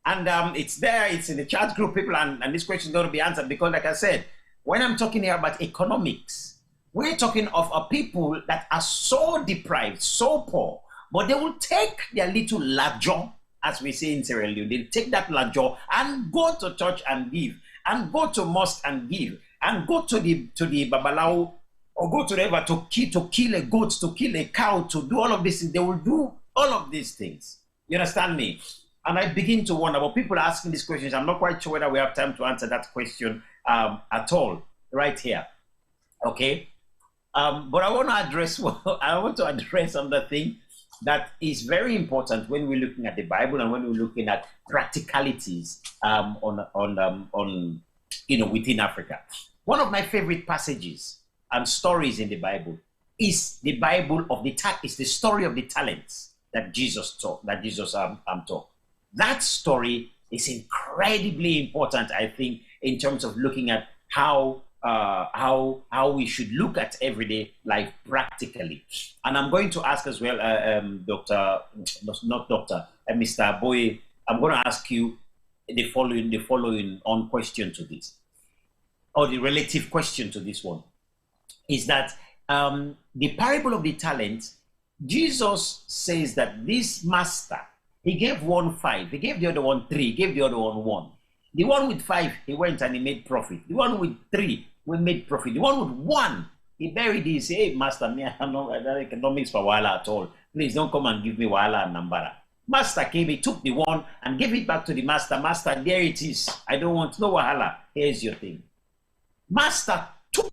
And it's there, it's in the chat group, people, and this question is going to be answered because, like I said, when I'm talking here about economics, we're talking of a people that are so deprived, so poor, but they will take their little lajo, as we say in Sierra Leone, they'll take that lajo and go to church and give, and go to mosque and give, and go to the babalao, or go to the river to kill a goat, to kill a cow, to do all of this. They will do all of these things. You understand me? And I begin to wonder, but people are asking these questions. I'm not quite sure whether we have time to answer that question at all right here. Okay? But I want to address another thing that is very important when we're looking at the Bible and when we're looking at practicalities on within Africa. One of my favorite passages and stories in the Bible is the story of the talents that Jesus taught. That story is incredibly important, I think, in terms of looking at how we should look at everyday life practically. And I'm going to ask as well, Mr. Boye, I'm going to ask you the following on question to this, or the relative question to this one, is that the parable of the talent, Jesus says that this master, he gave one 5, he gave the other one 3, he gave the other one 1. The one with 5, he went and he made profit. The one with 3, we made profit. The one with 1, he buried it. He said, hey, master, me, I don't mix for wahala at all. Please don't come and give me wahala and nambara. Master came, he took the 1 and gave it back to the master. Master, there it is. I don't want no wahala. Here's your thing. Master took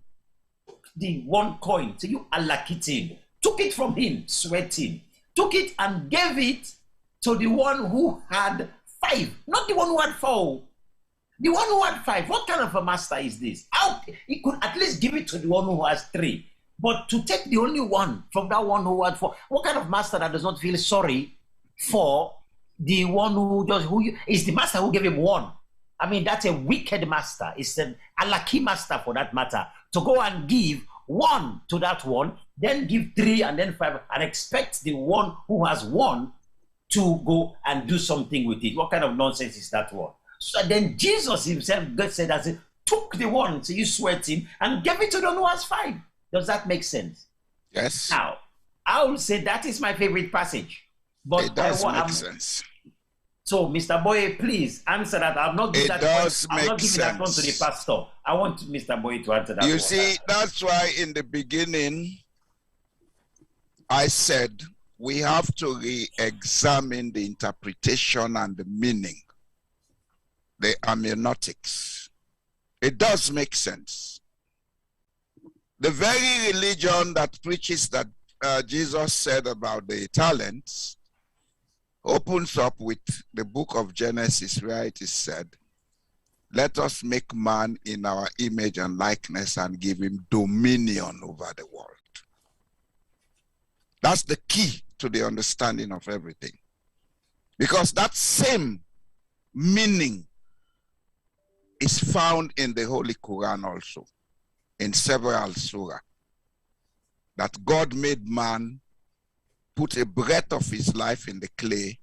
the 1 coin, so you alakitin, took it from him, sweating, took it and gave it to the one who had 5, not the one who had 4. The one who had 5, what kind of a master is this? He could at least give it to the one who has 3. But to take the only one from that one who had 4, what kind of master that does not feel sorry for the one is the master who gave him 1? I mean, that's a wicked master. It's an unlucky master for that matter. To go and give 1 to that one, then give 3 and then 5, and expect the one who has 1 to go and do something with it. What kind of nonsense is that one? So then Jesus himself, God said, as he took the 1, so you sweating, and gave it to the one who has 5. Does that make sense? Yes. Now, I will say that is my favorite passage. But it does make sense. So, Mr. Boye, please answer that. I'm not giving that one to the pastor. I want Mr. Boye to answer that. You see, that's why in the beginning, I said we have to re-examine the interpretation and the meaning, the hermeneutics. It does make sense. The very religion that preaches that Jesus said about the talents opens up with the book of Genesis, where it is said, let us make man in our image and likeness and give him dominion over the world. That's the key to the understanding of everything. Because that same meaning is found in the Holy Quran also, in several surah. That God made man, put a breath of his life in the clay,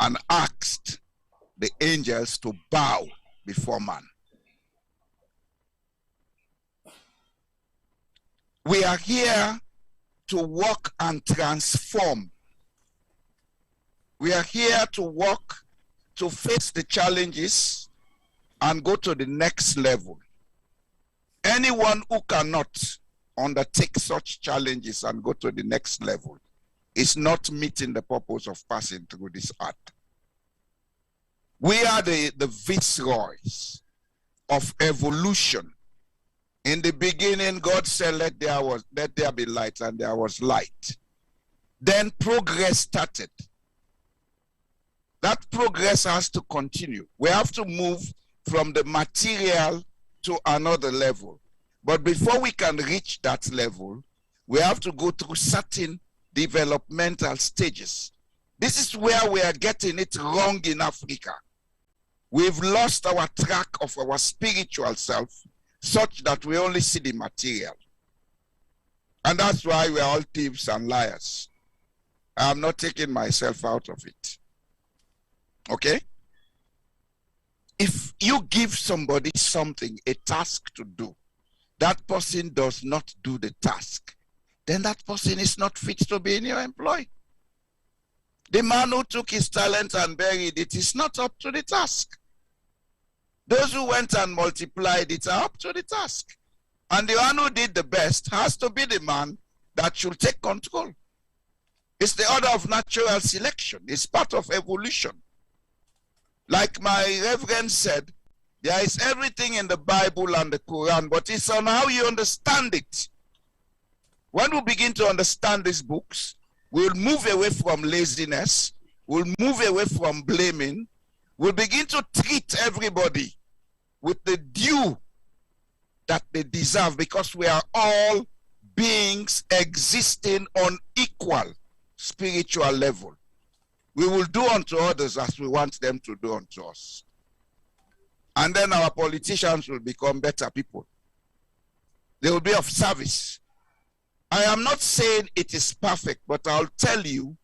and asked the angels to bow before man. We are here to walk and transform. We are here to walk, to face the challenges and go to the next level. Anyone who cannot undertake such challenges and go to the next level is not meeting the purpose of passing through this earth. We are the viceroys of evolution. In the beginning, God said, let there be light, and there was light. Then progress started. That progress has to continue. We have to move from the material to another level. But before we can reach that level, we have to go through certain developmental stages. This is where we are getting it wrong in Africa. We've lost our track of our spiritual self, such that we only see the material. And that's why we are all thieves and liars. I'm not taking myself out of it. Okay? If you give somebody something, a task to do, that person does not do the task, then that person is not fit to be in your employ. The man who took his talent and buried it is not up to the task. Those who went and multiplied it are up to the task. And the one who did the best has to be the man that should take control. It's the order of natural selection. It's part of evolution. Like my reverend said, there is everything in the Bible and the Quran, but it's on how you understand it. When we begin to understand these books, we'll move away from laziness, we'll move away from blaming, we'll begin to treat everybody with the due that they deserve, because we are all beings existing on equal spiritual level. We will do unto others as we want them to do unto us. And then our politicians will become better people. They will be of service. I am not saying it is perfect, but I'll tell you,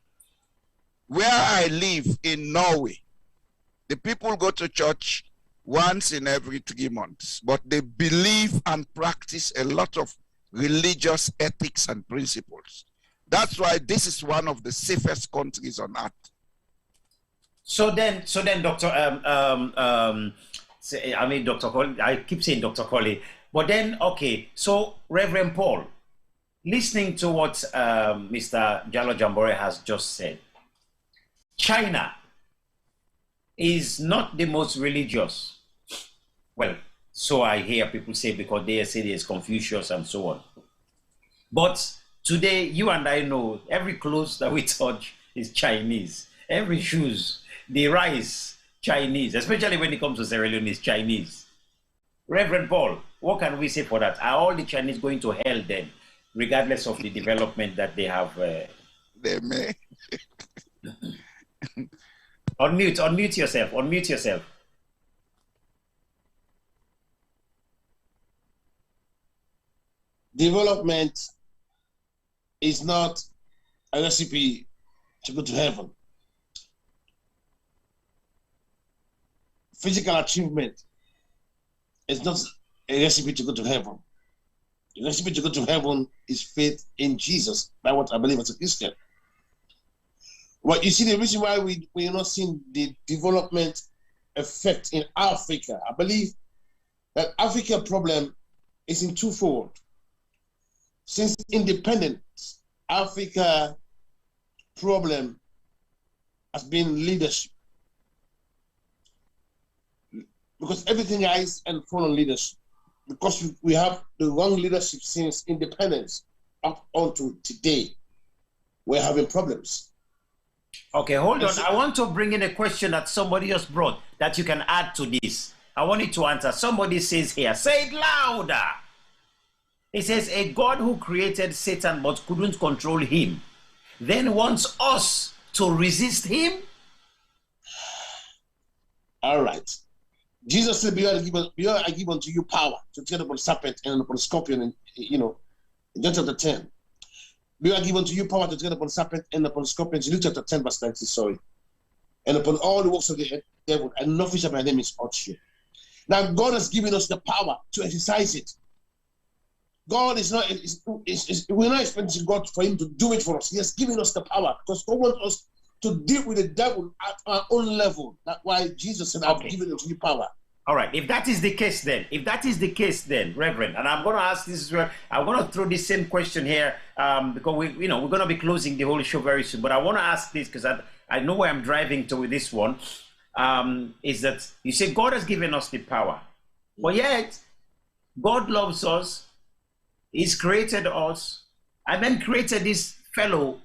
where I live in Norway, the people go to church once in every 3 months, but they believe and practice a lot of religious ethics and principles. That's why this is one of the safest countries on earth. So then, Dr. Dr. Colley, I keep saying Dr. Colley, but then, okay, so Reverend Paul, listening to what Mr. Jallow Jambore has just said, China is not the most religious. Well, so I hear people say, because they say there's Confucius and so on. But today, you and I know every clothes that we touch is Chinese. Every shoes, the rice, Chinese, especially when it comes to Sierra Leone, is Chinese. Reverend Paul, what can we say for that? Are all the Chinese going to hell then, regardless of the development that they have? They may. Unmute yourself. Development is not a recipe to go to heaven. Physical achievement is not a recipe to go to heaven. The recipe to go to heaven is faith in Jesus. That's what I believe as a Christian. But you see, the reason why we're not seeing the development effect in Africa, I believe that Africa problem is in twofold. Since independence, Africa problem has been leadership. Because everything lies and fall on leadership. Because we have the wrong leadership since independence up until today. We're having problems. Okay, hold on. I want to bring in a question that somebody just brought that you can add to this. I want you to answer. Somebody says here, say it louder. It says, a God who created Satan but couldn't control him, then wants us to resist him? All right. Jesus said, behold, I give unto you power to tread upon serpent and upon scorpion, and in John chapter 10. Behold, I give unto you power to tread upon serpent and upon scorpions, in Luke chapter 10, verse 90, sorry. And upon all the works of the devil, and nothing shall by name is hurt you. Now, God has given us the power to exercise it. God is not, we're not expecting God for him to do it for us. He has given us the power because God wants us to deal with the devil at our own level. That's why Jesus said, I've given unto you power. All right, if that is the case then, Reverend, and I'm going to ask this, I'm going to throw this same question here because we're going to be closing the whole show very soon, but I want to ask this because I know where I'm driving to with this one. is that you say God has given us the power, but yet God loves us. He's created us, and then created this fellow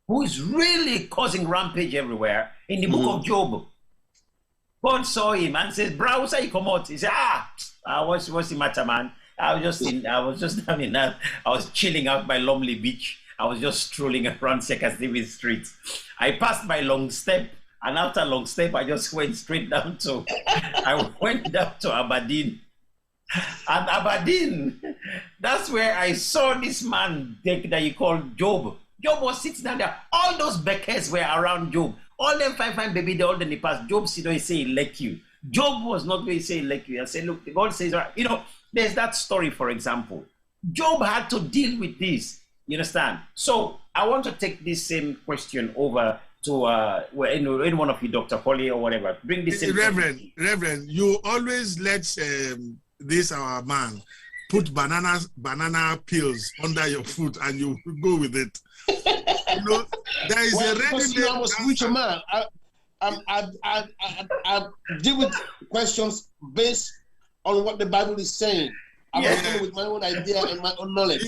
who is really causing rampage everywhere. In the book of Job, God saw him and says, "Bro, what's you come out?" He said, what's the matter, man? I was chilling out by Lumley Beach. I was just strolling around Second Stephen Street. I passed by Long Step, and after Long Step, I just went straight down to, Aberdeen. And Aberdeen, that's where I saw this man that you call Job. Job was sitting down there. All those Beckers were around Job. All them fine baby, they all in the past. Job said, he say, like you. Job was not going to say, like you. I said, look, God says, you know, there's that story, for example. Job had to deal with this. You understand? So I want to take this same question over to any one of you, Dr. Polly or whatever. Bring this in. Reverend, you always let this our man put banana peels under your foot and you go with it. You know, there is a ready-made. I'm a spiritual man. I deal with questions based on what the Bible is saying. I'm dealing with my own idea and my own knowledge.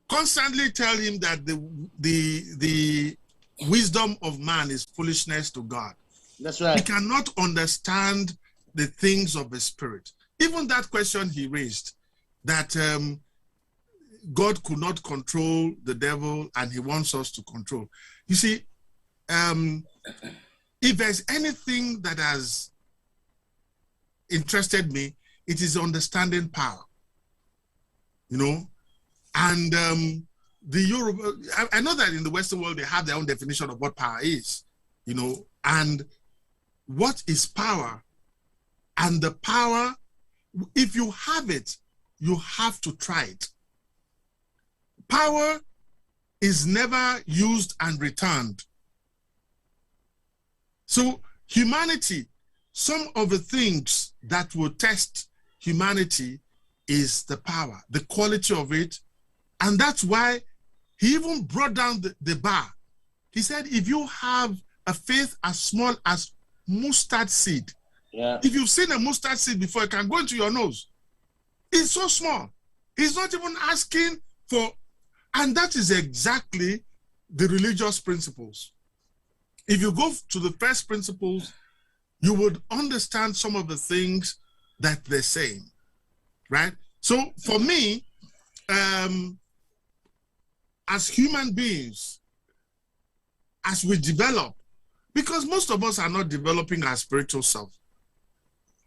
Constantly tell him that the wisdom of man is foolishness to God. That's right. He cannot understand the things of the spirit. Even that question he raised, that God could not control the devil and he wants us to control. You see, if there's anything that has interested me, it is understanding power, you know, and the Yoruba, I know that in the Western world, they have their own definition of what power is, you know, and what is power. And the power, if you have it, you have to try it. Power is never used and returned. So humanity, some of the things that will test humanity is the power, the quality of it. And that's why he even brought down the bar. He said, if you have a faith as small as mustard seed, if you've seen a mustard seed before, it can go into your nose. It's so small. He's not even asking for, and that is exactly the religious principles. If you go to the first principles, you would understand some of the things that they're saying, right? So for me, as human beings, as we develop, because most of us are not developing our spiritual self.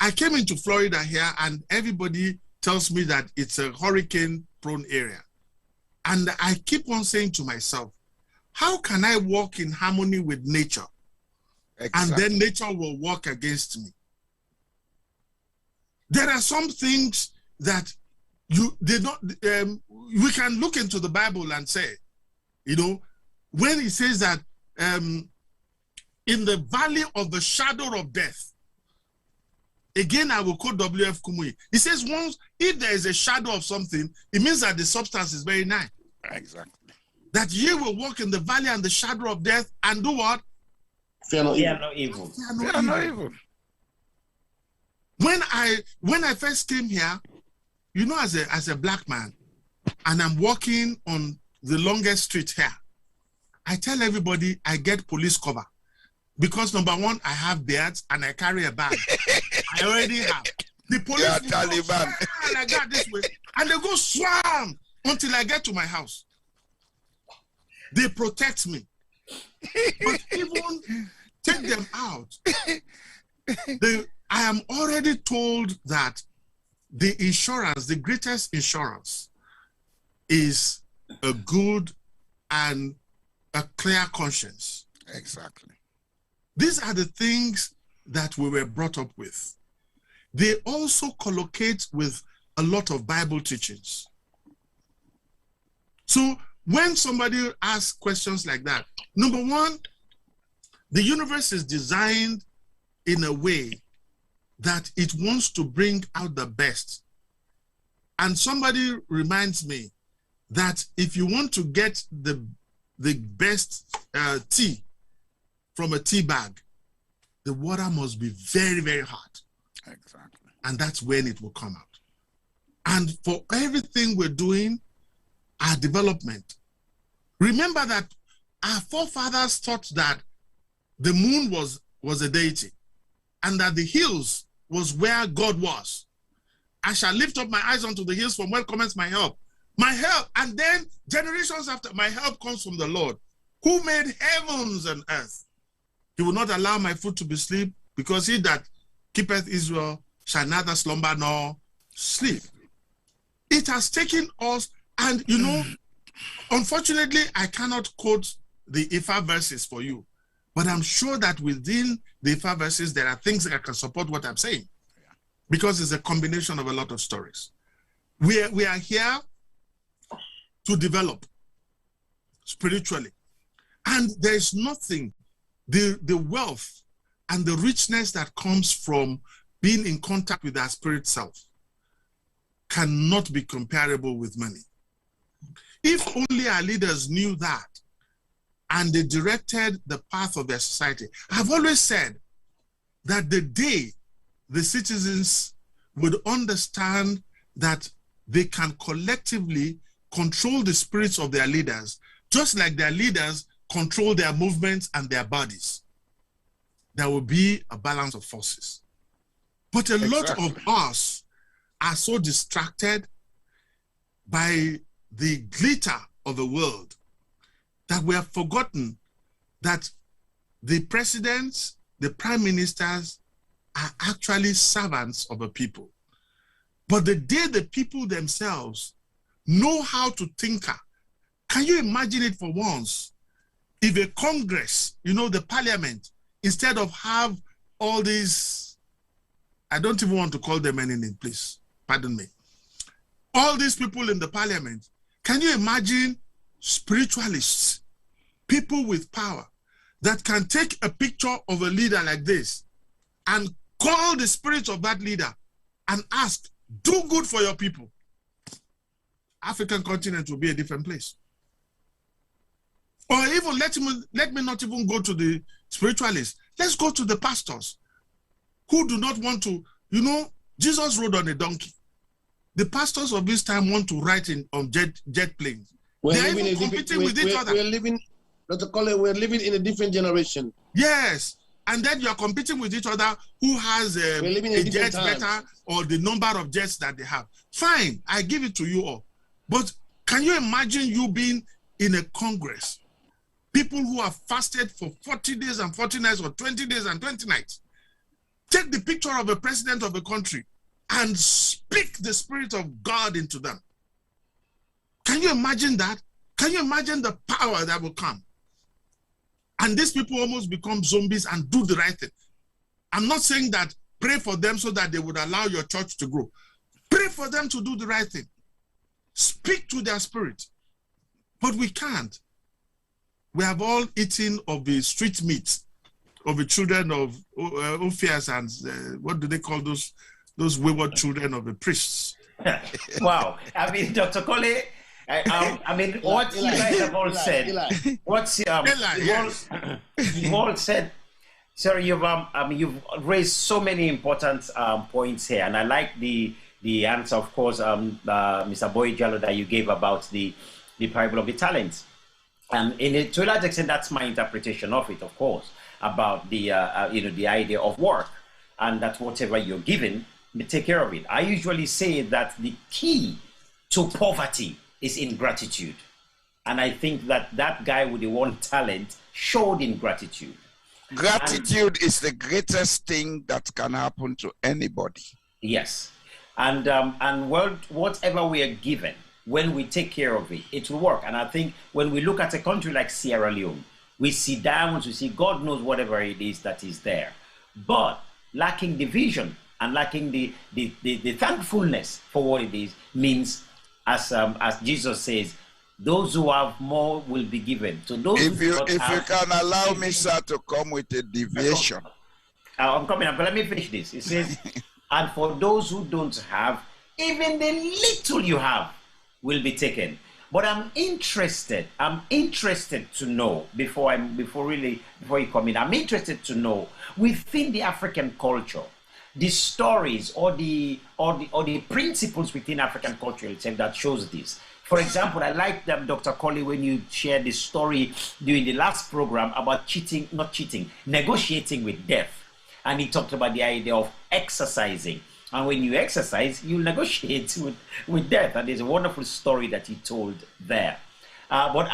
I came into Florida here and everybody tells me that it's a hurricane-prone area. And I keep on saying to myself, how can I walk in harmony with nature? And then nature will work against me. There are some things that we can look into the Bible and say, you know, when it says that in the valley of the shadow of death, again, I will quote W.F. Kumuyi. He says, once, if there is a shadow of something, it means that the substance is very nigh. Exactly. That ye will walk in the valley and the shadow of death and do what? Fear no evil. Fear no evil. When I first came here, you know, as a black man, and I'm walking on the longest street here, I tell everybody I get police cover. Because number one, I have beards and I carry a bag. I already have. The police will Taliban. Go like that this way, and they go swam until I get to my house. They protect me. But even take them out, I am already told that the insurance, the greatest insurance, is a good and a clear conscience. Exactly. These are the things that we were brought up with. They also collocate with a lot of Bible teachings. So when somebody asks questions like that, number one, the universe is designed in a way that it wants to bring out the best. And somebody reminds me that if you want to get the best tea from a tea bag, the water must be very, very hot. Exactly. And that's when it will come out. And for everything we're doing, our development, remember that our forefathers thought that the moon was a deity and that the hills was where God was. I shall lift up my eyes unto the hills, from where cometh my help. My help, and then generations after, my help comes from the Lord, who made heavens and earth. He will not allow my foot to be asleep, because he that keepeth Israel shall neither slumber nor sleep. It has taken us, and you know, unfortunately, I cannot quote the Ifa verses for you, but I'm sure that within the Ifa verses, there are things that can support what I'm saying, because it's a combination of a lot of stories. We are here to develop spiritually, and there is nothing, the wealth and the richness that comes from being in contact with our spirit self cannot be comparable with money. If only our leaders knew that and they directed the path of their society. I've always said that the day the citizens would understand that they can collectively control the spirits of their leaders, just like their leaders control their movements and their bodies, there will be a balance of forces. But a lot of us are so distracted by the glitter of the world that we have forgotten that the presidents, the prime ministers are actually servants of a people. But the day the people themselves know how to tinker, can you imagine it for once? If a Congress, you know, the parliament, instead of have all these, I don't even want to call them any name, please, pardon me. All these people in the parliament, can you imagine spiritualists, people with power that can take a picture of a leader like this and call the spirit of that leader and ask, do good for your people? African continent will be a different place. Or even let me not even go to the spiritualists. Let's go to the pastors who do not want to, you know, Jesus rode on a donkey. The pastors of this time want to ride on jet planes. They are even competing with each other. We're living, Dr. Cole, we're living in a different generation. Yes. And then you're competing with each other who has a jet better or the number of jets that they have. Fine, I give it to you all. But can you imagine you being in a Congress? People who have fasted for 40 days and 40 nights or 20 days and 20 nights. Take the picture of a president of a country and speak the spirit of God into them. Can you imagine that? Can you imagine the power that will come? And these people almost become zombies and do the right thing. I'm not saying that pray for them so that they would allow your church to grow. Pray for them to do the right thing. Speak to their spirit. But we can't. We have all eaten of the street meat of the children of Ophias and what do they call those wayward children of the priests? Wow. I mean, Dr. Cole, I mean, what you guys have all said, what's you've all said, sir, you've raised so many important points here, and I like the answer, of course, Mr. Boy Jallo, that you gave about the parable of the talents. And to a large extent, that's my interpretation of it, of course, about the the idea of work, and that whatever you're given, take care of it. I usually say that the key to poverty is ingratitude, and I think that guy with the one talent showed ingratitude. Gratitude is the greatest thing that can happen to anybody. Yes, and whatever we are given, when we take care of it, it will work. And I think when we look at a country like Sierra Leone, we see diamonds, we see God knows whatever it is that is there, but lacking the vision and lacking the thankfulness for what it is means, as Jesus says, those who have more will be given. So those if you can allow me, sir, to come with a deviation. I'm coming up, but let me finish this. It says, and for those who don't have, even the little you have will be taken. But I'm interested to know, before you come in, I'm interested to know, within the African culture, the stories or the principles within African culture itself that shows this. For example, I like them, Dr. Colley, when you shared the story during the last program about negotiating with death. And he talked about the idea of exercising. And when you exercise, you negotiate with death. And there's a wonderful story that he told there. But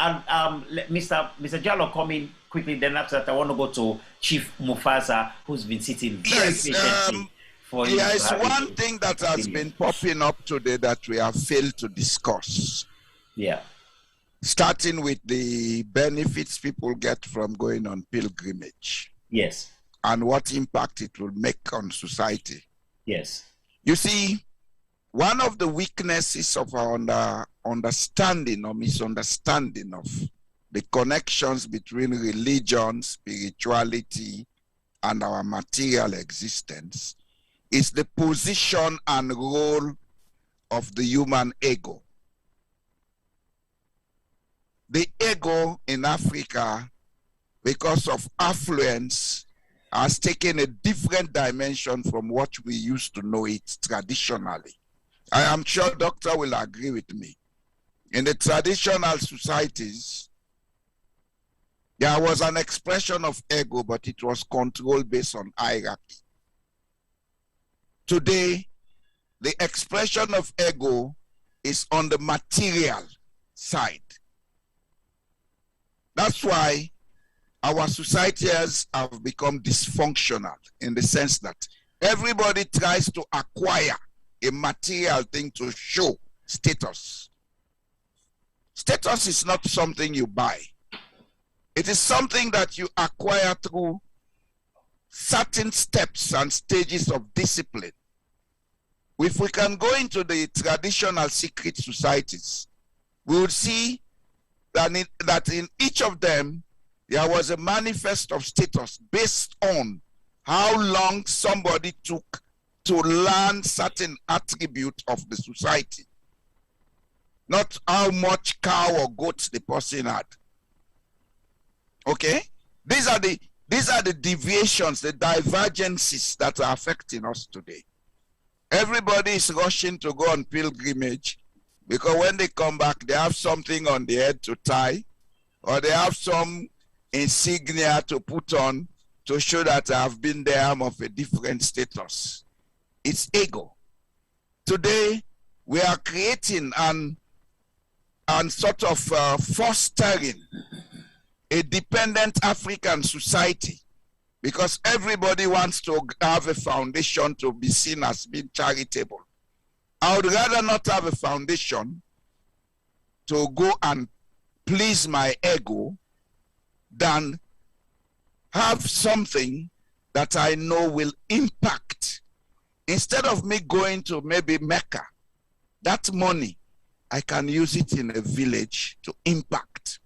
let Mr. Jalloh come in quickly. Then after that, I want to go to Chief Mufasa, who's been sitting very patiently. There is one thing that has been popping up today that we have failed to discuss. Yeah. Starting with the benefits people get from going on pilgrimage. Yes. And what impact it will make on society. Yes. You see, one of the weaknesses of our understanding or misunderstanding of the connections between religion, spirituality, and our material existence is the position and role of the human ego. The ego in Africa, because of affluence, has taken a different dimension from what we used to know it traditionally. I am sure Doctor will agree with me. In the traditional societies, there was an expression of ego, but it was controlled based on hierarchy. Today, the expression of ego is on the material side. That's why our societies have become dysfunctional in the sense that everybody tries to acquire a material thing to show status. Status is not something you buy. It is something that you acquire through certain steps and stages of discipline. If we can go into the traditional secret societies, we would see that in each of them, there was a manifest of status based on how long somebody took to learn certain attribute of the society, not how much cow or goats the person had. Okay? These are the deviations, the divergences that are affecting us today. Everybody is rushing to go on pilgrimage because when they come back, they have something on the head to tie, or they have some insignia to put on to show that I have been there, I'm of a different status. It's ego. Today, we are creating and sort of fostering a dependent African society because everybody wants to have a foundation to be seen as being charitable. I would rather not have a foundation to go and please my ego than have something that I know will impact. Instead of me going to maybe Mecca, that money, I can use it in a village to impact.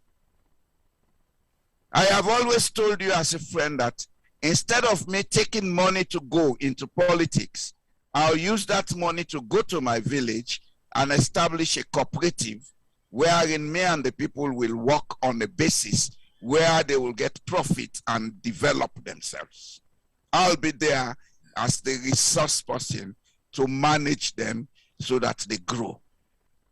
I have always told you as a friend that instead of me taking money to go into politics, I'll use that money to go to my village and establish a cooperative wherein me and the people will work on a basis where they will get profit and develop themselves. I'll be there as the resource person to manage them so that they grow.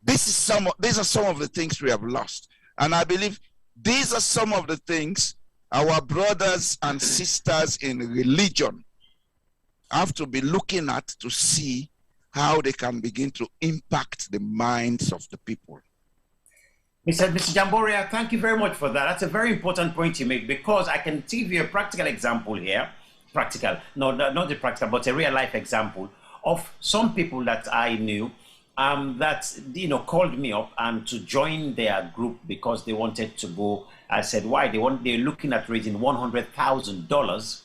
These are some of the things we have lost. And I believe these are some of the things our brothers and sisters in religion have to be looking at to see how they can begin to impact the minds of the people. Mr. Jamboria, thank you very much for that. That's a very important point you make because I can give you a practical example here. Practical, no, not the practical, but a real life example of some people that I knew that called me up to join their group because they wanted to go. I said, why? They're looking at raising $100,000.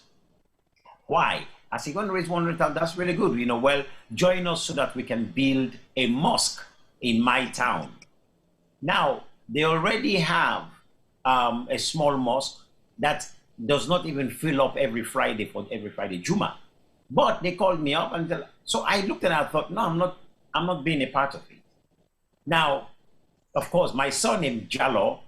Why? I said, going to raise $100,000, that's really good. Well, join us so that we can build a mosque in my town. Now, they already have a small mosque that does not even fill up every Friday Juma. But they called me up so I looked and I thought, no, I'm not being a part of it. Now, of course, my surname Jallo,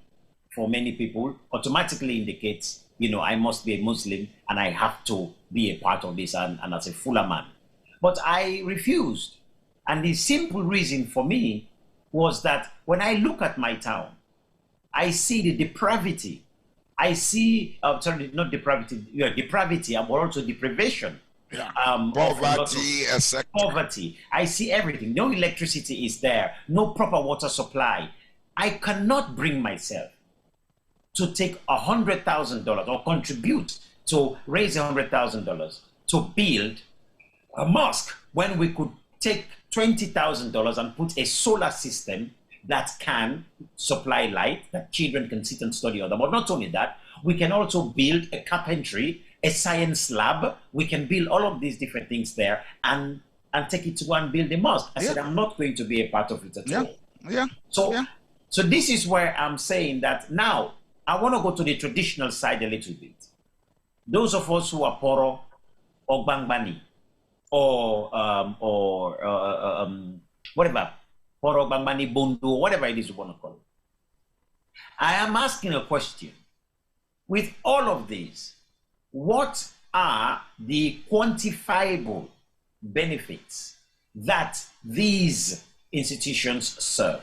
for many people, automatically indicates, I must be a Muslim and I have to be a part of this and as a fuller man. But I refused. And the simple reason for me was that when I look at my town, I see the depravity. I see, not depravity, depravity, but also deprivation. Yeah. Poverty, etc. Poverty. I see everything. No electricity is there. No proper water supply. I cannot bring myself to take $100,000 or contribute to raise $100,000 to build a mosque when we could take $20,000 and put a solar system that can supply light, that children can sit and study on them. But not only that, we can also build a carpentry, a science lab. We can build all of these different things there and take it to go and build a mosque. I said, I'm not going to be a part of it at all. Yeah. So this is where I'm saying that now I want to go to the traditional side a little bit. Those of us who are Poro or Bangbani or whatever, Poro, Bangbani, Bundu, whatever it is you want to call it. I am asking a question. With all of these, what are the quantifiable benefits that these institutions serve?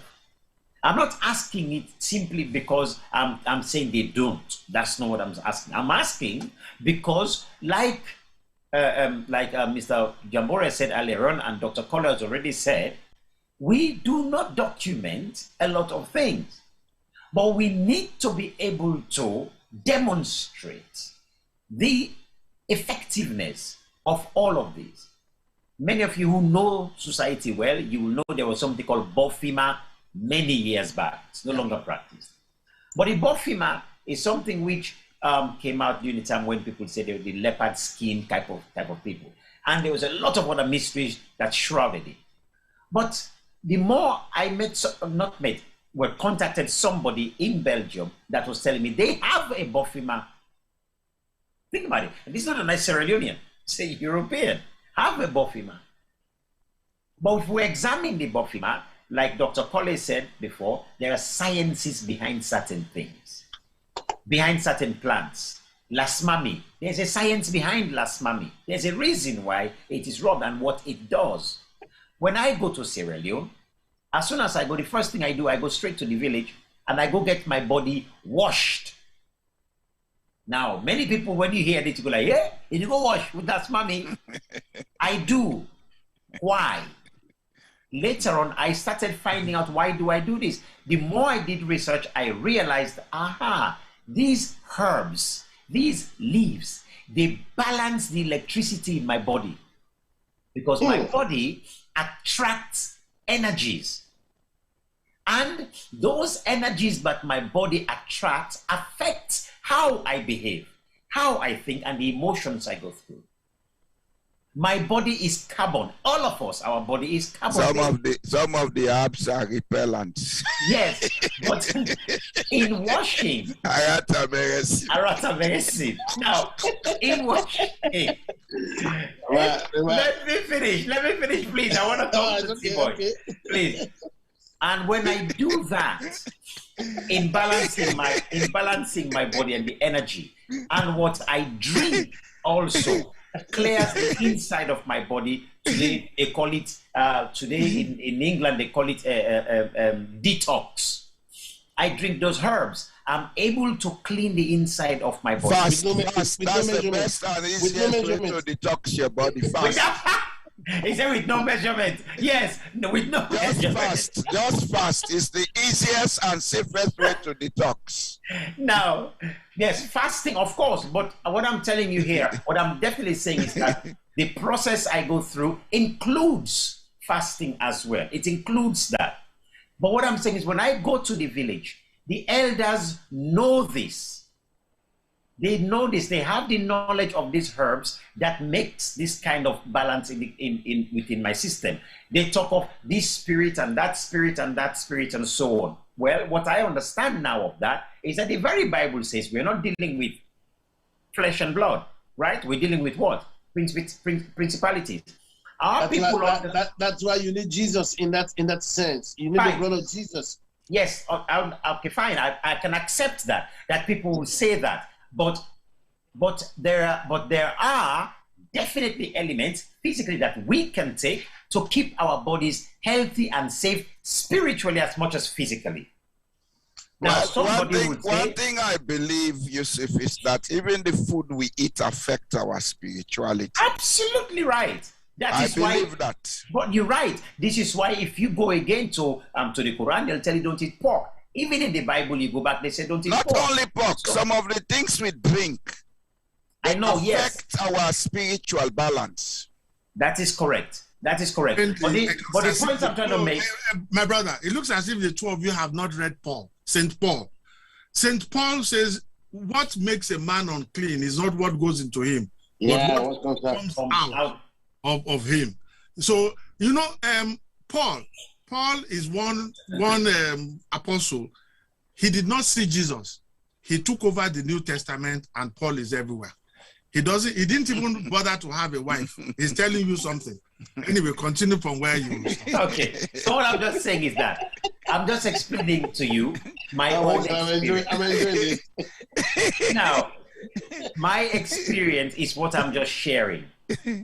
I'm not asking it simply because I'm saying they don't. That's not what I'm asking. I'm asking because like Mr. Jambore said earlier on, and Dr. Kola has already said, we do not document a lot of things, but we need to be able to demonstrate the effectiveness of all of these. Many of you who know society well, you will know there was something called Bofima many years back. It's no longer practiced. But the Bofima is something which came out during the time when people said they were the leopard skin type of people. And there was a lot of other mysteries that shrouded it. But the more I contacted somebody in Belgium that was telling me they have a Bofima. Think about it. This is not a nice Sierra Leonean, say European, have a Bofima. But if we examine the Bofima, like Dr. Colley said before, there are sciences behind certain things, behind certain plants. Lasmami, there's a science behind Lasmami. There's a reason why it is rubbed and what it does. When I go to Sierra Leone, as soon as I go, the first thing I do, I go straight to the village and I go get my body washed. Now, many people, when you hear this, you go like, yeah, you go wash with Lasmami. I do. Why? Later on, I started finding out, why do I do this? The more I did research, I realized, these herbs, these leaves, they balance the electricity in my body. Because my body attracts energies. And those energies that my body attracts affect how I behave, how I think, and the emotions I go through. My body is carbon. All of us, our body is carbon. Some of the herbs are repellents. Yes, but in washing, Aratameresin. Now, in washing, let me finish, please. I want to talk to T-Boy, please. And when I do that, in balancing my body and the energy, and what I drink also clears the inside of my body. Today they call it today in England they call it detox. I drink those herbs. I'm able to clean the inside of my body. Fast. That's the best and easiest way to detox your body. Fast. He said with no measurement. Yes, with no measurement. Just fast. It's the easiest and safest way to detox. Now, yes, fasting, of course. But what I'm telling you here, what I'm definitely saying is that the process I go through includes fasting as well. It includes that. But what I'm saying is when I go to the village, the elders know this. They know this. They have the knowledge of these herbs that makes this kind of balance within my system. They talk of this spirit and that spirit and that spirit and so on. Well, what I understand now of that is that the very Bible says we're not dealing with flesh and blood, right? We're dealing with what? Principalities. That's why you need Jesus in that sense. You need the blood of Jesus. Yes, okay, fine. I can accept that people will say that, but there are definitely elements physically that we can take to keep our bodies healthy and safe spiritually as much as physically. Now, one thing I believe, Yusuf, is that even the food we eat affects our spirituality. Absolutely right. I believe that. But you're right. This is why if you go again to the Quran, they'll tell you don't eat pork. Even in the Bible, you go back, they say don't eat pork. Not only pork, some of the things we drink affect our spiritual balance. That is correct. That is correct. But the point I'm trying to make... My brother, it looks as if the two of you have not read Paul, St. Paul. St. Paul says, what makes a man unclean is not what goes into him, but what comes out of him. So, you know, Paul is one apostle. He did not see Jesus. He took over the New Testament, and Paul is everywhere. He didn't even bother to have a wife. He's telling you something. Anyway, continue from where you start. Okay. So what I'm just saying is that I'm just explaining to you my own experience. I'm enjoying it. Now, my experience is what I'm just sharing.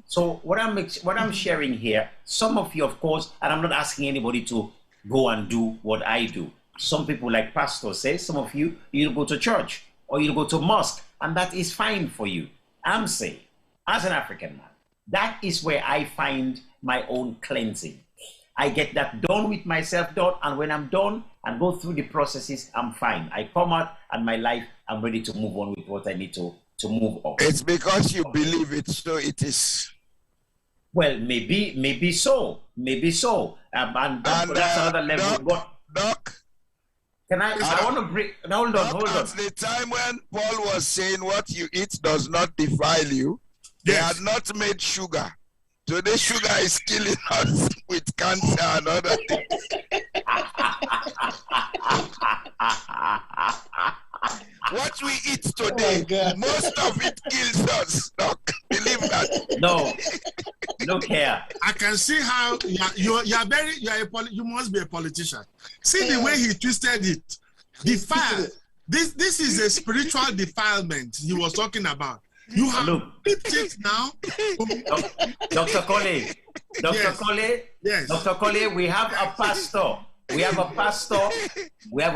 So what I'm sharing here, some of you, of course, and I'm not asking anybody to go and do what I do. Some people, like Pastor says, some of you go to church or you go to mosque, and that is fine for you. I'm saying, as an African man, that is where I find my own cleansing. I get that done with myself done, and when I'm done and go through the processes, I'm fine. I come out and my life, I'm ready to move on with what I need to move on. It's because you believe it, so it is. Well, maybe so. And that's another level. Doc, can I want to bring... Hold on. At the time when Paul was saying what you eat does not defile you, they had not made sugar. Today, sugar is killing us with cancer and other things. What we eat today, most of it kills us. Doc, believe that. No, look here. I can see how you must be a politician. See the way he twisted it. Defile. This is a spiritual defilement he was talking about. You have picked it now. Dr. Cole. Yes. Dr. Cole, we have a pastor. We have a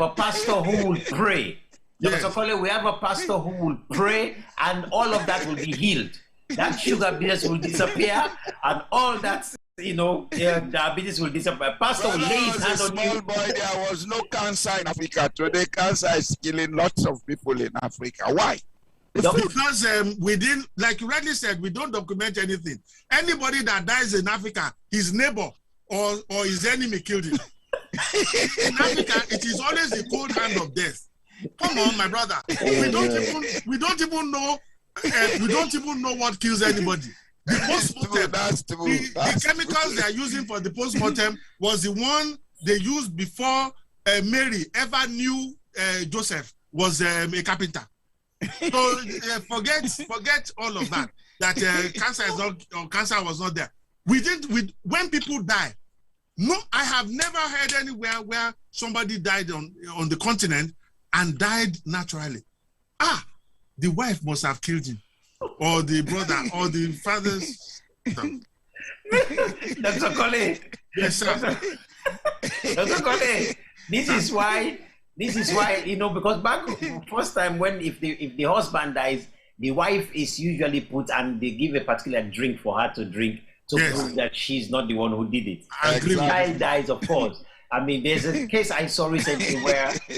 pastor who will pray. Dr. Cole, we have a pastor who will pray, and all of that will be healed. That sugar business will disappear, and all that, diabetes will disappear. Pastor will lay his hand on you. Small boy, there was no cancer in Africa. Today, cancer is killing lots of people in Africa. Why? Because we didn't, like you rightly said, we don't document anything. Anybody that dies in Africa, his neighbor or his enemy killed him. In Africa, it is always the cold hand of death. Come on, my brother. We don't even know what kills anybody. The post-mortem, the chemicals they are using for the post-mortem was the one they used before Mary ever knew Joseph was a carpenter. So forget all of that. That cancer is not, or cancer was not there. When people die, no, I have never heard anywhere where somebody died on the continent and died naturally. The wife must have killed him, or the brother, or the father's. Dr. Cole. Yes, sir. Dr. Cole. This is why, because back first time when if the husband dies, the wife is usually put and they give a particular drink for her to drink to prove that she's not the one who did it. The child dies, of course. I mean, there's a case I saw recently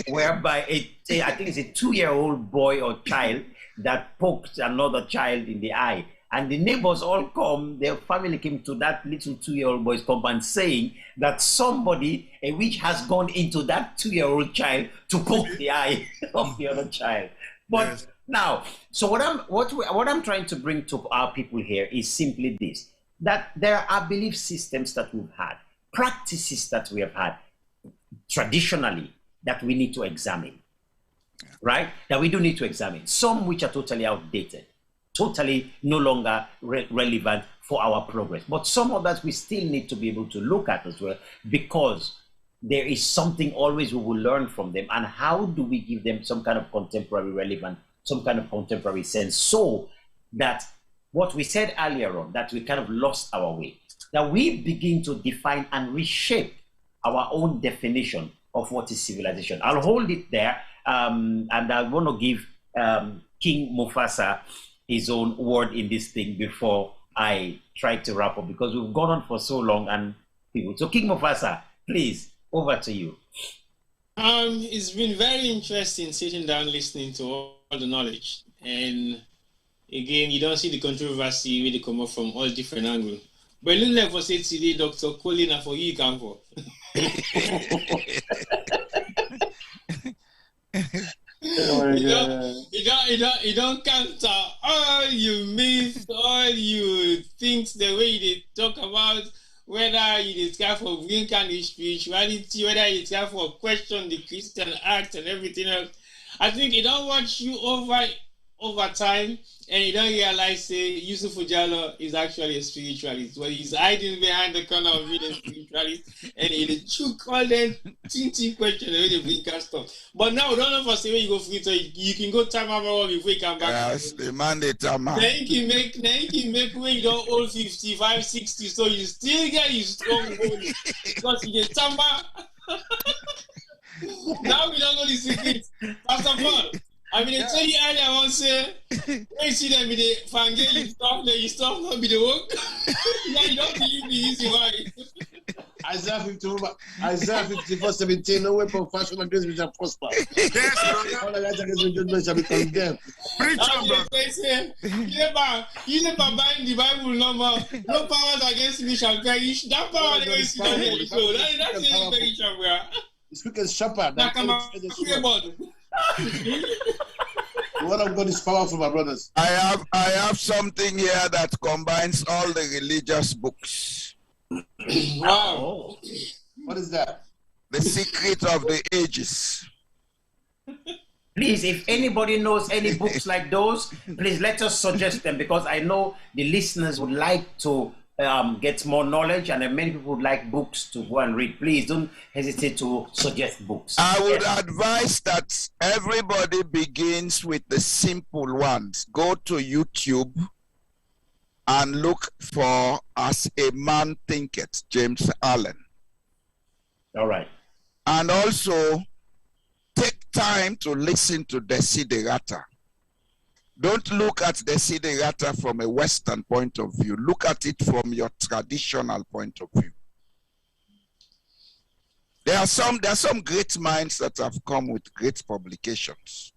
whereby I think it's a 2-year-old boy or child that poked another child in the eye. And the neighbors all come, their family came to that little 2-year-old boy's compound saying that somebody, a witch, has gone into that 2-year-old child to poke the eye of the other child. But now, so what I'm trying to bring to our people here is simply this, that there are belief systems that we've had, practices that we have had traditionally that we need to examine, right? That we do need to examine. Some which are totally outdated, totally no longer relevant for our progress. But some of that we still need to be able to look at as well, because there is something always we will learn from them. And how do we give them some kind of contemporary relevant, some kind of contemporary sense, so that what we said earlier on, that we kind of lost our way, that we begin to define and reshape our own definition of what is civilization. I'll hold it there, and I want to give King Mufasa his own word in this thing before I try to wrap up, because we've gone on for so long and people. So King Mufasa, please, over to you. It's been very interesting sitting down listening to all the knowledge, and again, you don't see the controversy really come up from all different angles. But look like for say today, Dr. Colin, for you come for. You don't counter all you miss, all you things, the way they talk about whether you discuss for Lincoln spirituality, whether you discuss for question the Christian act and everything else. I think it don't watch you over time, and you don't realize Yusuf Jallo is actually a spiritualist. Well, he's hiding behind the corner of being a spiritualist, and he chook all the tinty question and the bring stuff. But now, don't know for say when you go free, so you can go time over before you come back. Yes, the mandate, man. Then you can make when you don't old 55, 60, so you still get your strong hold because you get tamba. Now we don't know the secret. First of all, I mean, I tell you earlier, I want to say, when you see them with the fangirl, you stop not be the work. Yeah, you don't believe me easy, why? Isaiah 54:17, no weapon fashioned against me shall prosper. Yes, all against me shall be condemned. You never bind the Bible number. No powers against me shall perish. That power against me shall perish. That's very sharp. It's quick as sharper. The word of God is powerful, my brothers. I have something here that combines all the religious books. Wow. What is that? The Secret of the Ages. Please, if anybody knows any books like those, please let us suggest them, because I know the listeners would like to get more knowledge, and many people would like books to go and read. Please don't hesitate to suggest books. I would advise that everybody begins with the simple ones. Go to YouTube and look for As a Man Thinketh, James Allen. All right. And also take time to listen to Desiderata. Don't look at Desiderata from a Western point of view. Look at it from your traditional point of view. There are some great minds that have come with great publications.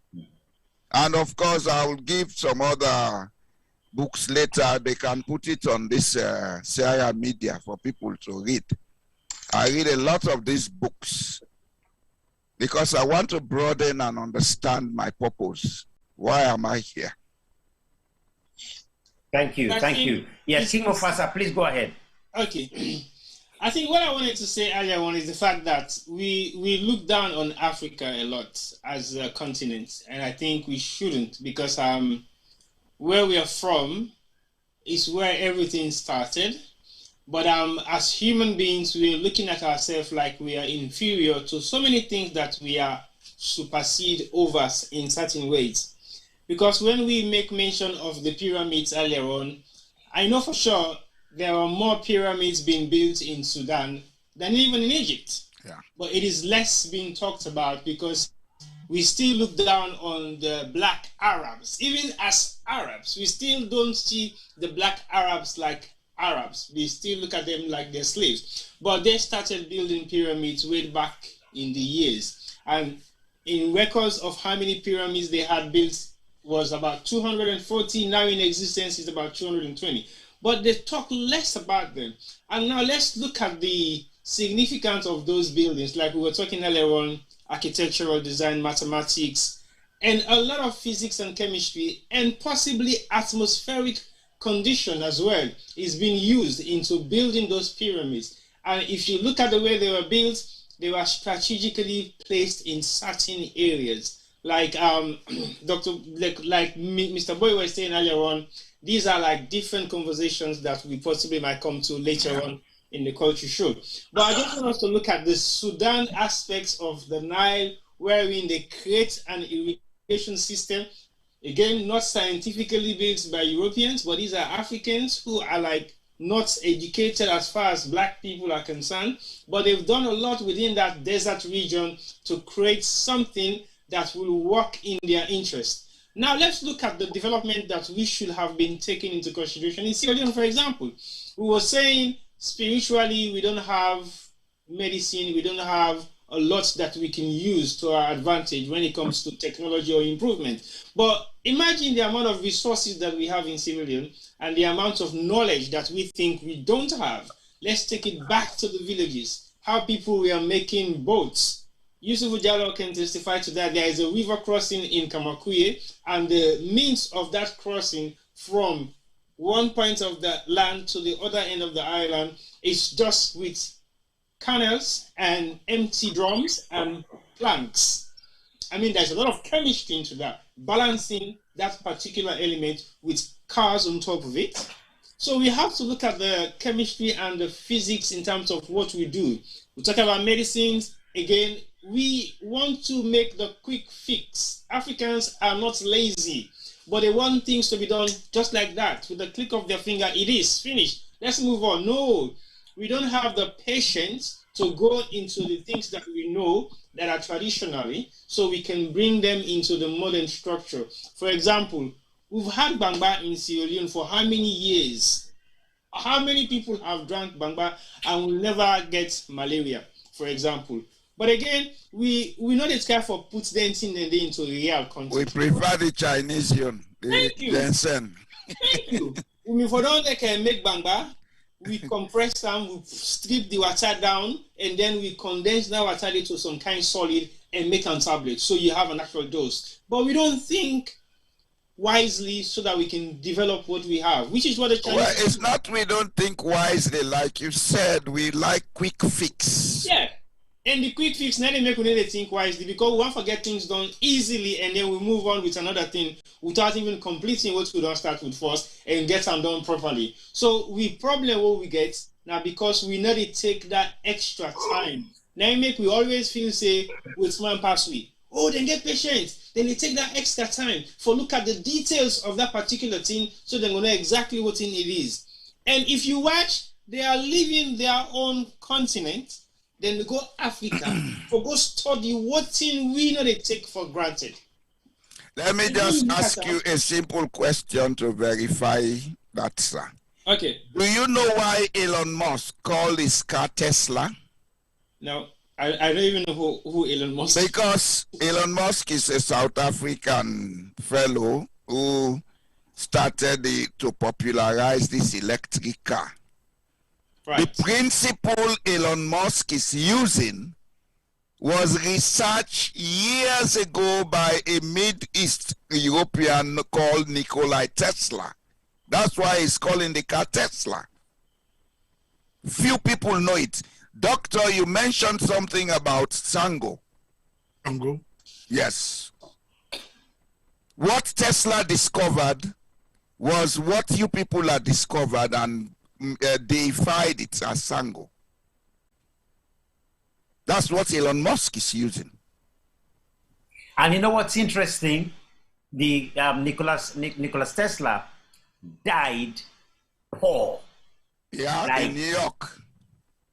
And of course, I will give some other books later. They can put it on this Syria media for people to read. I read a lot of these books because I want to broaden and understand my purpose. Why am I here? Thank you. Yes, King Mufasa, please go ahead. Okay. I think what I wanted to say earlier on is the fact that we look down on Africa a lot as a continent, and I think we shouldn't, because where we are from is where everything started. But as human beings, we are looking at ourselves like we are inferior to so many things that we are supersede over us in certain ways. Because when we make mention of the pyramids earlier on, I know for sure there are more pyramids being built in Sudan than even in Egypt. Yeah. But it is less being talked about because we still look down on the black Arabs. Even as Arabs, we still don't see the black Arabs like Arabs. We still look at them like they're slaves. But they started building pyramids way back in the years. And in records of how many pyramids they had built was about 240. Now in existence is about 220. But they talk less about them. And now let's look at the significance of those buildings. Like we were talking earlier on, architectural design, mathematics, and a lot of physics and chemistry, and possibly atmospheric condition as well is being used into building those pyramids. And if you look at the way they were built, they were strategically placed in certain areas. Like Mr. Boy was saying earlier on, these are like different conversations that we possibly might come to later on in the culture show. But I just want us to look at the Sudan aspects of the Nile, wherein they create an irrigation system. Again, not scientifically based by Europeans, but these are Africans who are like not educated as far as black people are concerned, but they've done a lot within that desert region to create something that will work in their interest. Now let's look at the development that we should have been taking into consideration. In Sierra Leone, for example, we were saying spiritually we don't have medicine, we don't have a lot that we can use to our advantage when it comes to technology or improvement. But imagine the amount of resources that we have in Sierra Leone and the amount of knowledge that we think we don't have. Let's take it back to the villages, how people were making boats. Yusuf Jallo can testify to that. There is a river crossing in Kamakuye, and the means of that crossing from one point of the land to the other end of the island is just with canals and empty drums and planks. I mean, there's a lot of chemistry into that, balancing that particular element with cars on top of it. So we have to look at the chemistry and the physics in terms of what we do. We talk about medicines. Again, we want to make the quick fix. Africans are not lazy, but they want things to be done just like that. With the click of their finger, it is finished. Let's move on. No, we don't have the patience to go into the things that we know that are traditionally, so we can bring them into the modern structure. For example, we've had Bangba in Sierra Leone for how many years? How many people have drank Bangba and will never get malaria, for example? But again, we know it's care for put them into real context. We prefer the Chinese one. Thank you. Jensen. Thank you. If we don't make Bangba, we compress them, we strip the water down, and then we condense that water into some kind of solid and make a tablet. So you have an actual dose. But we don't think wisely so that we can develop what we have, which is what the Chinese... Well, it's not we don't think wisely. Like you said, we like quick fix. Yeah. And the quick fix, now they make we need to think wisely, because we want to get things done easily and then we move on with another thing without even completing what we don't start with first and get them done properly. So we problem what we get now because we need to take that extra time. Now make we always feel say with small pathway. Oh, then get patient. Then they take that extra time for look at the details of that particular thing so they know exactly what thing it is. And if you watch, they are living their own continent. Then we go Africa for go study what thing we know they take for granted. Let me just ask you a simple question to verify that, sir. Okay. Do you know why Elon Musk called his car Tesla? No, I don't even know who Elon Musk is. Because Elon Musk is a South African fellow who started to popularize this electric car. Right. The principle Elon Musk is using was researched years ago by a Mid-East European called Nikola Tesla. That's why he's calling the car Tesla. Few people know it. Doctor, you mentioned something about Sango. Sango? Yes. What Tesla discovered was what you people had discovered and deified it as Sango. That's what Elon Musk is using. And you know what's interesting? The Nicholas Tesla died poor. Yeah, like, in New York.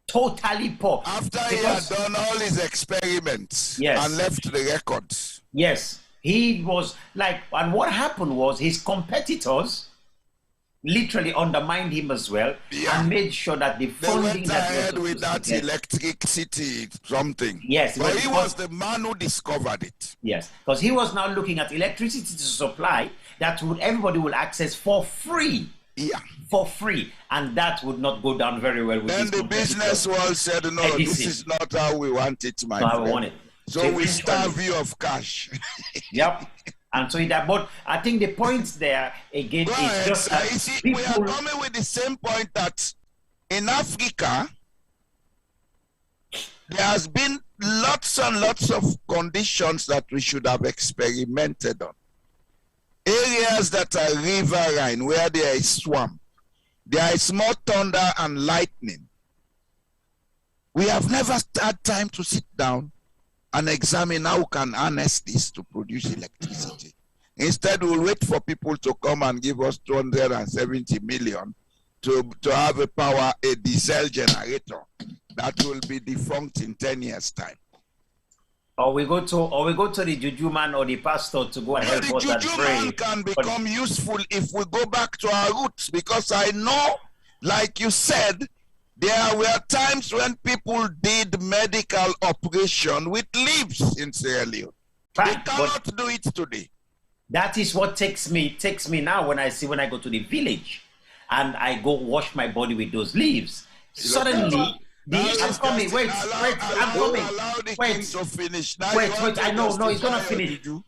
Totally poor. After he had done all his experiments, yes, and left the records. Yes, he was like, and what happened was his competitors literally undermined him as well, yeah, and made sure that the funding they went ahead with that electricity something. Yes, but he was the man who discovered it. Yes, because he was now looking at electricity to supply that would everybody will access for free. Yeah, for free, and that would not go down very well with then the business world said, no, Edison, this is not how we want it, my friend. How we want it. So we starve you of cash. Yep. And so that, but I think the point there again is just that you see, we are coming with the same point that in Africa there has been lots and lots of conditions that we should have experimented on. Areas that are riverine, where there is swamp, there is more thunder and lightning. We have never had time to sit down and examine how we can harness this to produce electricity. Instead, we'll wait for people to come and give us 270 million to have a diesel generator that will be defunct in 10 years' time. Or we go to the juju man or the pastor to go and help us and pray. The juju man can become useful if we go back to our roots, because I know, like you said, there were times when people did medical operation with leaves in Sierra Leone. They cannot do it today. That is what takes me now when I go to the village and I go wash my body with those leaves. Suddenly, I'm coming. Wait, I'm coming. Wait, to finish. Wait. I know. No, he's gonna finish. No,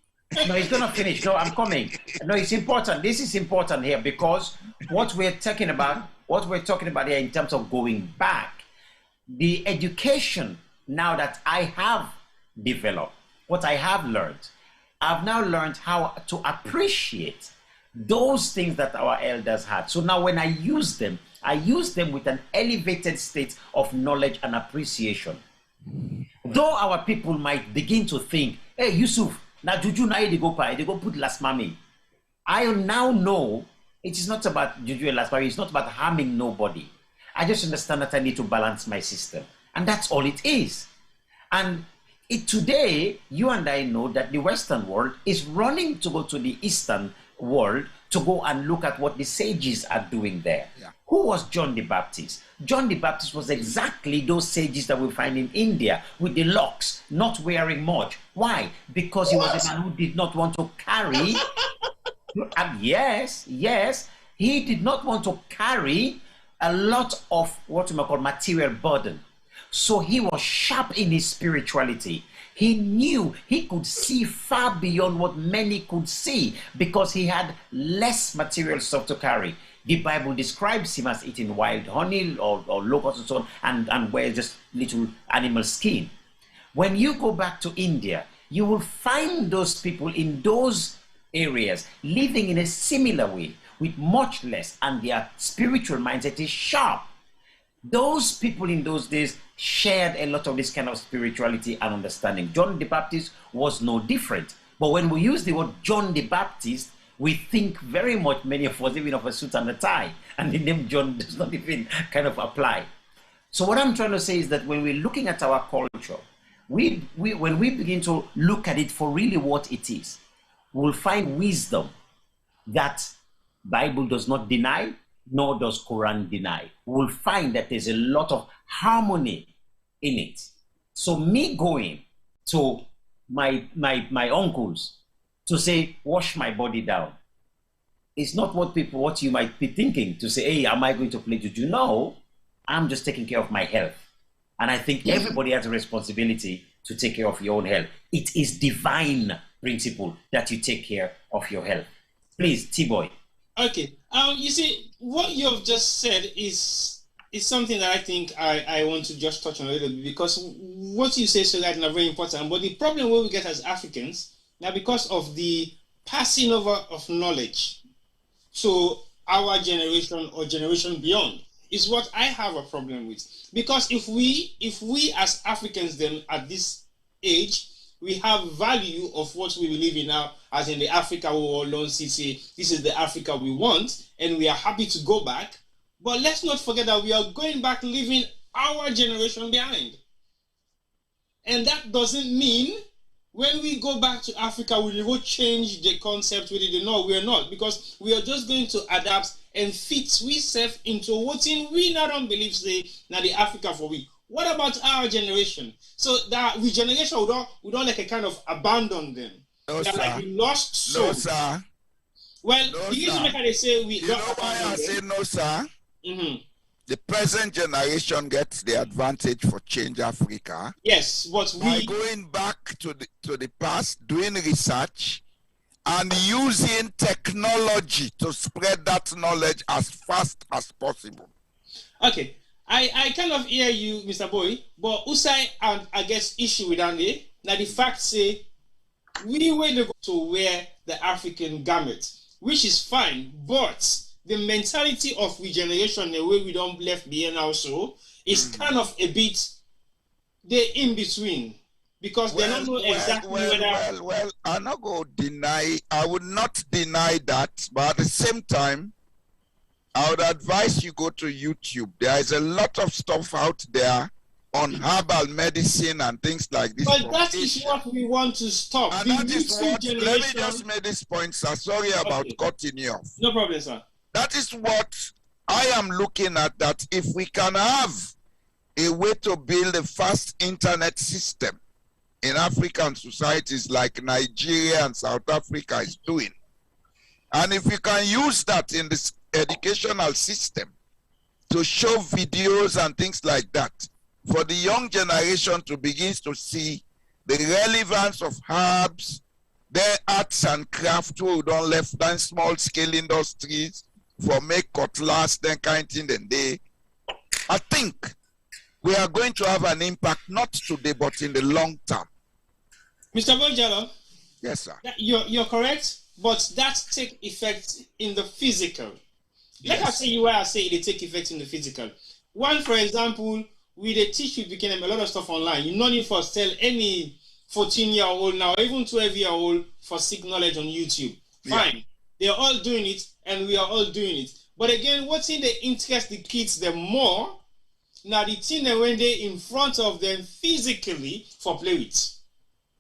he's gonna finish. No, I'm coming. No, it's important. This is important here because what we're talking about here in terms of going back, the education now that I have developed, what I have learned, I've now learned how to appreciate those things that our elders had. So now when I use them with an elevated state of knowledge and appreciation. Though our people might begin to think, hey, Yusuf, now juju na they go put last mami. I now know it is not about juju and last mami. It's not about harming nobody. I just understand that I need to balance my system. And that's all it is. And today, you and I know that the Western world is running to go to the Eastern world to go and look at what the sages are doing there. Yeah. Who was John the Baptist? John the Baptist was exactly those sages that we find in India with the locks, not wearing much. Why? Because he was a man who did not want to carry. Yes, he did not want to carry a lot of what we might call material burden. So he was sharp in his spirituality. He knew he could see far beyond what many could see because he had less material stuff to carry. The Bible describes him as eating wild honey or locusts and so on, and wear just little animal skin. When you go back to India, you will find those people in those areas living in a similar way with much less, and their spiritual mindset is sharp. Those people in those days shared a lot of this kind of spirituality and understanding. John the Baptist was no different. But when we use the word John the Baptist, we think very much, many of us, even of a suit and a tie, and the name John does not even kind of apply. So what I'm trying to say is that when we're looking at our culture, when we begin to look at it for really what it is, we'll find wisdom that Bible does not deny, nor does Quran deny. We'll find that there's a lot of harmony in it. So me going to my uncles to say, wash my body down, it's not what you might be thinking, to say, hey, am I going to play juju? No, I'm just taking care of my health. And I think everybody has a responsibility to take care of your own health. It is divine principle that you take care of your health. Please, T-Boy. Okay. You see, what you have just said is something that I think I want to just touch on a little bit, because what you say so that is very important. But the problem we get as Africans now, because of the passing over of knowledge to our generation or generation beyond, is what I have a problem with. Because if we as Africans then at this age, we have value of what we believe in now, as in the Africa we all alone see, this is the Africa we want, and we are happy to go back. But let's not forget that we are going back, leaving our generation behind. And that doesn't mean when we go back to Africa, we will change the concept with it. No, we are not, because we are just going to adapt and fit ourselves into what we not don't believe say now the Africa for we. What about our generation? So that we generation we don't like a kind of abandon them. No, they're like we lost soul. No, sir. Well, no, the reason why they say we you know why I say no, sir? Mm-hmm. The present generation gets the advantage for change Africa. Yes, but by going back to the past, doing research, and using technology to spread that knowledge as fast as possible. Okay. I kind of hear you, Mr. Boy, but Usai and I guess issue with Andy. Now the fact say we were to wear the African garment, which is fine, but the mentality of regeneration, the way we don't left behind also, is kind of a bit the in between, because they don't know exactly whether. Well, I'm not going to deny. I would not deny that, but at the same time, I would advise you go to YouTube. There is a lot of stuff out there on herbal medicine and things like this. But that is what we want to stop. And that is what, let me just make this point, sir. Sorry about cutting you off. No problem, sir. That is what I am looking at, that if we can have a way to build a fast internet system in African societies like Nigeria and South Africa is doing, and if we can use that in this educational system to show videos and things like that, for the young generation to begin to see the relevance of herbs, their arts and craft, who don't left down small scale industries for make cutlass, then kind of thing, then I think we are going to have an impact, not today, but in the long term. Mr. Bonjalo? Yes, sir. You're correct, but that take effect in the physical. Let us say why I say it take effect in the physical. One, for example, we they teach you became a lot of stuff online. You no need for tell any 14-year-old now, even 12-year-old for seek knowledge on YouTube. Fine. They're all doing it, and we are all doing it. But again, what's in the interest the kids the more, now the thing that when they in front of them physically for play with,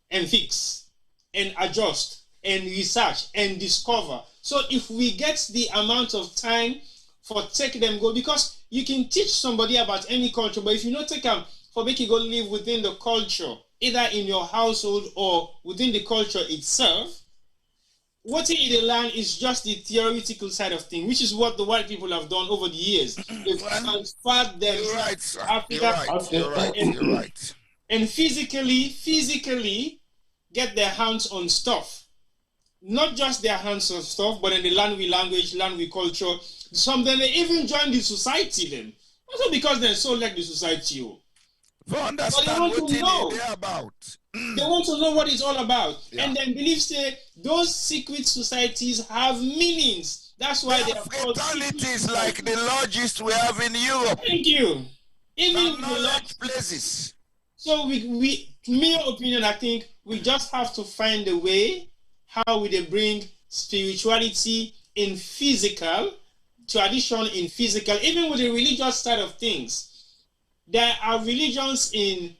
and fix, and adjust, and research, and discover. So if we get the amount of time for take them go, because you can teach somebody about any culture, but if you don't take them for make you go live within the culture, either in your household or within the culture itself, what they learn is just the theoretical side of things, which is what the white people have done over the years. They've transferred them to Africa. You're right. And physically get their hands on stuff. Not just their hands on stuff, but in the learn with language, learn with culture. Some then they even join the society then. Also because they're so like the society. For understand what they're about. They want to know what it's all about. Yeah. And then believe say those secret societies have meanings. That's why they are called fatalities like the lodges we have in Europe. Thank you. Even the large places. So we my opinion, I think we just have to find a way how we bring spirituality in physical, tradition in physical, even with the religious side of things. There are religions in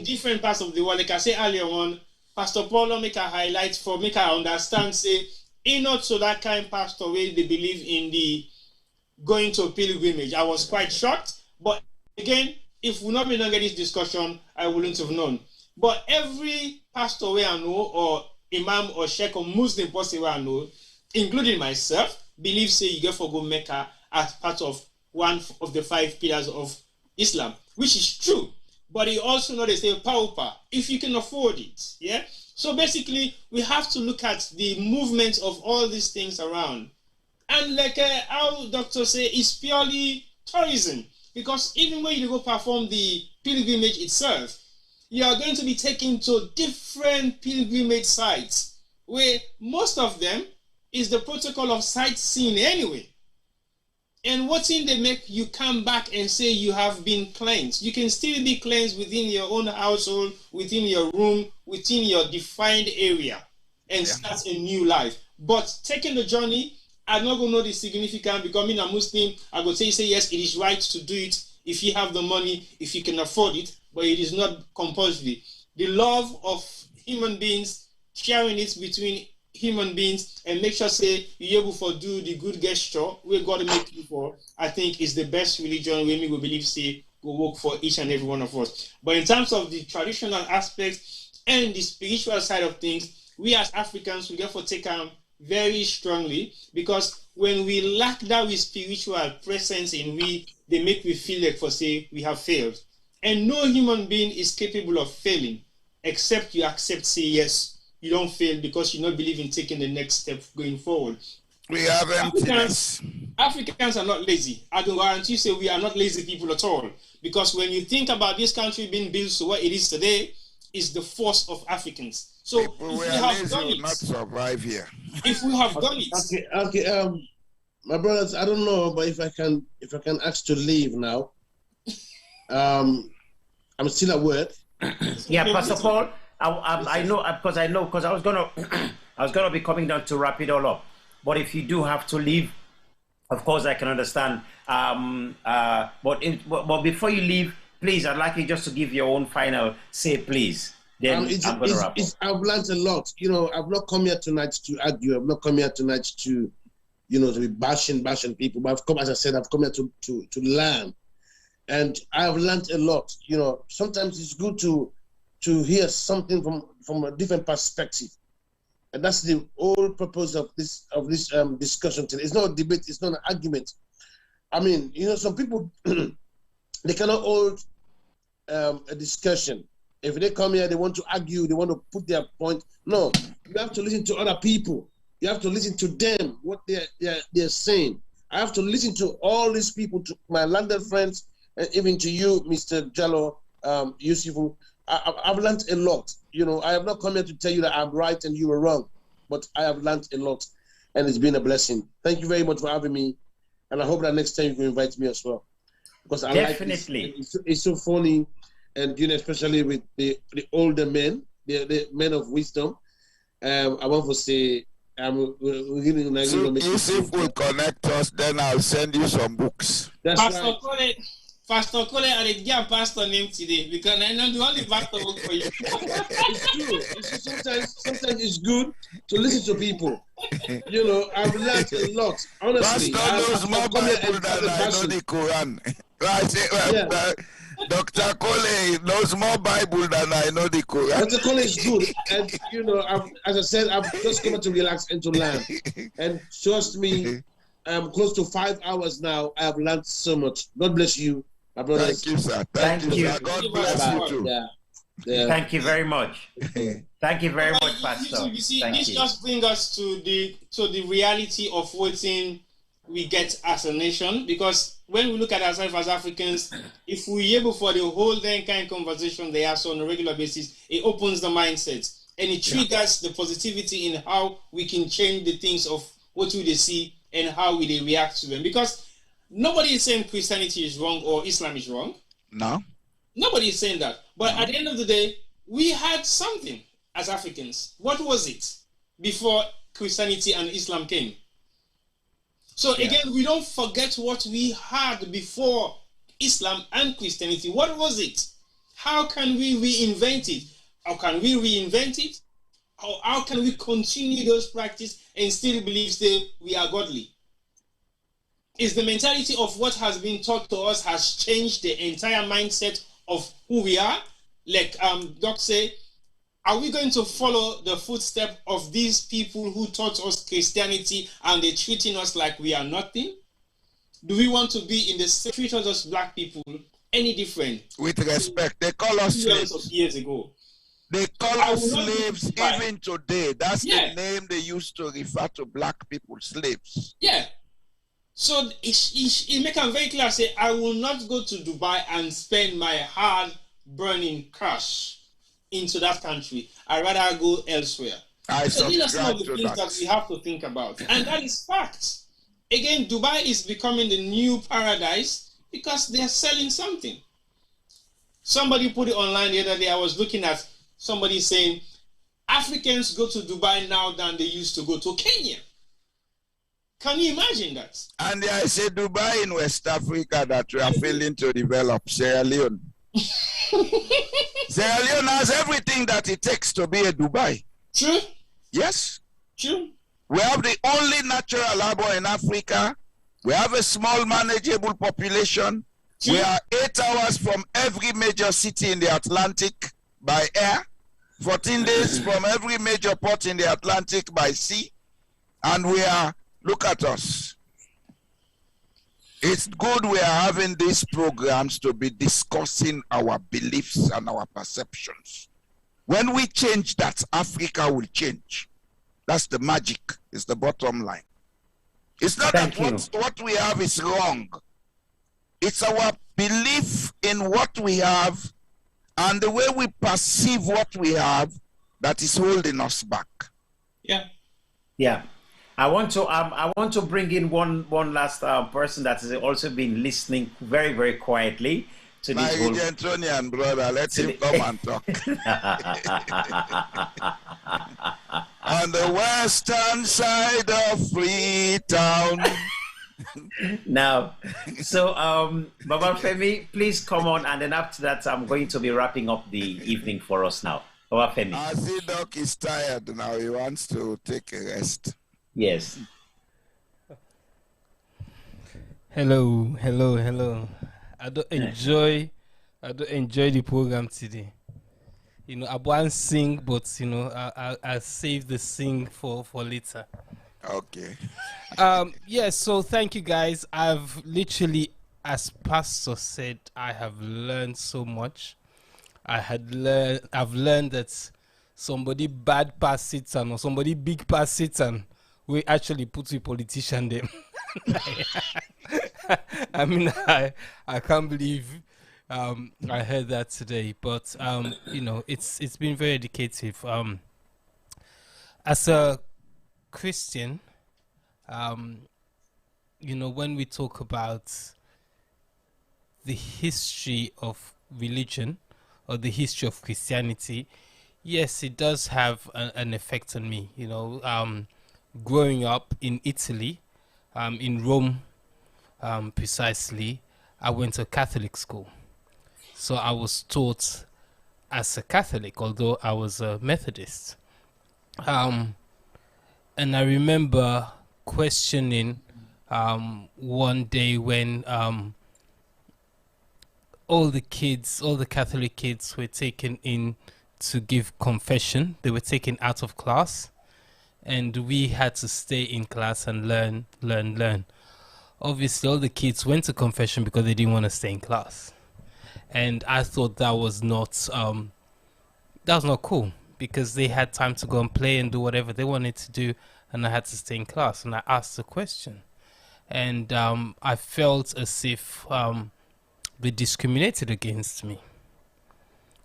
different parts of the world. Like I said earlier on, Pastor Paulo make a highlight for make I understand, say, not so that kind of pastor where they believe in the going to a pilgrimage. I was quite shocked, but again, if we not been on this discussion, I wouldn't have known. But every pastor where I know, or imam or sheikh or Muslim person where I know, including myself, believes say you get for go Mecca as part of one of the 5 pillars of Islam, which is true. But he also know they say pauper, if you can afford it. Yeah. So basically, we have to look at the movement of all these things around. And like how doctors say, it's purely tourism. Because even when you go perform the pilgrimage itself, you are going to be taken to different pilgrimage sites, where most of them is the protocol of sightseeing anyway. And what's in they make you come back and say you have been cleansed. You can still be cleansed within your own household, within your room, within your defined area, and start a new life. But taking the journey, I'm not going to know the significance. Becoming a Muslim, I go say yes, it is right to do it if you have the money, if you can afford it, but it is not compulsory. The love of human beings, sharing it between human beings, and make sure say you're able to do the good gesture we got to make you for, I think is the best religion when we believe say will work for each and every one of us. But in terms of the traditional aspects and the spiritual side of things, we as Africans, we therefore take very strongly, because when we lack that with spiritual presence in they make we feel like for say we have failed. And no human being is capable of failing except you accept say yes, you don't fail because you don't believe in taking the next step going forward. We have emptiness. Africans are not lazy. I can guarantee you say we are not lazy people at all. Because when you think about this country being built to what it is today, is the force of Africans. So people if we have done it, not survive here. If we have done it. Okay. My brothers, I don't know, but if I can ask to leave now. I'm still at work. Yeah, Pastor Paul, I know because I was gonna be coming down to wrap it all up. But if you do have to leave, of course I can understand. But before you leave, please, I'd like you just to give your own final say, please. Then I'm gonna wrap up. I've learned a lot. You know, I've not come here tonight to argue. I've not come here tonight to, you know, to be bashing people. But I've come, as I said, I've come here to learn. And I've learned a lot. You know, sometimes it's good to hear something from a different perspective. And that's the whole purpose of this discussion today. It's not a debate, it's not an argument. I mean, you know, some people, they cannot hold a discussion. If they come here, they want to argue, they want to put their point. No, you have to listen to other people. You have to listen to them, what they're saying. I have to listen to all these people, to my landed friends, and even to you, Mr. Jallo, Yusufu. I've learned a lot. You know, I have not come here to tell you that I'm right and you were wrong, but I have learned a lot, and it's been a blessing. Thank you very much for having me, and I hope that next time you can invite me as well, because I definitely like it's so funny, and you know, especially with the older men, the men of wisdom. I want to say, Yusuf will connect us, then I'll send you some books. That's right. Pastor Cole, I did give pastor name today because I know the only pastor book for you. It's true. Sometimes it's good to listen to people. You know, I've learned a lot. Honestly, Pastor knows more Bible than I know the Quran. Dr. Cole knows more Bible than I know the Quran. Dr. Cole is good, and you know, as I said, I've just come to relax and to learn. And trust me, I'm close to 5 hours now. I have learned so much. God bless you. Thank you, sir. Thank you, sir. God bless you too. Yeah. Thank you very much. Thank you very much, Pastor. You see, this just brings us to the reality of what we get as a nation. Because when we look at ourselves as Africans, if we're able for the whole then kind of conversation they have on a regular basis, it opens the mindset and it triggers the positivity in how we can change the things of what we see and how we they react to them. Because nobody is saying Christianity is wrong or Islam is wrong. No. Nobody is saying that. But at the end of the day, we had something as Africans. What was it before Christianity and Islam came? So again, we don't forget what we had before Islam and Christianity. What was it? How can we reinvent it? How can we reinvent it? How can we continue those practices and still believe that we are godly? Is the mentality of what has been taught to us has changed the entire mindset of who we are? Like Doc say, are we going to follow the footsteps of these people who taught us Christianity and they're treating us like we are nothing? Do we want to be in the same treat us black people any different? With respect, they call us slaves. Of years ago. They call us slaves even today. That's the name they used to refer to black people, slaves. Yeah. So it make them very clear, say, I will not go to Dubai and spend my hard burning cash into that country. I'd rather go elsewhere. So these are some of the things that we have to think about. And that is fact. Again, Dubai is becoming the new paradise because they're selling something. Somebody put it online the other day. I was looking at somebody saying, Africans go to Dubai now than they used to go to Kenya. Can you imagine that? And there is a Dubai in West Africa that we are failing to develop, Sierra Leone. Sierra Leone has everything that it takes to be a Dubai. True. Yes. True. We have the only natural harbor in Africa. We have a small manageable population. True. We are 8 hours from every major city in the Atlantic by air. 14 days from every major port in the Atlantic by sea. And we are, look at us. It's good we are having these programs to be discussing our beliefs and our perceptions. When we change that, Africa will change. That's the magic, it's the bottom line. It's not that what we have is wrong. It's our belief in what we have and the way we perceive what we have that is holding us back. Yeah. Yeah. I want to bring in one last person that has also been listening very, very quietly. to My this whole Gentonian brother, let him come and talk. On the western side of Freetown. Now, so Baba Femi, please come on, and then after that, I'm going to be wrapping up the evening for us now. Baba Femi. I see Doc is tired now. He wants to take a rest. Yes. Hello. I don't enjoy the program today. You know, I want to sing, but you know, I'll save the sing for later. Okay. Yeah, so thank you guys. I've literally, as Pastor said, I have learned so much. I've learned that somebody bad past Satan or somebody big past Satan we actually put a politician them. I mean, I can't believe I heard that today, but you know, it's been very educative. As a Christian, you know, when we talk about the history of religion or the history of Christianity, yes, it does have an effect on me. You know, growing up in Italy, in Rome, precisely, I went to Catholic school. So I was taught as a Catholic, although I was a Methodist. And I remember questioning one day when all the Catholic kids were taken in to give confession. They were taken out of class, and we had to stay in class and learn. Obviously, all the kids went to confession because they didn't want to stay in class. And I thought that was not cool, because they had time to go and play and do whatever they wanted to do, and I had to stay in class. And I asked a question, and I felt as if they discriminated against me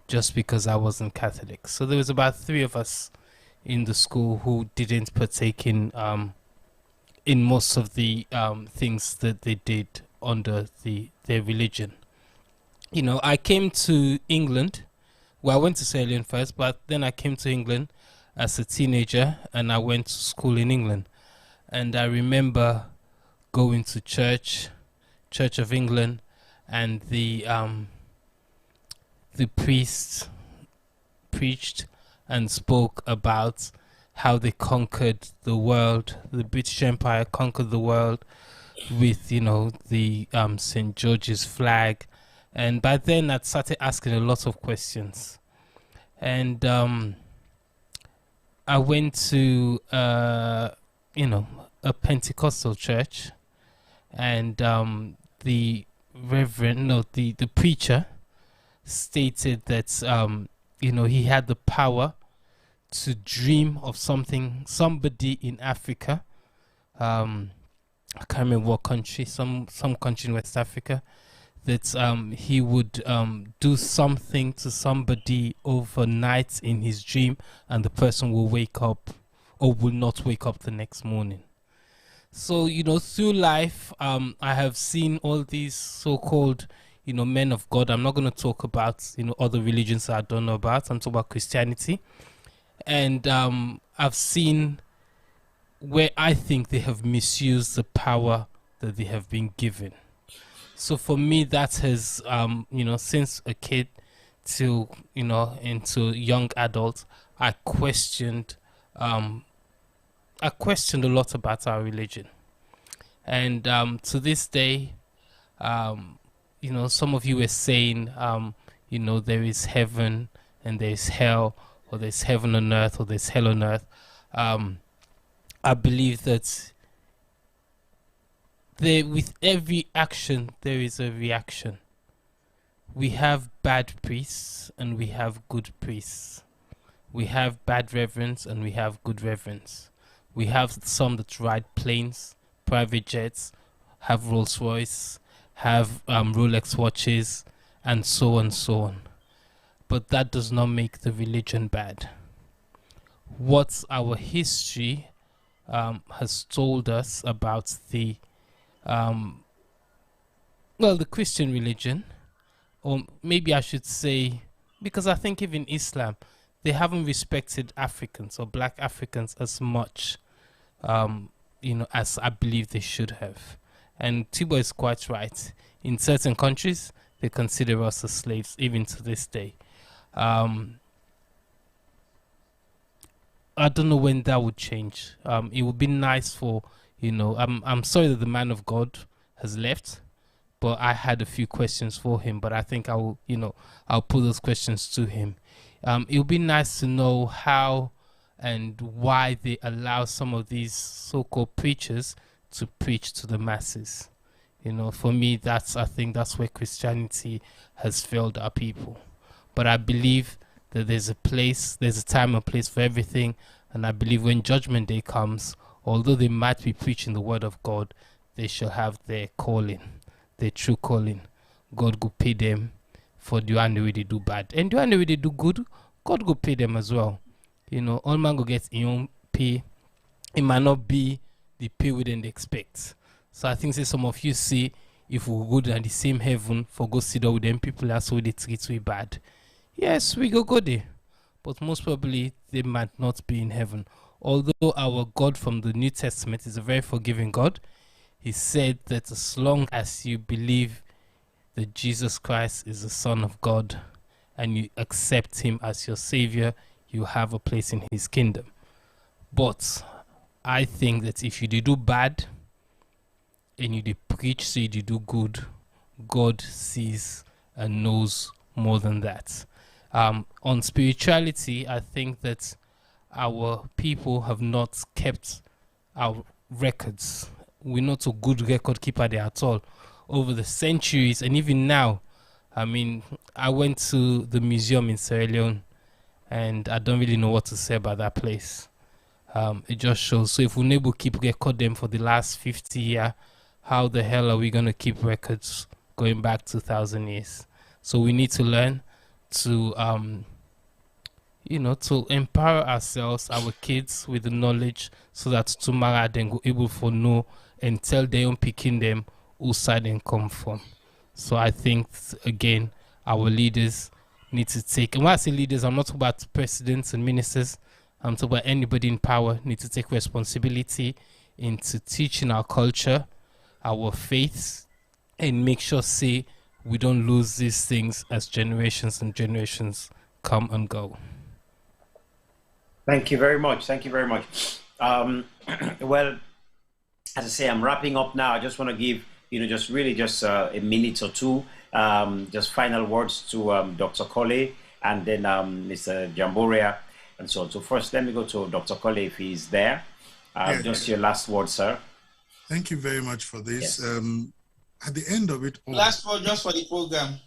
just because I wasn't Catholic. So there was about 3 of us in the school who didn't partake in most of the things that they did under their religion. You know, I came to England. Well, I went to Sierra Leone first, but then I came to England as a teenager, and I went to school in England. And I remember going to Church of England, and the priest preached and spoke about how they conquered the world. The British Empire conquered the world with, you know, the St. George's flag. And by then I'd started asking a lot of questions. And I went to, you know, a Pentecostal church, and the preacher stated that, you know, he had the power to dream of somebody in Africa. I can't remember what country, some country in West Africa, that he would do something to somebody overnight in his dream, and the person will wake up or will not wake up the next morning. So, you know, through life, I have seen all these so-called, you know, men of God. I'm not going to talk about, you know, other religions that I don't know about. I'm talking about Christianity. And I've seen where I think they have misused the power that they have been given. So for me, that has, you know, since a kid to, you know, into young adult, I questioned a lot about our religion. And to this day, you know, some of you were saying, you know, there is heaven and there is hell, or there's heaven on earth, or there's hell on earth. I believe that with every action, there is a reaction. We have bad priests and we have good priests. We have bad reverends and we have good reverends. We have some that ride planes, private jets, have Rolls Royce, have Rolex watches, and so on and so on. But that does not make the religion bad. What our history has told us about the Christian religion, or maybe I should say, because I think even Islam, they haven't respected Africans or black Africans as much, as I believe they should have. And Tibo is quite right. In certain countries, they consider us as slaves, even to this day. I don't know when that would change. It would be nice for, I'm sorry that the man of God has left, but I had a few questions for him, but I think I'll put those questions to him. It would be nice to know how and why they allow some of these so-called preachers to preach to the masses. For me, I think that's where Christianity has failed our people. But I believe that there's a time and place for everything. And I believe when Judgment Day comes, although they might be preaching the word of God, they shall have their calling, their true calling. God will pay them for the one they do bad. And the one they do good, God will pay them as well. All man go get his own pay. It might not be the pay we didn't expect. So I think some of you see, if we go to the same heaven for go sit down with them people that's why they treat we bad. Yes, we go there. But most probably they might not be in heaven. Although our God from the New Testament is a very forgiving God, he said that as long as you believe that Jesus Christ is the Son of God and you accept him as your Savior, you have a place in his kingdom. But I think that if you do bad and you preach, so you do good, God sees and knows more than that. On spirituality, I think that our people have not kept our records. We're not a good record keeper there at all. Over the centuries, and even now, I went to the museum in Sierra Leone, and I don't really know what to say about that place. It just shows. So if we're able to keep record them for the last 50 years, how the hell are we going to keep records going back 2,000 years? So we need to learn to, to empower ourselves, our kids, with the knowledge, so that tomorrow they go able to know and tell their own picking them who side they come from. So I think, again, our leaders need to take, and when I say leaders, I'm not talking about presidents and ministers, I'm talking about anybody in power need to take responsibility into teaching our culture, our faiths, and make sure, we don't lose these things as generations and generations come and go. Thank you very much. Thank you very much. Well, as I say, I'm wrapping up now. I just want to give, just a minute or two, just final words to Dr. Colley and then Mr. Jamboria and so on. So first, let me go to Dr. Colley if he's there. Just your last word, sir. Thank you very much for this. Yes. At the end of it all, last word just for the program.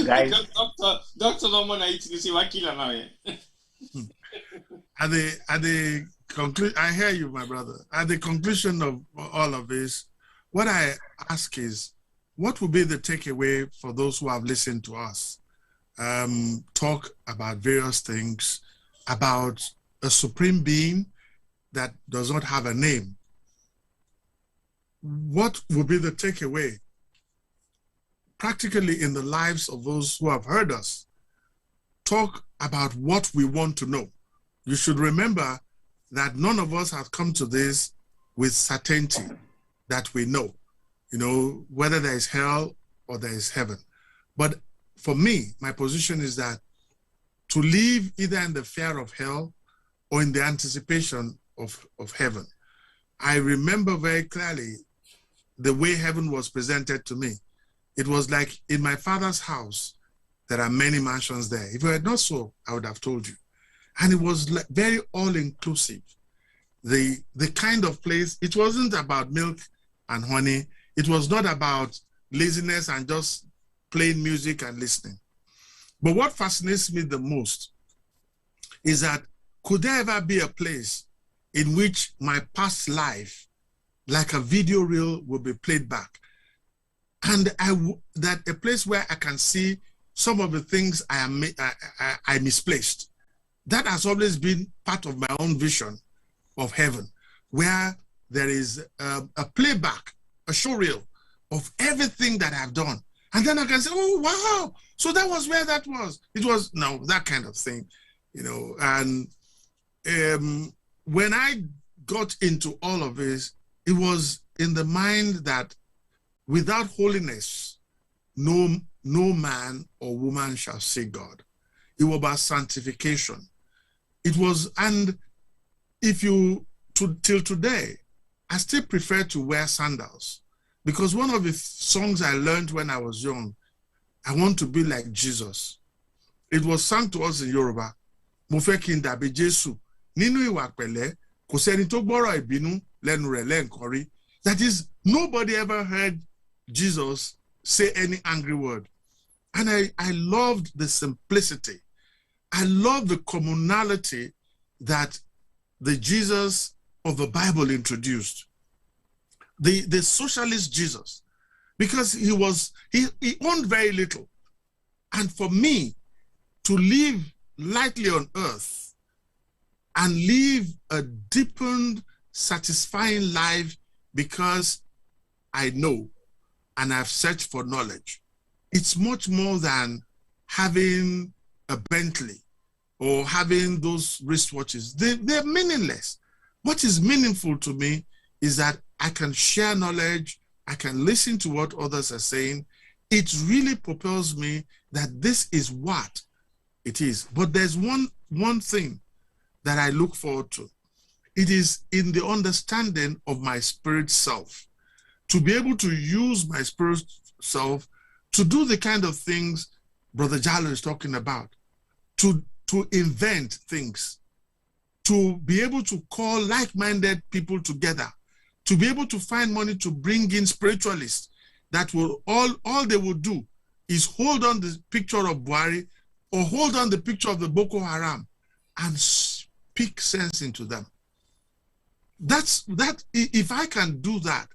Guys, Dr. Norman, I see what killer now. At the conclusion, I hear you, my brother. At the conclusion of all of this, what I ask is, what will be the takeaway for those who have listened to us talk about various things, about a supreme being that does not have a name? What will be the takeaway practically in the lives of those who have heard us talk about what we want to know? You should remember that none of us have come to this with certainty that we know, whether there is hell or there is heaven. But for me, my position is that to live either in the fear of hell or in the anticipation of heaven. I remember very clearly the way heaven was presented to me. It was like, in my Father's house, there are many mansions there. If it were not so, I would have told you. And it was like very all-inclusive. The kind of place, it wasn't about milk and honey. It was not about laziness and just playing music and listening. But what fascinates me the most is that could there ever be a place in which my past life, like a video reel, will be played back? And that a place where I can see some of the things I misplaced. That has always been part of my own vision of heaven, where there is a playback, a show reel of everything that I've done. And then I can say, oh, wow. So that was where that was. It was, no, that kind of thing, you know. And when I got into all of this, it was in the mind that without holiness, no man or woman shall see God. It was about sanctification. It was, and if you, till today, I still prefer to wear sandals, because one of the songs I learned when I was young, I want to be like Jesus. It was sung to us in Yoruba. Mo fẹ́ kí n dàbí Jésù. Nínú ìwà pẹ̀lẹ́, kò sẹ́ni tó gbọ́rọ̀ ìbínú lẹ́nu rẹ̀ lẹ́ǹkan rí. That is, nobody ever heard Jesus say any angry word. And I loved the simplicity. I loved the commonality that the Jesus of the Bible introduced. The socialist Jesus, because he owned very little. And for me to live lightly on earth and live a deepened, satisfying life because I know and I've searched for knowledge, it's much more than having a Bentley or having those wristwatches. They're meaningless. What is meaningful to me is that I can share knowledge, I can listen to what others are saying. It really propels me that this is what it is. But there's one thing that I look forward to. It is in the understanding of my spirit self, to be able to use my spirit self to do the kind of things Brother Jallo is talking about, to invent things, to be able to call like-minded people together, to be able to find money to bring in spiritualists that will all they will do is hold on the picture of Buhari or hold on the picture of the Boko Haram and speak sense into them. If I can do that,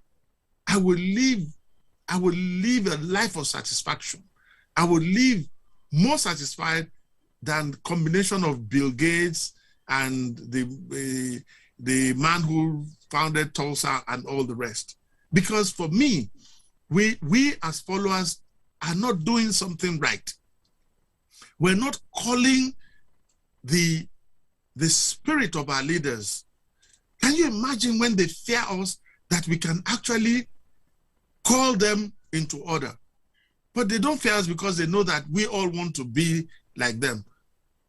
I will live a life of satisfaction. I will live more satisfied than the combination of Bill Gates and the man who founded Tulsa and all the rest. Because for me, we as followers are not doing something right. We're not calling the spirit of our leaders. Can you imagine when they fear us that we can actually call them into order? But they don't fear us because they know that we all want to be like them.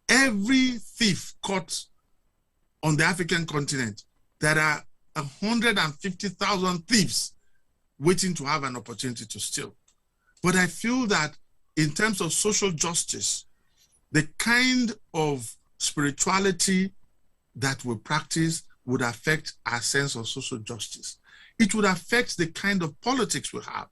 Every thief caught on the African continent, there are 150,000 thieves waiting to have an opportunity to steal. But I feel that in terms of social justice, the kind of spirituality that we practice would affect our sense of social justice. It would affect the kind of politics we have.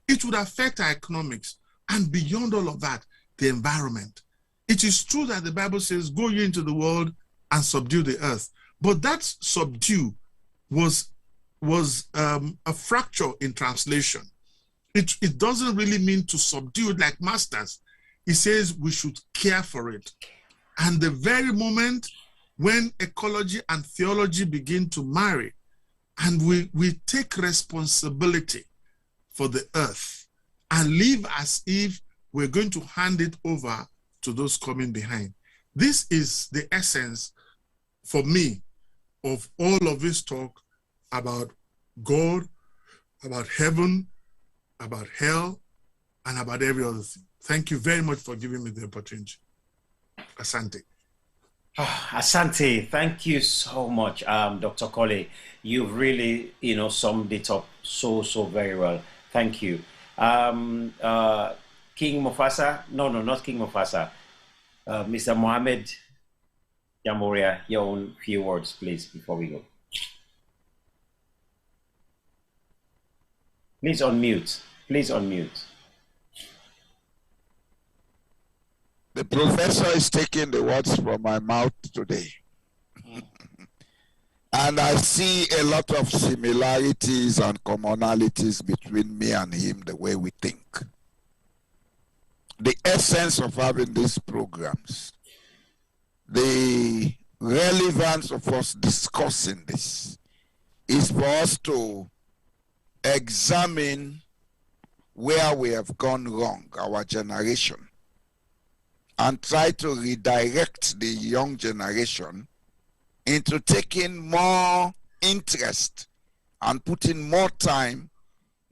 It would affect our economics, and beyond all of that, the environment. It is true that the Bible says, go ye into the world and subdue the earth. But that subdue was a fracture in translation. It doesn't really mean to subdue it like masters. It says we should care for it. And the very moment when ecology and theology begin to marry, and we take responsibility for the earth and live as if we're going to hand it over to those coming behind. This is the essence for me of all of this talk about God, about heaven, about hell, and about every other thing. Thank you very much for giving me the opportunity. Asante. Asante, thank you so much, Dr. Kole. You've really, summed it up so very well. Thank you. King Mufasa, no, not King Mufasa. Mr. Mohammed Jamboria, your own few words, please, before we go. Please unmute. Please unmute. The professor is taking the words from my mouth today. And I see a lot of similarities and commonalities between me and him, the way we think. The essence of having these programs, the relevance of us discussing this, is for us to examine where we have gone wrong, our generation, and try to redirect the young generation into taking more interest and putting more time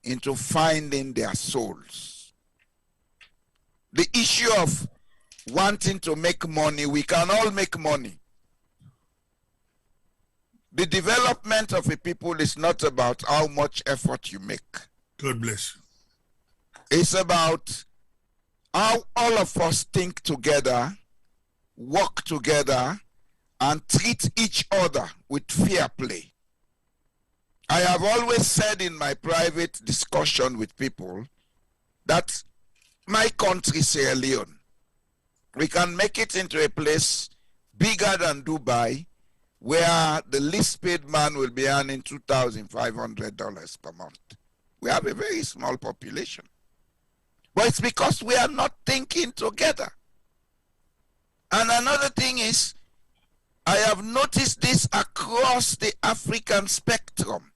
into finding their souls. The issue of wanting to make money, we can all make money. The development of a people is not about how much effort you make. God bless you. It's about how all of us think together, work together, and treat each other with fair play. I have always said in my private discussion with people that my country, Sierra Leone, we can make it into a place bigger than Dubai, where the least paid man will be earning $2,500 per month. We have a very small population. But it's because we are not thinking together. And another thing is, I have noticed this across the African spectrum.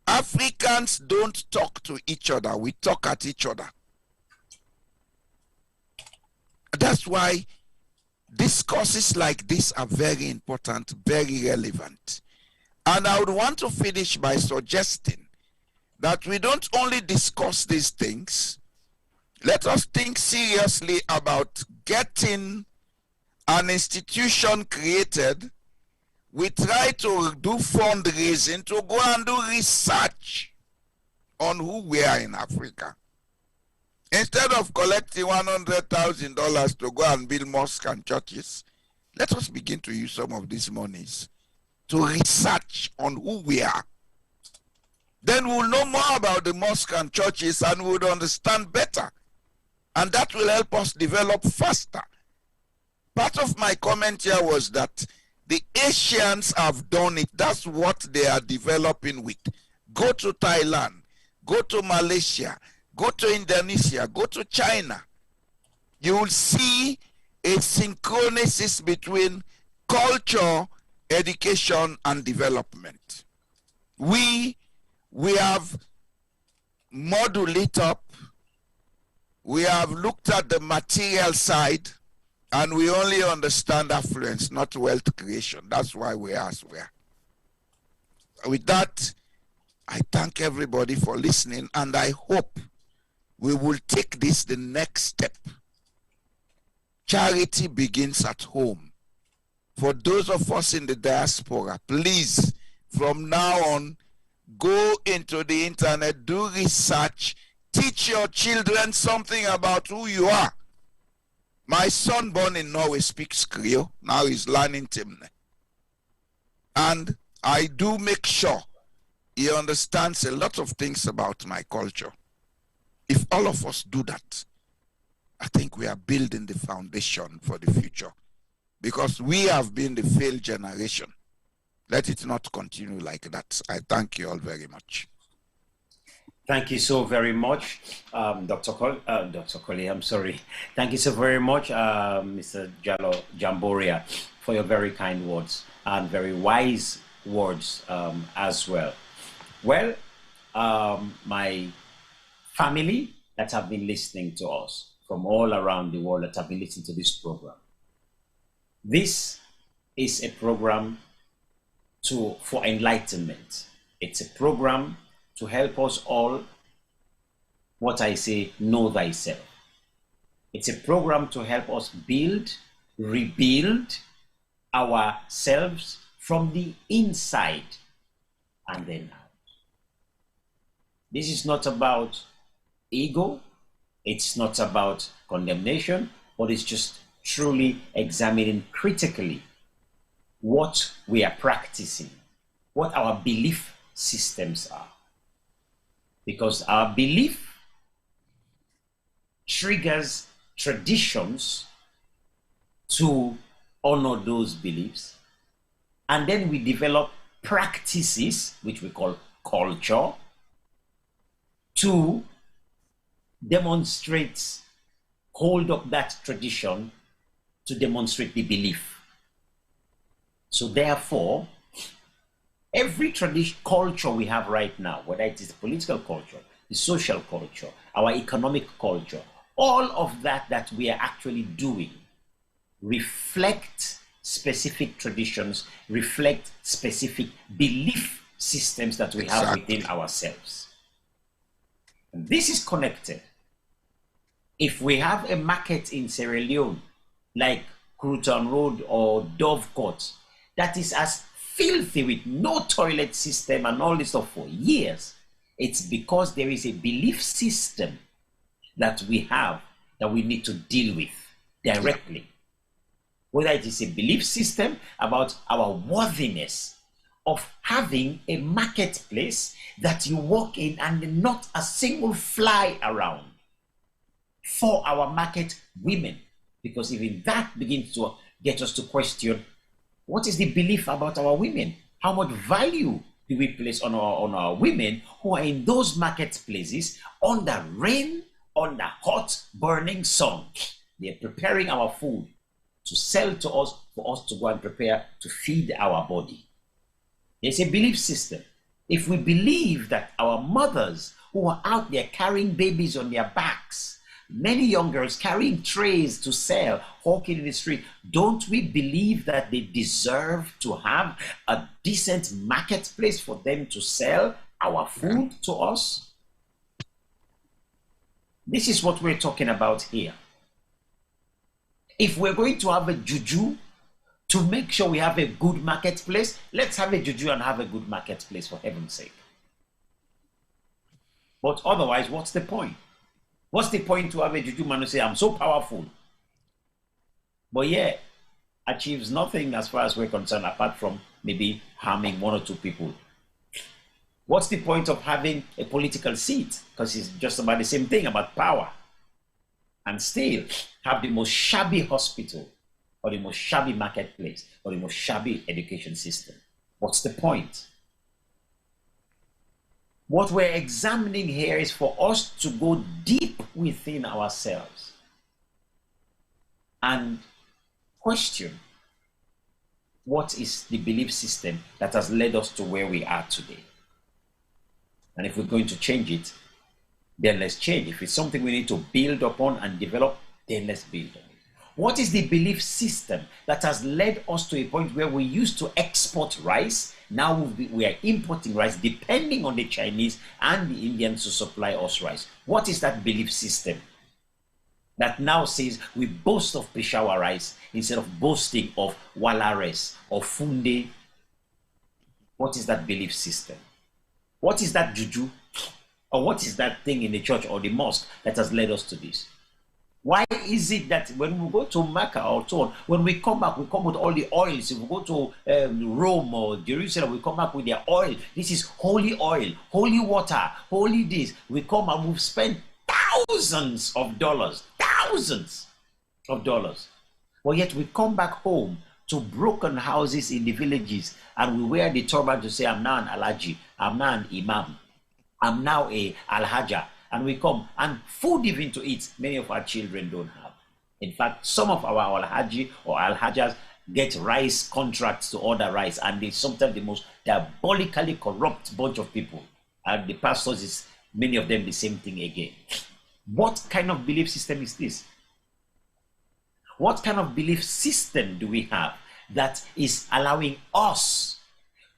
Africans don't talk to each other, we talk at each other. That's why discourses like this are very important, very relevant. And I would want to finish by suggesting that we don't only discuss these things, let us think seriously about getting an institution created. We try to do fundraising to go and do research on who we are in Africa. Instead of collecting $100,000 to go and build mosques and churches, let us begin to use some of these monies to research on who we are. Then we'll know more about the mosques and churches and we'll understand better. And that will help us develop faster. Part of my comment here was that the Asians have done it. That's what they are developing with. Go to Thailand, go to Malaysia, go to Indonesia, go to China. You will see a synchronicity between culture, education, and development. We have modeled it up. We have looked at the material side, and we only understand affluence, not wealth creation. That's why we are as we are. With that, I thank everybody for listening, and I hope we will take this the next step. Charity begins at home. For those of us in the diaspora, please, from now on, go into the internet, do research, teach your children something about who you are. My son born in Norway speaks Creole. Now he's learning Timne. And I do make sure he understands a lot of things about my culture. If all of us do that, I think we are building the foundation for the future. Because we have been the failed generation. Let it not continue like that. I thank you all very much. Thank you so very much, Dr. Colley, I'm sorry. Thank you so very much, Mr. Jallow Jamboria, for your very kind words and very wise words as well. Well, my family that have been listening to us from all around the world that have been listening to this program. This is a program for enlightenment. It's a program to help us all, what I say, know thyself. It's a program to help us rebuild ourselves from the inside and then out. This is not about ego, it's not about condemnation, but it's just truly examining critically what we are practicing, what our belief systems are. Because our belief triggers traditions to honor those beliefs. And then we develop practices, which we call culture, to demonstrate, hold up that tradition to demonstrate the belief. So therefore, Every tradition, culture we have right now, whether it is political culture, the social culture, our economic culture, all of that we are actually doing reflect specific traditions, reflect specific belief systems that we have within ourselves. And this is connected. If we have a market in Sierra Leone, like Crouton Road or Dovecourt, that is as filthy with no toilet system and all this stuff for years, it's because there is a belief system that we have that we need to deal with directly. Whether it is a belief system about our worthiness of having a marketplace that you walk in and not a single fly around for our market women, because even that begins to get us to question, what is the belief about our women? How much value do we place on our women who are in those marketplaces under rain, under hot, burning sun? They're preparing our food to sell to us, for us to go and prepare to feed our body. There's a belief system. If we believe that our mothers who are out there carrying babies on their backs, many young girls carrying trays to sell, hawking in the street, don't we believe that they deserve to have a decent marketplace for them to sell our food to us? This is what we're talking about here. If we're going to have a juju to make sure we have a good marketplace, let's have a juju and have a good marketplace, for heaven's sake. But otherwise, what's the point? What's the point to have a juju man who say, I'm so powerful, but yeah, achieves nothing as far as we're concerned, apart from maybe harming one or two people? What's the point of having a political seat? Because it's just about the same thing, about power. And still have the most shabby hospital, or the most shabby marketplace, or the most shabby education system. What's the point? What we're examining here is for us to go deep within ourselves and question what is the belief system that has led us to where we are today. And if we're going to change it, then let's change. If it's something we need to build upon and develop, then let's build on it. What is the belief system that has led us to a point where we used to export rice? Now we are importing rice, depending on the Chinese and the Indians to supply us rice. What is that belief system that now says we boast of Peshawar rice instead of boasting of Wala rice or Funde? What is that belief system? What is that juju? Or what is that thing in the church or the mosque that has led us to this? Why is it that when we go to Mecca or so on, when we come back, we come with all the oils? If we go to Rome or Jerusalem, we come back with their oil. This is holy oil, holy water, holy this. We come and we've spent thousands of dollars. But yet we come back home to broken houses in the villages and we wear the turban to say, I'm now an Alhaji, I'm now an Imam, I'm now a Alhaja, and we come and food even to eat, many of our children don't have. In fact, some of our Alhaji or Alhajas get rice contracts to order rice, and they sometimes the most diabolically corrupt bunch of people. And the pastors is many of them the same thing again. What kind of belief system is this? What kind of belief system do we have that is allowing us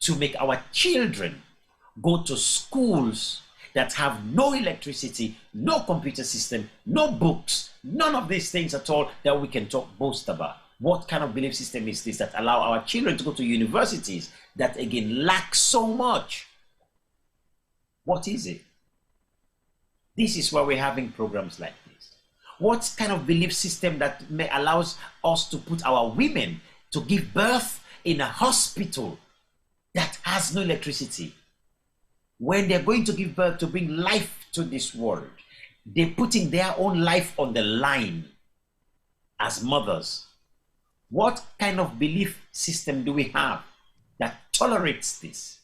to make our children go to schools that have no electricity, no computer system, no books, none of these things at all that we can boast about? What kind of belief system is this that allow our children to go to universities that again lack so much? What is it? This is why we're having programs like this. What kind of belief system that allows us to put our women to give birth in a hospital that has no electricity? When they're going to give birth to bring life to this world, they're putting their own life on the line as mothers. What kind of belief system do we have that tolerates this?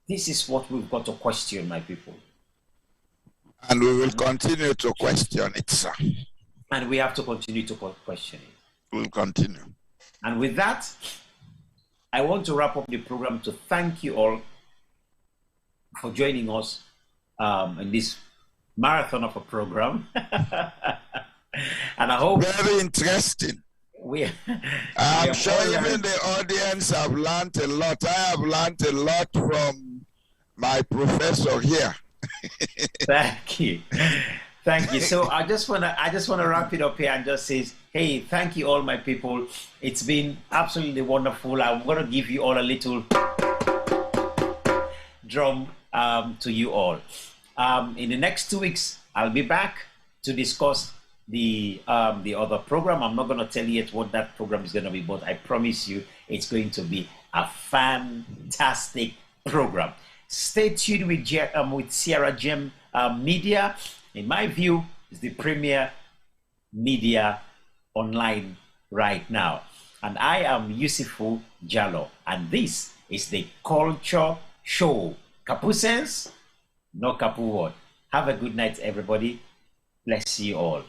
This is what we've got to question, my people. And we will continue to question it, sir. And we have to continue to question it. We'll continue. And with that, I want to wrap up the program to thank you all for joining us in this marathon of a program. And I hope very interesting. I'm sure even the audience have learned a lot. I have learned a lot from my professor here. Thank you. Thank you. So I just wanna wrap it up here and just say, hey, thank you all my people. It's been absolutely wonderful. I'm gonna give you all a little drum to you all. In the next 2 weeks, I'll be back to discuss the other program. I'm not going to tell you yet what that program is going to be, but I promise you it's going to be a fantastic program. Stay tuned with Sierra Gem Media. In my view, it's the premier media online right now. And I am Yusufu Jallo, and this is the Culture Show. Kapusens, no Kapu word. Have a good night, everybody. Bless you all.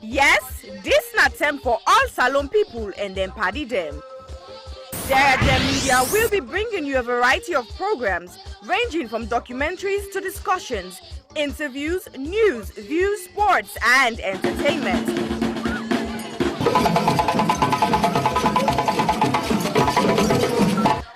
Yes, this not time for all Salon people and them party them. Sierra Gem Media will be bringing you a variety of programs ranging from documentaries to discussions, interviews, news, views, sports, and entertainment.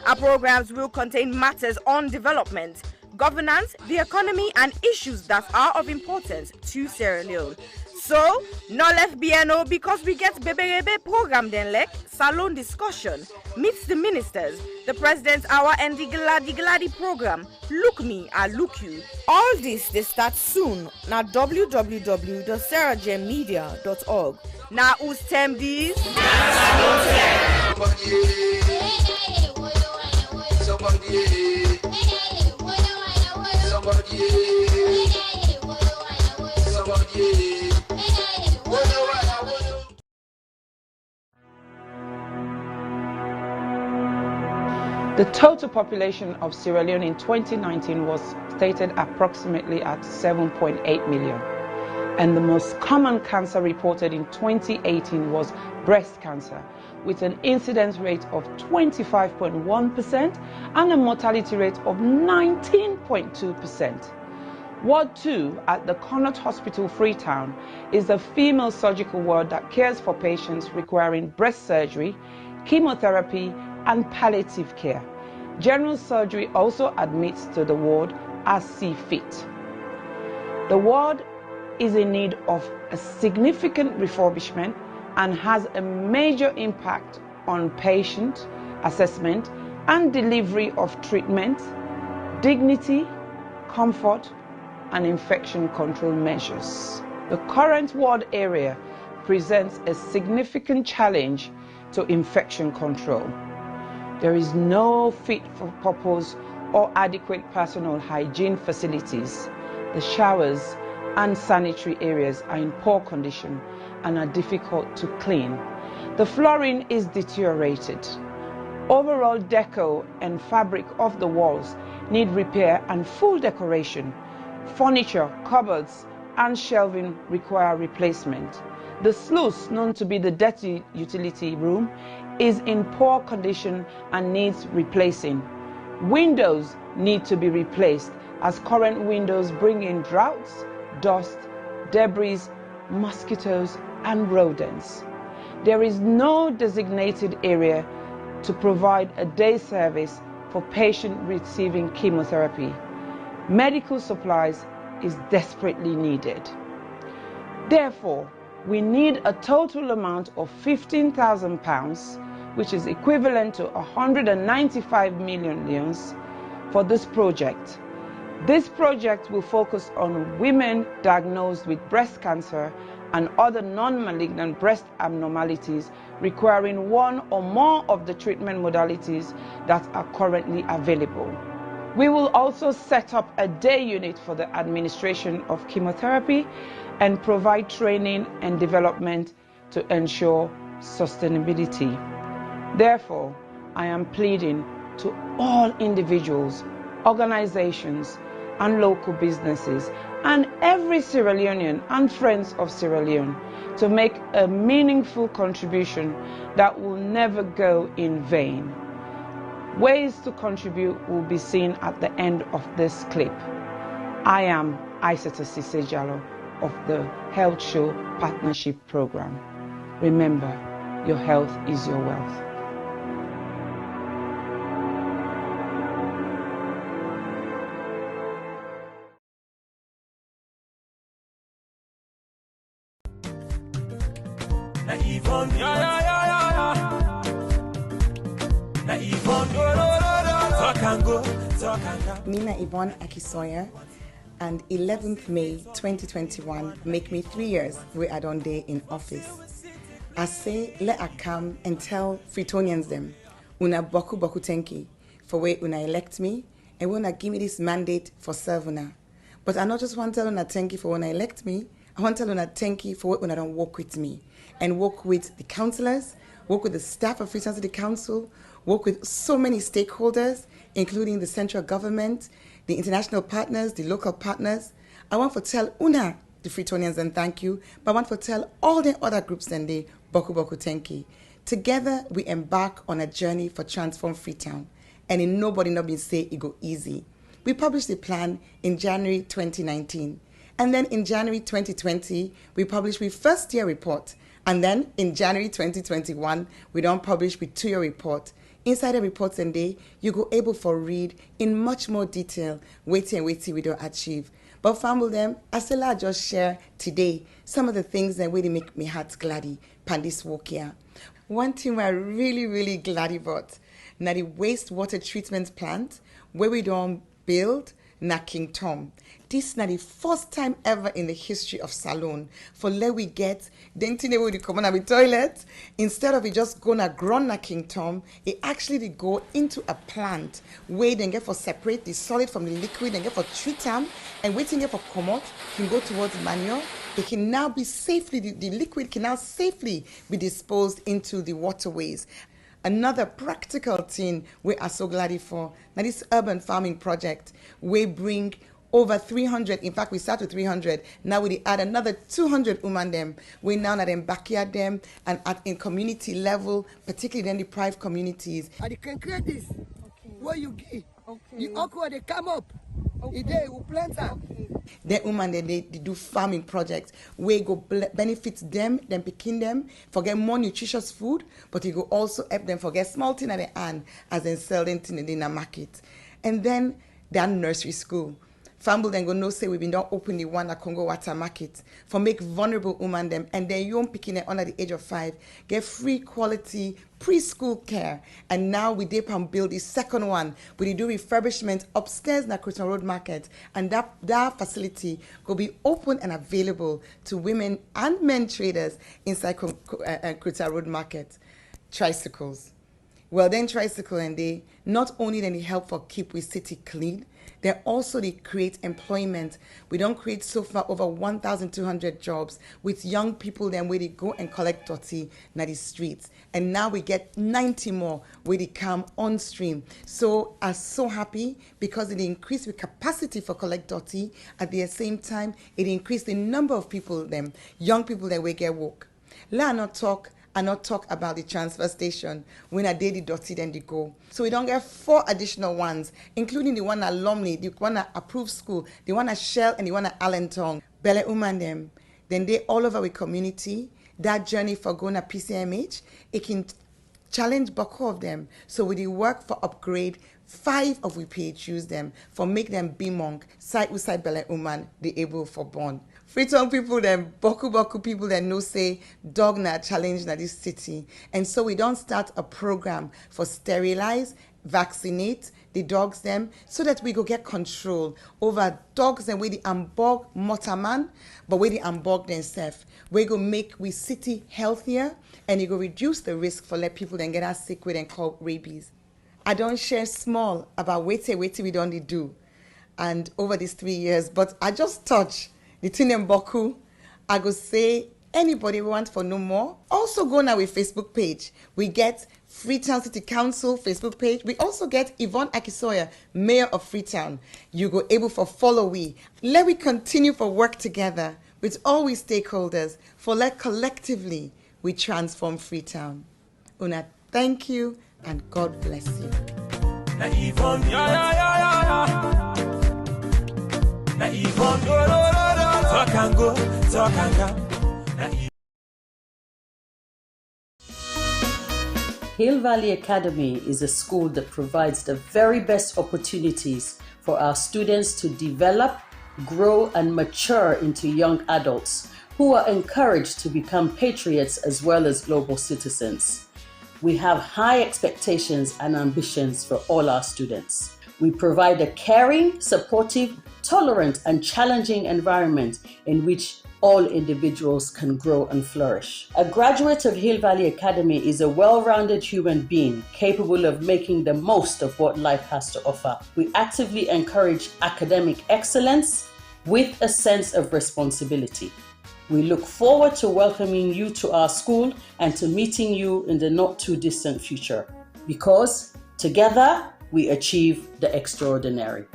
Our programs will contain matters on development, governance, the economy, and issues that are of importance to Sierra Leone. So, no left BNO because we get Beberebe program then like Salon discussion, meets the ministers, the president's hour and the Gladi program, Look Me, I Look You. All this they start soon na www.sierragemmedia.org. Now who's tem these? The total population of Sierra Leone in 2019 was stated approximately at 7.8 million. And the most common cancer reported in 2018 was breast cancer, with an incidence rate of 25.1% and a mortality rate of 19.2%. Ward 2 at the Connaught Hospital, Freetown, is a female surgical ward that cares for patients requiring breast surgery, chemotherapy, and palliative care. General surgery also admits to the ward as see fit. The ward is in need of a significant refurbishment and has a major impact on patient assessment and delivery of treatment, dignity, comfort, and infection control measures. The current ward area presents a significant challenge to infection control. There is no fit for purpose or adequate personal hygiene facilities. The showers and sanitary areas are in poor condition and are difficult to clean. The flooring is deteriorated. Overall decor and fabric of the walls need repair and full decoration. Furniture, cupboards, and shelving require replacement. The sluice, known to be the dirty utility room, is in poor condition and needs replacing. Windows need to be replaced as current windows bring in draughts, dust, debris, mosquitoes, and rodents. There is no designated area to provide a day service for patients receiving chemotherapy. Medical supplies is desperately needed. Therefore, we need a total amount of £15,000, which is equivalent to 195 million leones, for this project. This project will focus on women diagnosed with breast cancer and other non-malignant breast abnormalities requiring one or more of the treatment modalities that are currently available. We will also set up a day unit for the administration of chemotherapy and provide training and development to ensure sustainability. Therefore, I am pleading to all individuals, organizations, and local businesses, and every Sierra Leonean and friends of Sierra Leone to make a meaningful contribution that will never go in vain. Ways to contribute will be seen at the end of this clip. I am Aissata Cissé Jallow of the Health Show Partnership Program. Remember, your health is your wealth. Nina Yvonne Akisoya, and 11th May 2021 make me 3 years where I don't day in office. I say let I come and tell Freetonians them, una boku tenki for where una elect me and wanna give me this mandate for serve una. But I not just want to tell una thank you for when I elect me, I want to tell una thank you for when I don't work with me and work with the councillors, work with the staff of Freetown City Council, work with so many stakeholders, including the central government, the international partners, the local partners. I want to tell una, the Freetonians, and thank you, but I want to tell all the other groups and the boku tenki. Together, we embark on a journey for Transform Freetown, and in nobody not been say it go easy. We published the plan in January 2019, and then in January 2020, we published the first year report, and then in January 2021, we don't publish the 2-year report. Inside the reports and day, you go able for read in much more detail, waiting we don't achieve. But family them, I still I just share today some of the things that really make me heart gladdy pan this walk here. One thing we're really glad about, now the wastewater treatment plant where we don't build na King Tom. This is not the first time ever in the history of Salone for let we get the thing we come on the toilet. Instead of it just gonna grow na King Tom, it actually they go into a plant where they get for separate the solid from the liquid and get for treat them and waiting here for come out can go towards manure. It can now be safely the liquid can now safely be disposed into the waterways. Another practical thing we are so glad for. Now this urban farming project, we bring over 300, in fact we start with 300, now we add another 200 women them. We now at them backyard them and in community level, particularly in the private communities. And you can create this, where you give, the okra they come up, they will plant them. The women they do farming projects where go benefit them picking them for get more nutritious food, but it go also help them for get small thing at the hand as they sell them in the market. And then their nursery school. Famble then go no say we been don't open the one at Congo Water Market for make vulnerable women them and then young picking it under the age of 5 get free quality preschool care. And now we dip and build the second one. We do refurbishment upstairs in the Cruton Road Market, and that facility will be open and available to women and men traders inside Cruton Road Market. Tricycles. Well then tricycle and they not only then they help for keep we city clean, they also they create employment. We don't create so far over 1,200 jobs with young people then where they go and collect dirty in the streets. And now we get 90 more where they come on stream. So I'm so happy because it increased the capacity for collect dirty. At the same time, it increased the number of people them, young people that we get work. Let not talk and not talk about the transfer station when I did the dirty then they go. So we don't get 4 additional ones, including the one at Lumley, the one at Approved School, the one at Shell, and the one at Allentown. Bele Uman them. Then they all over the community. That journey for going to PCMH, it can challenge Boko of them. So we work for upgrade 5 of we PHUs them for make them be monk, side with side Bele Uman, they able for born. Freetown people, them boku people that know say dog na challenge na this city. And so we don't start a program for sterilize, vaccinate the dogs them so that we go get control over dogs and where the ambog motaman, but where the ambog themselves. We go make we city healthier and it go reduce the risk for let people then get us sick with and call rabies. I don't share small about waiting we don't do. And over these 3 years, but I just touch the Tinem Boku. I go say, anybody want for no more, also go now with Facebook page. We get Freetown City Council Facebook page. We also get Yvonne Akisoya, Mayor of Freetown. You go able for follow we. Let we continue for work together with all we stakeholders for let collectively we transform Freetown. Una, thank you and God bless you. Na Yvonne, Na Yvonne, talk and go, talk and come. Hill Valley Academy is a school that provides the very best opportunities for our students to develop, grow, and mature into young adults who are encouraged to become patriots as well as global citizens. We have high expectations and ambitions for all our students. We provide a caring, supportive, tolerant, and challenging environment in which all individuals can grow and flourish. A graduate of Hill Valley Academy is a well-rounded human being capable of making the most of what life has to offer. We actively encourage academic excellence with a sense of responsibility. We look forward to welcoming you to our school and to meeting you in the not too distant future, because together we achieve the extraordinary.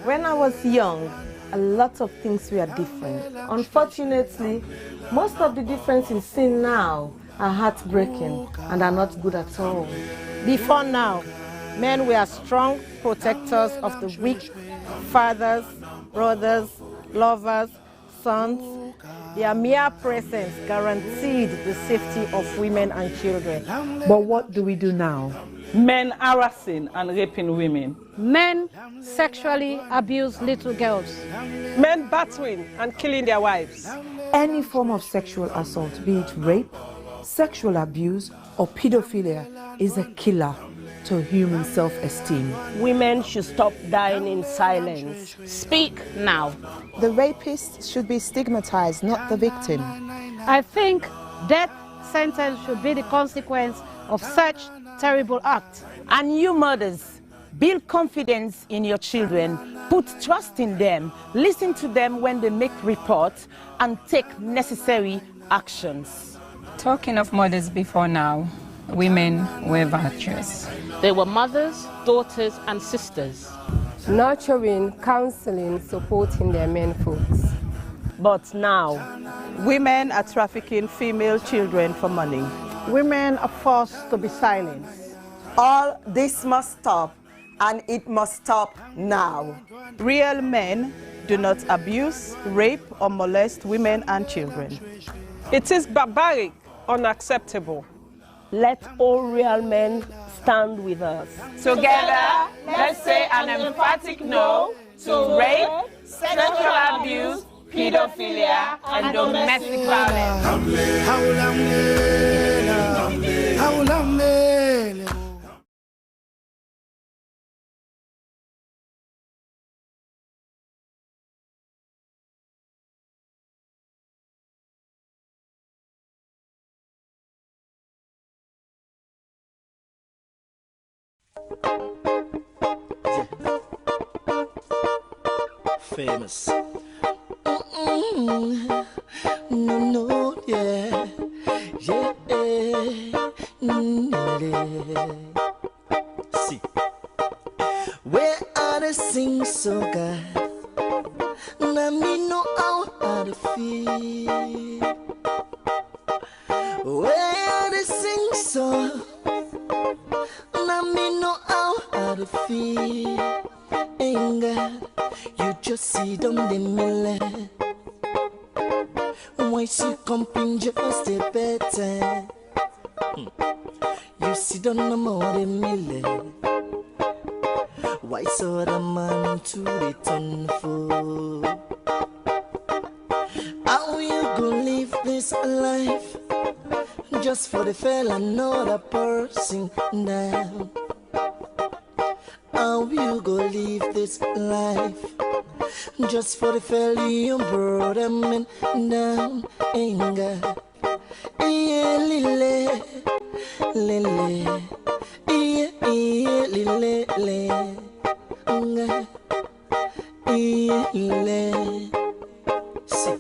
When I was young, a lot of things were different. Unfortunately, most of the differences seen now are heartbreaking and are not good at all. Before now, men were strong protectors of the weak, fathers, brothers, lovers, sons. Their mere presence guaranteed the safety of women and children. But what do we do now? Men harassing and raping women. Men sexually abuse little girls. Men battering and killing their wives. Any form of sexual assault, be it rape, sexual abuse, or pedophilia, is a killer to human self-esteem. Women should stop dying in silence. Speak now. The rapist should be stigmatized, not the victim. I think death sentence should be the consequence of such terrible act. And you mothers, build confidence in your children, put trust in them, listen to them when they make reports, and take necessary actions. Talking of mothers before now, women were virtuous. They were mothers, daughters, and sisters. Nurturing, counseling, supporting their men folks. But now, women are trafficking female children for money. Women are forced to be silenced. All this must stop, and it must stop now. Real men do not abuse, rape, or molest women and children. It is barbaric, unacceptable. Let all real men stand with us. Together, let's say an emphatic no to rape, sexual abuse, pedophilia, and domestic violence. Famous. No, yeah, yeah, yeah. See, where are the sing so good? Now me know how to feel. Where are the sing so? Now me know how to feel. Ain't God, you just see them the millet. Why she comping just a better? You see them no more the millet. Why so the man to return for? How you gonna live this life just for the fella another person now? how you go live this life. Just for the felly you brought them in down anger. Yeah, lily, lily, yeah, yeah, lily, lily, yeah, lily. See,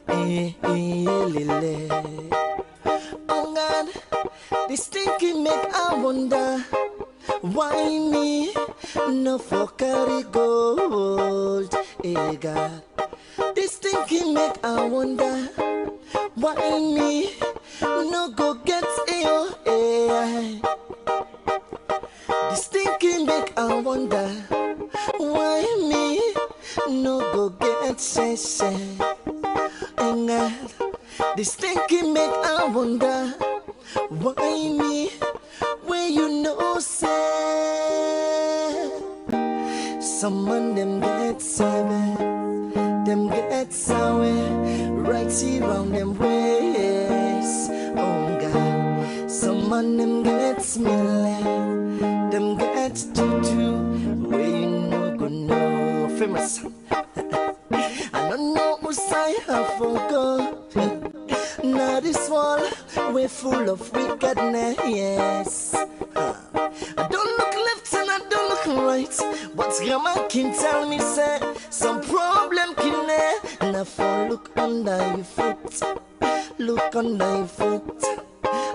yeah, lily. Oh God, this thinking make I wonder why me no for carry gold. Hey God, this thinking make I wonder why me no go get AI. This thinking make I wonder why me no go get session. And God, this thinking make I wonder why me when you know say some man them get 7, them get sour right around them ways. Oh God, some man them get smelly, them get tutu where you no go know famous. I don't know who I have forgot. Now this wall we're full of wickedness. Yes. I don't look left and I don't look right, but grandma can tell me say some problem can there. Now for look under your foot, look under your foot,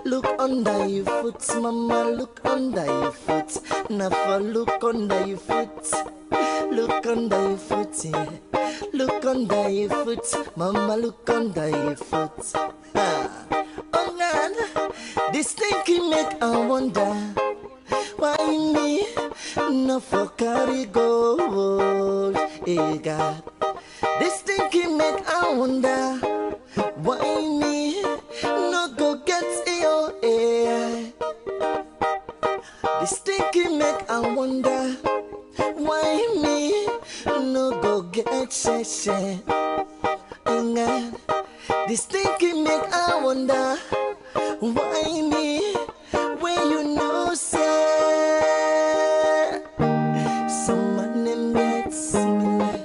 look under your foot, mama look under your foot. Now for look under your foot, look under your foot, yeah. Look under your foot, mama look under your foot. Oh God, this thinking make I wonder why me no for carry gold. Hey God, this thinking make I wonder why me no go get your AI. This thinking make I wonder why me no go get session. And God, this thinking make I wonder why me when you know say some of them get similar,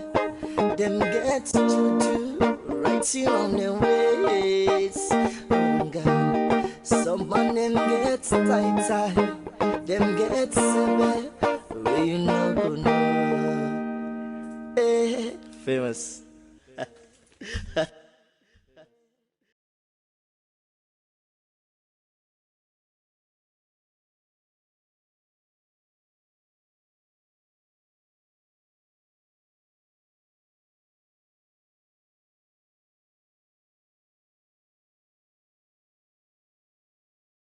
them get juju right here on their waist. Oh God, some of them get tight, them get severe where you no go know. Hey, famous.